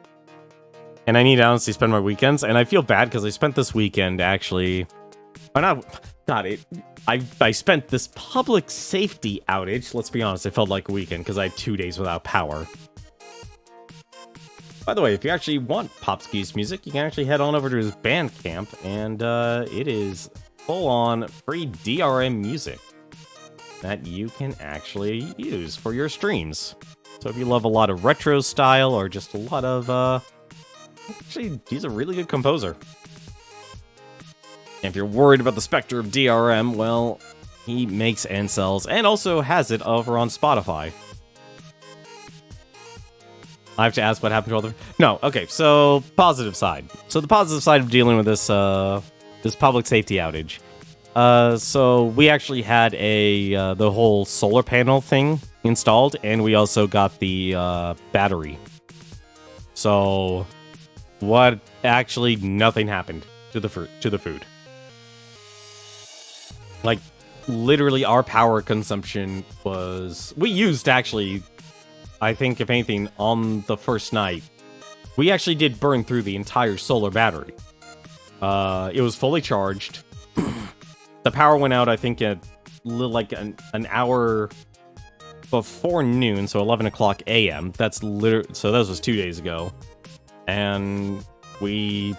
and I need to honestly spend my weekends, and I feel bad because I spent this weekend actually... Oh, not... God, I spent this public safety outage. Let's be honest, it felt like a weekend because I had 2 days without power. By the way, if you actually want Popski's music, you can actually head on over to his Bandcamp, and it is full-on free DRM music that you can actually use for your streams. So if you love a lot of retro style or just a lot of... Actually, he's a really good composer. And if you're worried about the specter of DRM, well, he makes and sells, and also has it over on Spotify. I have to ask what happened to all the... No, okay, so positive side. So the positive side of dealing with this this public safety outage. So we actually had the whole solar panel thing installed, and we also got the battery. So what actually nothing happened to the food. Like literally our power consumption was... We used actually... I think, if anything, on the first night, we actually did burn through the entire solar battery. It was fully charged. The power went out, I think, at like an hour before noon, so 11 o'clock a.m. That's literally... So that was 2 days ago. And the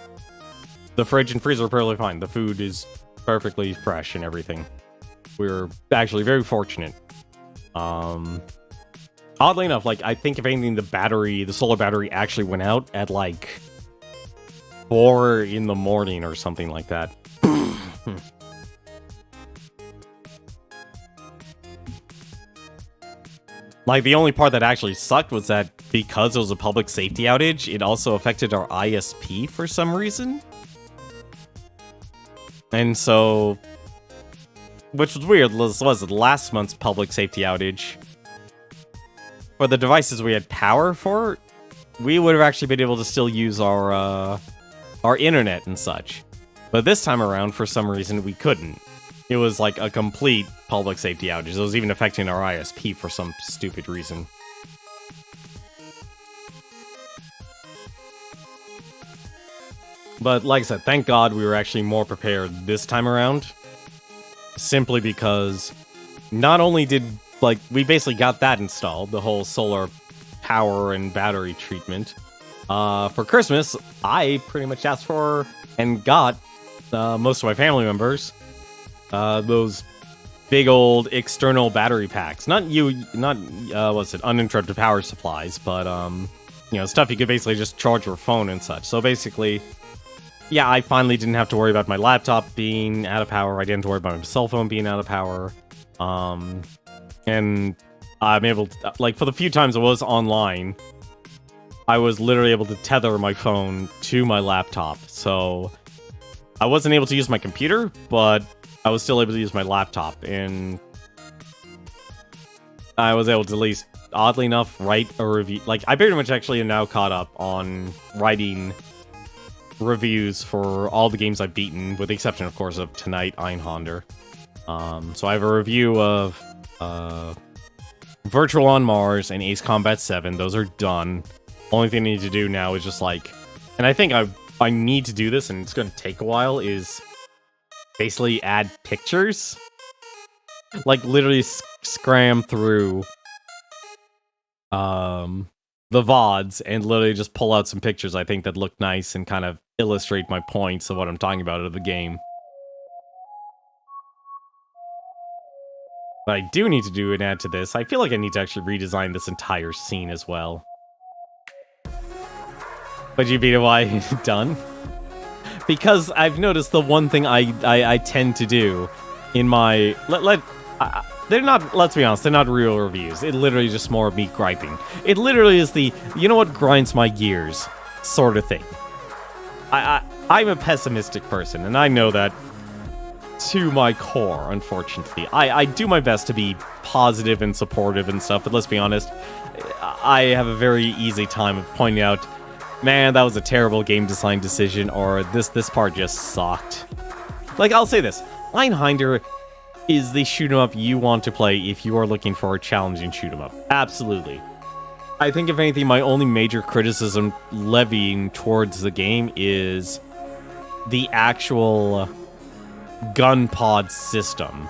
fridge and freezer are perfectly fine. The food is perfectly fresh and everything. We're actually very fortunate. Oddly enough, like, I think if anything, the solar battery actually went out at, like, 4 in the morning or something like that. Like, the only part that actually sucked was that because it was a public safety outage, it also affected our ISP for some reason. And so... Which was weird. This was last month's public safety outage. For the devices we had power for, we would have actually been able to still use our internet and such. But this time around, for some reason, we couldn't. It was like a complete public safety outage. It was even affecting our ISP for some stupid reason. But like I said, thank God we were actually more prepared this time around. Simply because not only did, like, we basically got that installed, the whole solar power and battery treatment. For Christmas, I pretty much asked for and got most of my family members those big old external battery packs. Not what's it, uninterrupted power supplies, but stuff you could basically just charge your phone and such. So basically, yeah, I finally didn't have to worry about my laptop being out of power. I didn't have to worry about my cell phone being out of power. And I'm able to, like, for the few times I was online, I was literally able to tether my phone to my laptop. So I wasn't able to use my computer, but I was still able to use my laptop. And I was able to, at least, oddly enough, write a review. Like, I pretty much actually am now caught up on writing reviews for all the games I've beaten, with the exception, of course, of tonight, Einhander. So I have a review of Virtual on Mars and Ace Combat 7. Those are done. Only thing I need to do now is just, like... And I think I need to do this, and it's going to take a while, is basically add pictures. Like, literally scram through the VODs and literally just pull out some pictures I think that look nice and kind of illustrate my points of what I'm talking about of the game. But I do need to do an add to this. I feel like I need to actually redesign this entire scene as well. But you beat it, why done? Because I've noticed the one thing I tend to do in my... they're not, let's be honest, they're not real reviews. It literally is just more of me griping. It literally is the, you know what grinds my gears sort of thing. I'm a pessimistic person, and I know that to my core, unfortunately. I do my best to be positive and supportive and stuff, but let's be honest, I have a very easy time of pointing out, man, that was a terrible game design decision, or this part just sucked. Like, I'll say this, Einhander is the shoot-'em-up you want to play if you are looking for a challenging shoot-'em-up. Absolutely. I think, if anything, my only major criticism levying towards the game is the actual gun pod system.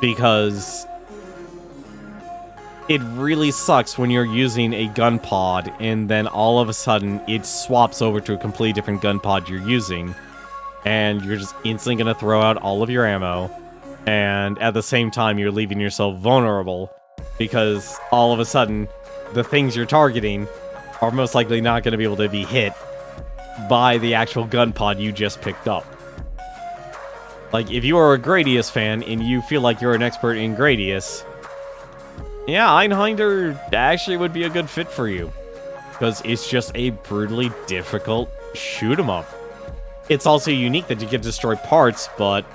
Because it really sucks when you're using a gun pod and then all of a sudden it swaps over to a completely different gun pod you're using, and you're just instantly going to throw out all of your ammo, and at the same time you're leaving yourself vulnerable because all of a sudden the things you're targeting are most likely not going to be able to be hit by the actual gun pod you just picked up. Like, if you are a Gradius fan and you feel like you're an expert in Gradius, yeah, Einhander actually would be a good fit for you. Because it's just a brutally difficult shoot-'em-up. It's also unique that you can destroy parts, but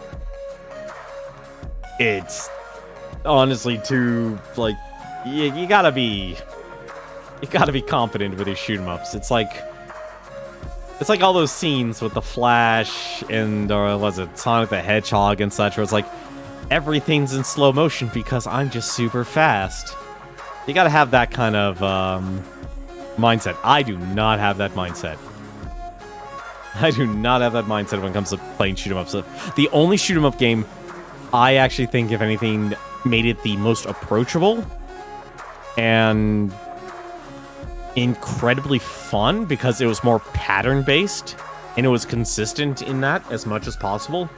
it's honestly too, like, you gotta be confident with these shoot-'em-ups. It's like all those scenes with the Flash and, or was it Sonic the Hedgehog and such, where it's like, everything's in slow motion because I'm just super fast. You gotta have that kind of mindset. I do not have that mindset. I do not have that mindset when it comes to playing shoot-'em-ups. So the only shoot-'em-up game I actually think, if anything, made it the most approachable and incredibly fun because it was more pattern-based and it was consistent in that as much as possible,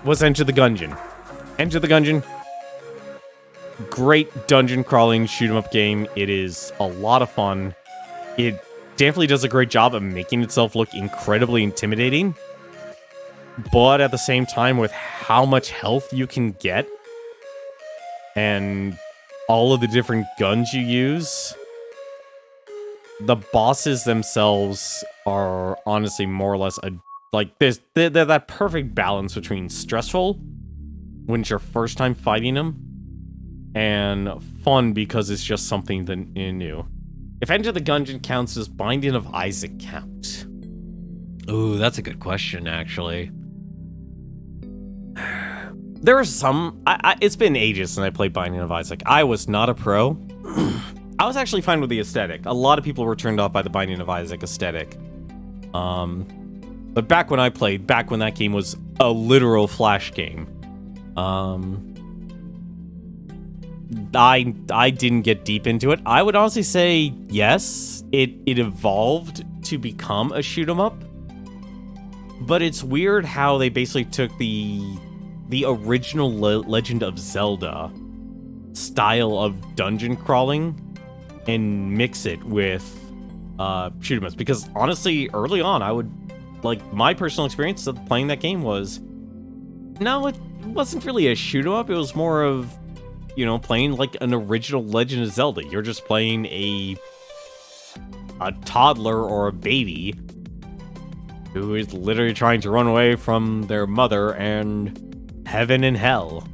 was Enter the Gungeon. Enter the Gungeon, great dungeon crawling shoot-'em-up game. It is a lot of fun. It definitely does a great job of making itself look incredibly intimidating, but at the same time, with how much health you can get and all of the different guns you use, the bosses themselves are honestly more or less they're that perfect balance between stressful when it's your first time fighting them and fun because it's just something that new. If Enter the Gungeon counts, does Binding of Isaac count? Ooh, that's a good question, actually. There are some... it's been ages since I played Binding of Isaac. I was not a pro. I was actually fine with the aesthetic. A lot of people were turned off by the Binding of Isaac aesthetic. But back when I played, back when that game was a literal Flash game, I didn't get deep into it. I would honestly say yes, it evolved to become a shoot 'em up. But it's weird how they basically took the original Legend of Zelda style of dungeon crawling and mix it with shoot 'em ups. Because honestly, early on, I would my personal experience of playing that game was no, it wasn't really a shoot 'em up. It was more of playing like an original Legend of Zelda. You're just playing a toddler or a baby who is literally trying to run away from their mother and heaven and hell.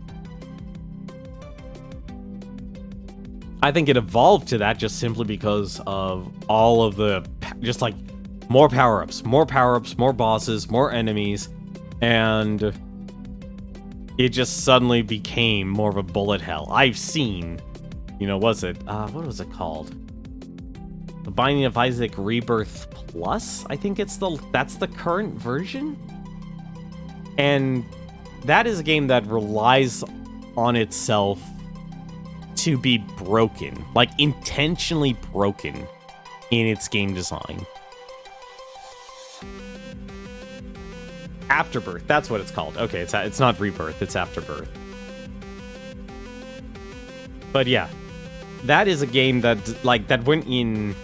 I think it evolved to that just simply because of all of the just like more power-ups, more bosses, more enemies, and it just suddenly became more of a bullet hell. I've seen, what was it called? The Binding of Isaac Rebirth Plus? I think that's the current version. And that is a game that relies on itself to be broken, like intentionally broken in its game design. Afterbirth, that's what it's called. Okay, it's not Rebirth, it's Afterbirth. But yeah, that is a game that went in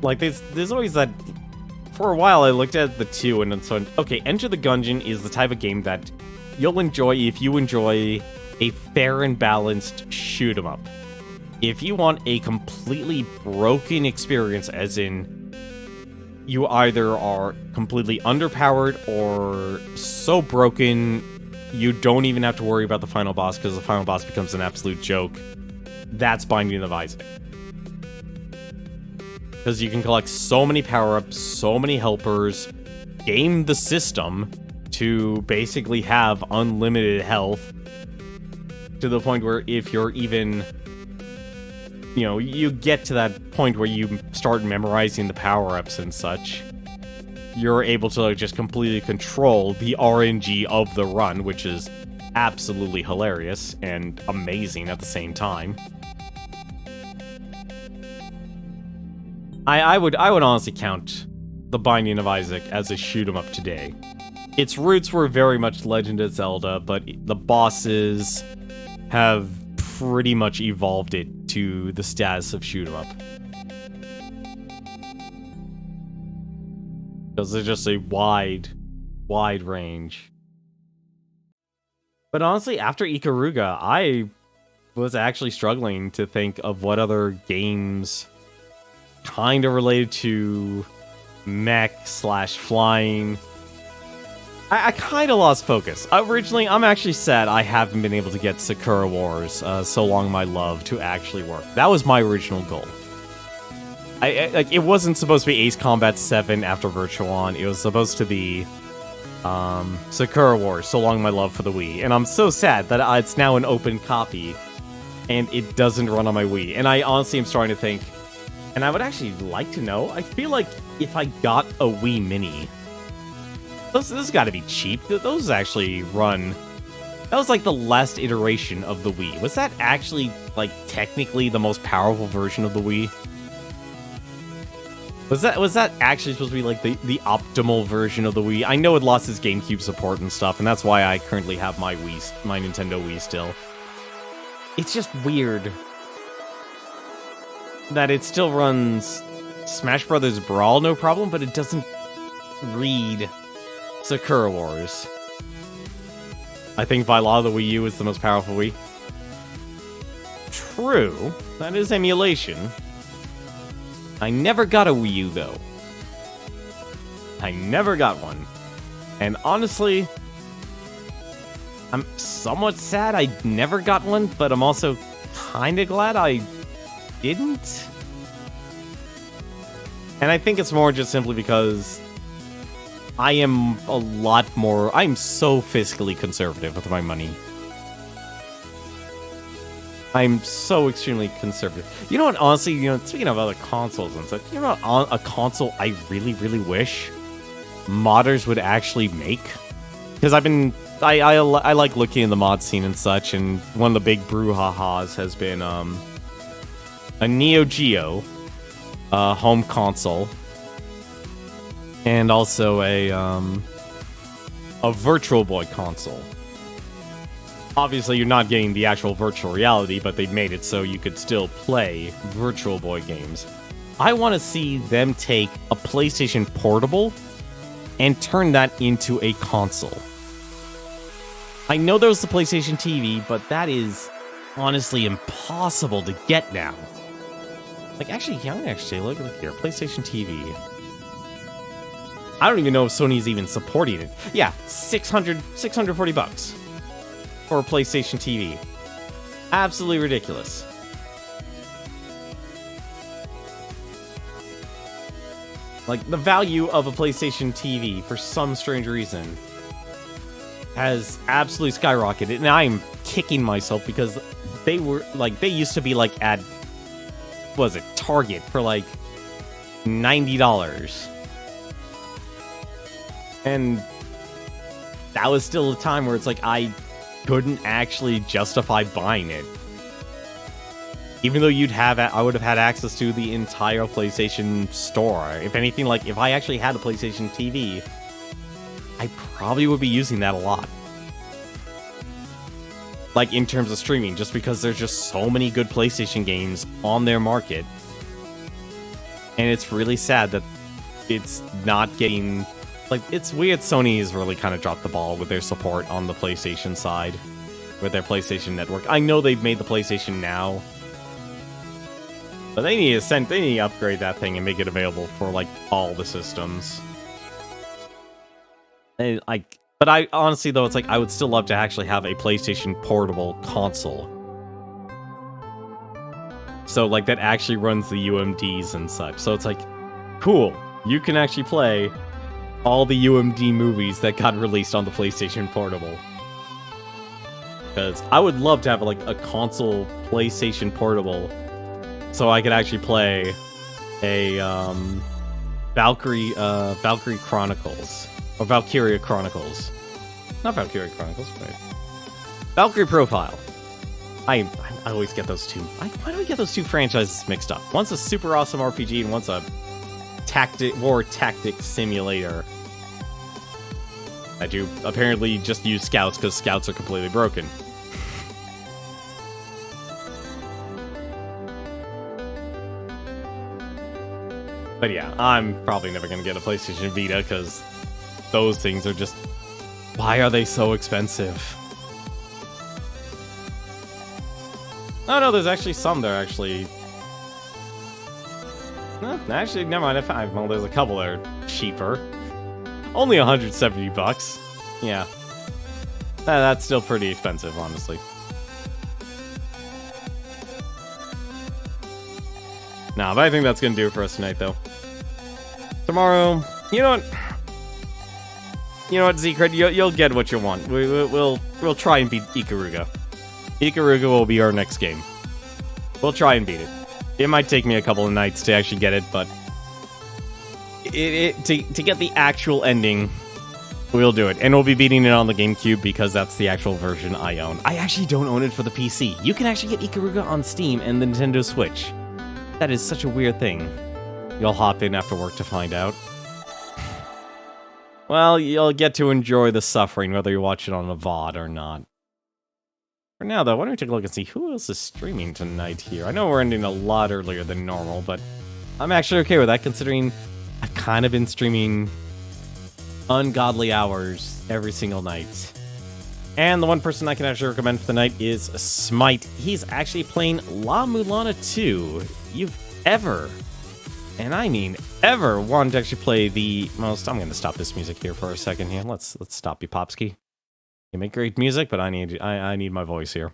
there's always that. For a while I looked at the two and so okay, Enter the Gungeon is the type of game that you'll enjoy if you enjoy a fair and balanced shoot 'em up. If you want a completely broken experience, as in you either are completely underpowered or so broken you don't even have to worry about the final boss because the final boss becomes an absolute joke, that's Binding of Isaac. Because you can collect so many power-ups, so many helpers, game the system to basically have unlimited health, to the point where if you're even, you get to that point where you start memorizing the power-ups and such, you're able to just completely control the RNG of the run, which is absolutely hilarious and amazing at the same time. I would honestly count The Binding of Isaac as a shoot 'em up today. Its roots were very much Legend of Zelda, but the bosses have pretty much evolved it to the status of shoot 'em up. Because there's just a wide range. But honestly, after Ikaruga, I was actually struggling to think of what other games kind of related to mech/flying. I kind of lost focus. Originally, I'm actually sad I haven't been able to get Sakura Wars, So Long My Love, to actually work. That was my original goal. It wasn't supposed to be Ace Combat 7 after Virtuon. It was supposed to be Sakura Wars, So Long My Love for the Wii. And I'm so sad that it's now an open copy, and it doesn't run on my Wii. And I honestly am starting to think, and I would actually like to know, I feel like if I got a Wii Mini, those got to be cheap. Those actually run. That was like the last iteration of the Wii. Was that actually technically the most powerful version of the Wii? Was that actually supposed to be the optimal version of the Wii? I know it lost its GameCube support and stuff, and that's why I currently have my Nintendo Wii still. It's just weird that it still runs Smash Brothers Brawl no problem, but it doesn't read Sakura Wars. I think by law the Wii U is the most powerful Wii. True, that is emulation. I never got a Wii U though. I never got one. And honestly, I'm somewhat sad I never got one, but I'm also kinda glad I didn't. And I think it's more just simply because I'm so fiscally conservative with my money. I'm so extremely conservative. You know what, honestly, speaking of other consoles and such, you know what, on a console I really, really wish modders would actually make? Because I like looking in the mod scene and such, and one of the big brouhahas has been a Neo Geo home console, and also a Virtual Boy console. Obviously, you're not getting the actual virtual reality, but they made it so you could still play Virtual Boy games. I want to see them take a PlayStation Portable and turn that into a console. I know there was the PlayStation TV, but that is honestly impossible to get now. Like, actually, look here, PlayStation TV. I don't even know if Sony's even supporting it. Yeah, $640 for a PlayStation TV. Absolutely ridiculous. Like, the value of a PlayStation TV, for some strange reason, has absolutely skyrocketed, and I'm kicking myself because they used to be like at, what was it, Target for like $90. And that was still a time where it's like I couldn't actually justify buying it. Even though I would have had access to the entire PlayStation store. If anything, like, if I actually had a PlayStation TV, I probably would be using that a lot. Like, in terms of streaming, just because there's just so many good PlayStation games on their market. And it's really sad that it's not getting... Like, it's weird Sony has really kind of dropped the ball with their support on the PlayStation side. With their PlayStation Network. I know they've made the PlayStation Now. But they need to upgrade that thing and make it available for, like, all the systems. And, but I honestly, though, it's like I would still love to actually have a PlayStation Portable console. So, like, that actually runs the UMDs and such. So it's like, cool. You can actually play all the UMD movies that got released on the PlayStation Portable. Because I would love to have, like, a console PlayStation Portable so I could actually play a Valkyrie Chronicles. Or Valkyria Chronicles. Not Valkyria Chronicles, right? Valkyrie Profile. I always get those two. Why do I get those two franchises mixed up? One's a super awesome RPG and one's a war tactic simulator. I do apparently just use scouts because scouts are completely broken. But yeah, I'm probably never going to get a PlayStation Vita because those things are just... Why are they so expensive? Oh no, there's actually some that are actually... No, actually, never mind. Well, there's a couple that are cheaper. Only $170. Yeah. That's still pretty expensive, honestly. Nah, but I think that's gonna do it for us tonight, though. Tomorrow, you know what, Zekred, you'll get what you want. We'll try and beat Ikaruga. Ikaruga will be our next game. We'll try and beat it. It might take me a couple of nights to actually get it, but to get the actual ending, we'll do it. And we'll be beating it on the GameCube because that's the actual version I own. I actually don't own it for the PC. You can actually get Ikaruga on Steam and the Nintendo Switch. That is such a weird thing. You'll hop in after work to find out. Well, you'll get to enjoy the suffering whether you watch it on a VOD or not. For now, though, why don't we take a look and see who else is streaming tonight here? I know we're ending a lot earlier than normal, but I'm actually okay with that, considering I've kind of been streaming ungodly hours every single night. And the one person I can actually recommend for the night is Smite. He's actually playing La Mulana 2. You've ever, and I mean ever, wanted to actually play the most... I'm going to stop this music here for a second here. Let's stop you, Popsky. You make great music, but I need my voice here.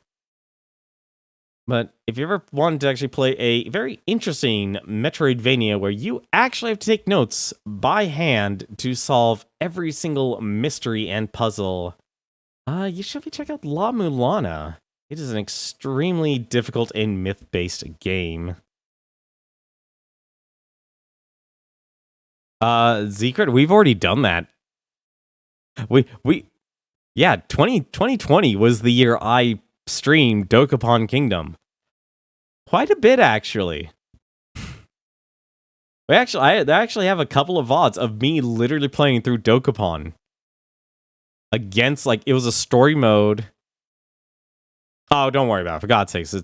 But if you ever wanted to actually play a very interesting Metroidvania where you actually have to take notes by hand to solve every single mystery and puzzle, you should check out La Mulana. It is an extremely difficult and myth-based game. Secret, we've already done that. Yeah, 2020 was the year I streamed Dokapon Kingdom. Quite a bit, actually. I actually have a couple of VODs of me literally playing through Dokapon. Against, like, it was a story mode. Oh, don't worry about it, for God's sakes.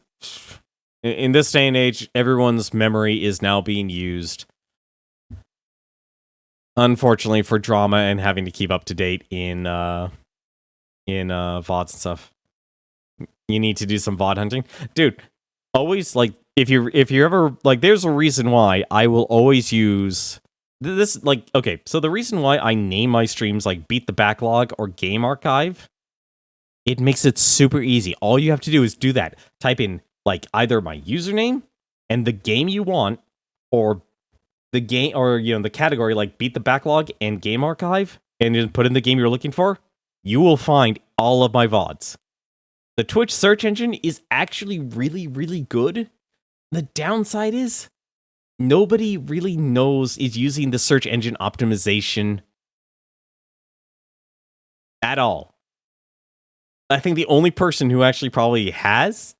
In this day and age, everyone's memory is now being used, unfortunately, for drama and having to keep up to date in VODs and stuff. You need to do some VOD hunting. Dude, always, like, if you're ever, like, there's a reason why I will always use this, like, okay, so the reason why I name my streams, like, Beat the Backlog or Game Archive, it makes it super easy. All you have to do is do that. Type in, like, either my username and the game you want, or the game, or, you know, the category, like, Beat the Backlog and Game Archive, and then put in the game you're looking for. You will find all of my VODs. The Twitch search engine is actually really, really good. The downside is nobody really is using the search engine optimization at all. I think the only person who actually probably has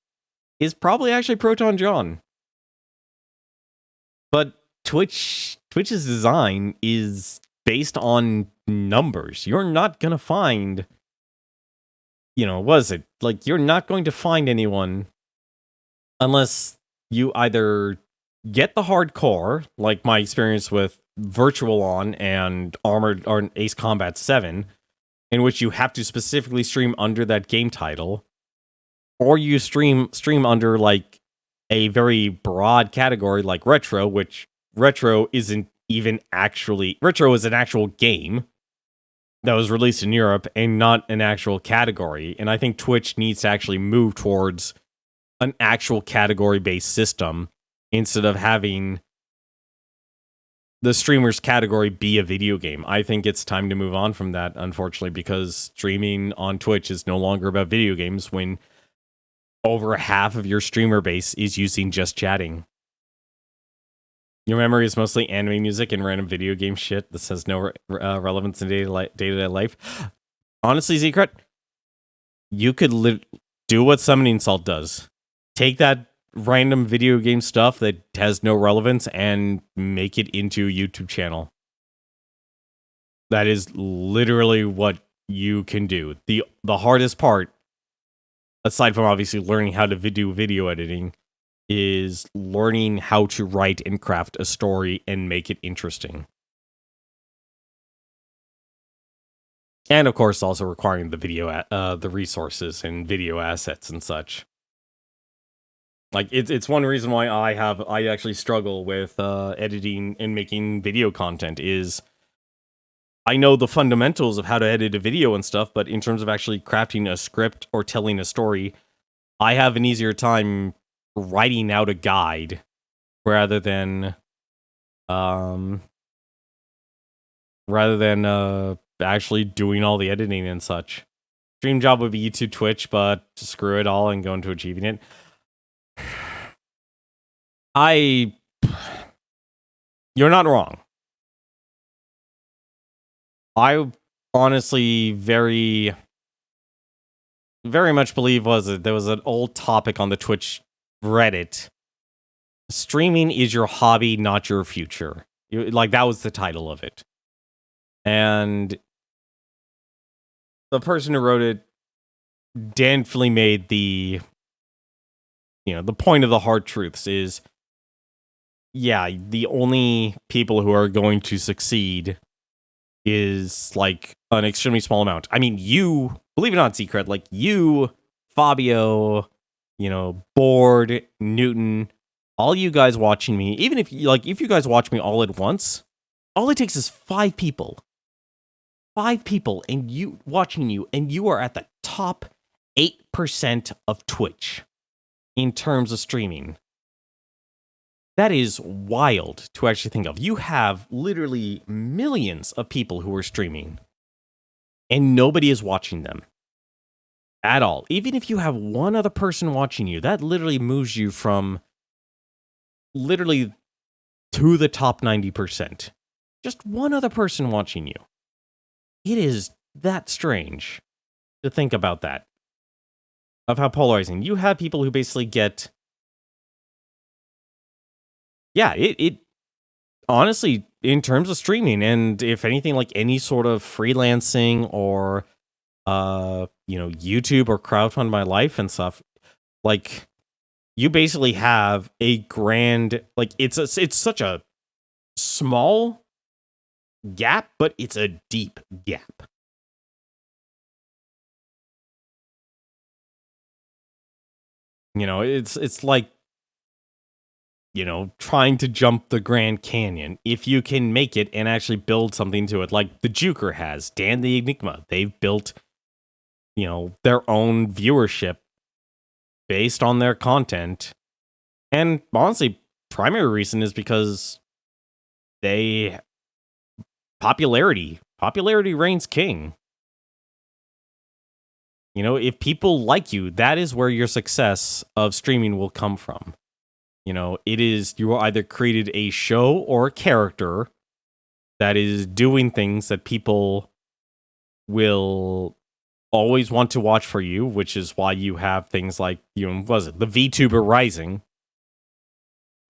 is probably actually Proton John. But Twitch's design is based on numbers. You're not going to find, you know, what is it? Like, you're not going to find anyone unless you either get the hardcore, like my experience with Virtual On and Armored or Ace Combat 7, in which you have to specifically stream under that game title, or you stream under, like, a very broad category like retro, which retro isn't even actually... Retro is an actual game that was released in Europe and not an actual category. And I think Twitch needs to actually move towards an actual category-based system instead of having the streamer's category be a video game. I think it's time to move on from that, unfortunately, because streaming on Twitch is no longer about video games when over half of your streamer base is using just chatting. Your memory is mostly anime music and random video game shit. This has no relevance in day-to-day life. Honestly, Secret, you could do what Summoning Salt does. Take that random video game stuff that has no relevance and make it into a YouTube channel. That is literally what you can do. The hardest part, aside from obviously learning how to do video editing, is learning how to write and craft a story and make it interesting. And of course, also requiring the video, the resources and video assets and such. Like, it's one reason why I actually struggle with editing and making video content, is I know the fundamentals of how to edit a video and stuff, but in terms of actually crafting a script or telling a story, I have an easier time writing out a guide rather than actually doing all the editing and such. Dream job would be YouTube, Twitch, but screw it all and go into achieving it. You're not wrong. I honestly very, very much believe there was an old topic on the Twitch Reddit. Streaming is your hobby, not your future. Like, that was the title of it. And the person who wrote it definitely made the point of the hard truths is, yeah, the only people who are going to succeed is, like, an extremely small amount. I mean, you, believe it or not, Secret, like, you, Fabio, Board, Newton, all you guys watching me, even if you guys watch me all at once, all it takes is 5 people. 5 people, and you watching you, and you are at the top 8% of Twitch in terms of streaming. That is wild to actually think of. You have literally millions of people who are streaming, and nobody is watching them. at all. Even if you have one other person watching you, that literally moves you from literally to the top 90%. Just one other person watching you. It is that strange to think about that. Of how polarizing. You have people who basically get... Yeah, it honestly, in terms of streaming, and if anything, like any sort of freelancing or YouTube or crowdfund my life and stuff, like you basically have a grand, like it's such a small gap, but it's a deep gap. It's like, trying to jump the Grand Canyon. If you can make it and actually build something to it, like the Juker has, Dan the Enigma, they've built, their own viewership based on their content. And honestly, primary reason is because popularity reigns king. If people like you, that is where your success of streaming will come from. It is, you either created a show or a character that is doing things that people will always want to watch for you, which is why you have things like, the VTuber Rising.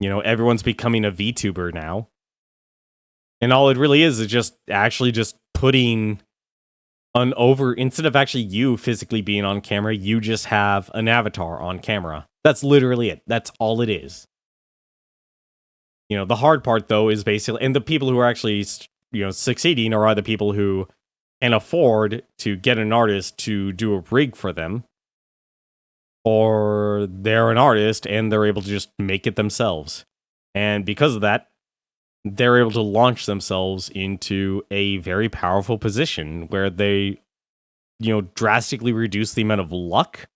Everyone's becoming a VTuber now. And all it really is just putting instead of actually you physically being on camera, you just have an avatar on camera. That's literally it. That's all it is. The hard part, though, is basically... And the people who are actually, succeeding are either people who can afford to get an artist to do a rig for them, or they're an artist and they're able to just make it themselves. And because of that, they're able to launch themselves into a very powerful position where they, drastically reduce the amount of luck.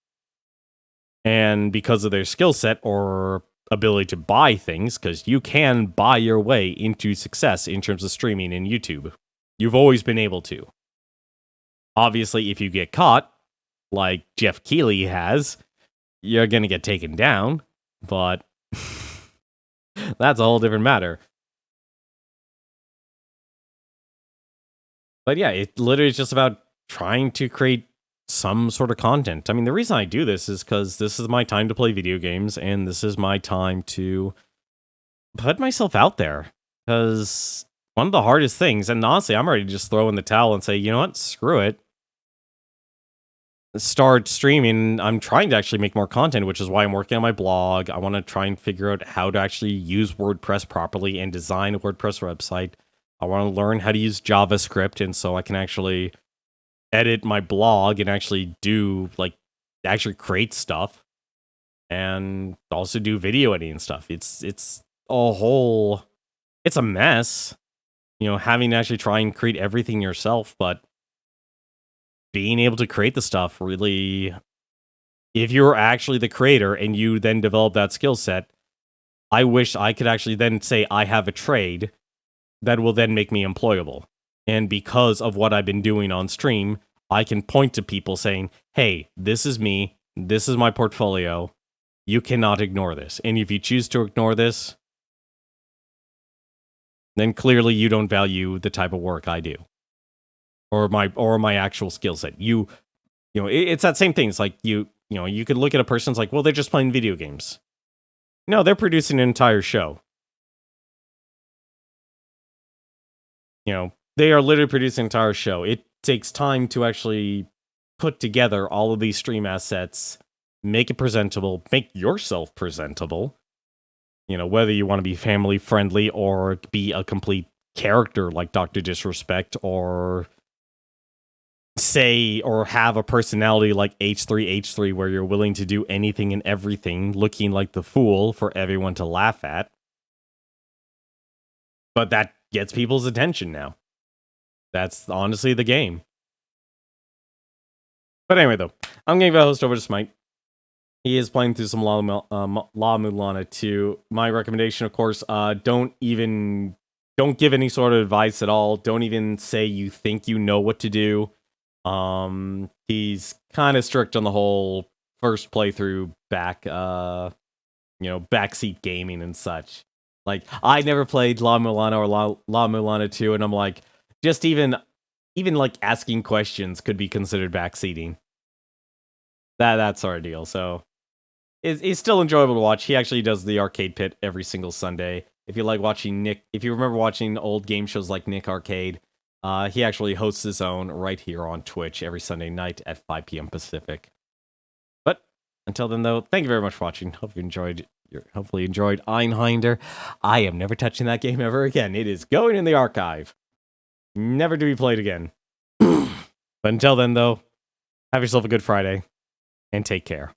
And because of their skill set or ability to buy things, because you can buy your way into success in terms of streaming in YouTube. You've always been able to. Obviously, if you get caught, like Jeff Keighley has, you're going to get taken down, but that's a whole different matter. But yeah, it literally is just about trying to create some sort of content. I mean, the reason I do this is because this is my time to play video games, and this is my time to put myself out there. Because one of the hardest things, and honestly, I'm ready to just throw in the towel and say, you know what, screw it. Start streaming. I'm trying to actually make more content, which is why I'm working on my blog. I want to try and figure out how to actually use WordPress properly and design a WordPress website. I want to learn how to use JavaScript, and so I can actually edit my blog and actually create stuff, and also do video editing stuff. It's a mess, having to actually try and create everything yourself, but being able to create the stuff really, if you're actually the creator and you then develop that skill set, I wish I could actually then say I have a trade that will then make me employable. And because of what I've been doing on stream, I can point to people saying, hey, this is me. This is my portfolio. You cannot ignore this. And if you choose to ignore this, then clearly you don't value the type of work I do. Or my actual skill set. It's that same thing. It's like you could look at a person's like, well, they're just playing video games. No, they're producing an entire show. They are literally producing an entire show. It takes time to actually put together all of these stream assets, make it presentable, make yourself presentable. Whether you want to be family friendly or be a complete character like Dr. Disrespect, or have a personality like H3H3 where you're willing to do anything and everything, looking like the fool for everyone to laugh at. But that gets people's attention now. That's honestly the game. But anyway, though, I'm giving the host over to Smite. He is playing through some La Mulana 2. My recommendation, of course, don't give any sort of advice at all. Don't even say you think you know what to do. He's kind of strict on the whole first playthrough backseat gaming and such. Like, I never played La Mulana or La Mulana 2, and I'm like, just even like asking questions could be considered backseating. That sort of deal. So it's still enjoyable to watch. He actually does the arcade pit every single Sunday. If you like watching Nick, if you remember watching old game shows like Nick Arcade, he actually hosts his own right here on Twitch every Sunday night at 5 p.m. Pacific. But until then, though, thank you very much for watching. Hopefully you enjoyed Einhander. I am never touching that game ever again. It is going in the archive. Never to be played again. But until then, though, have yourself a good Friday, and take care.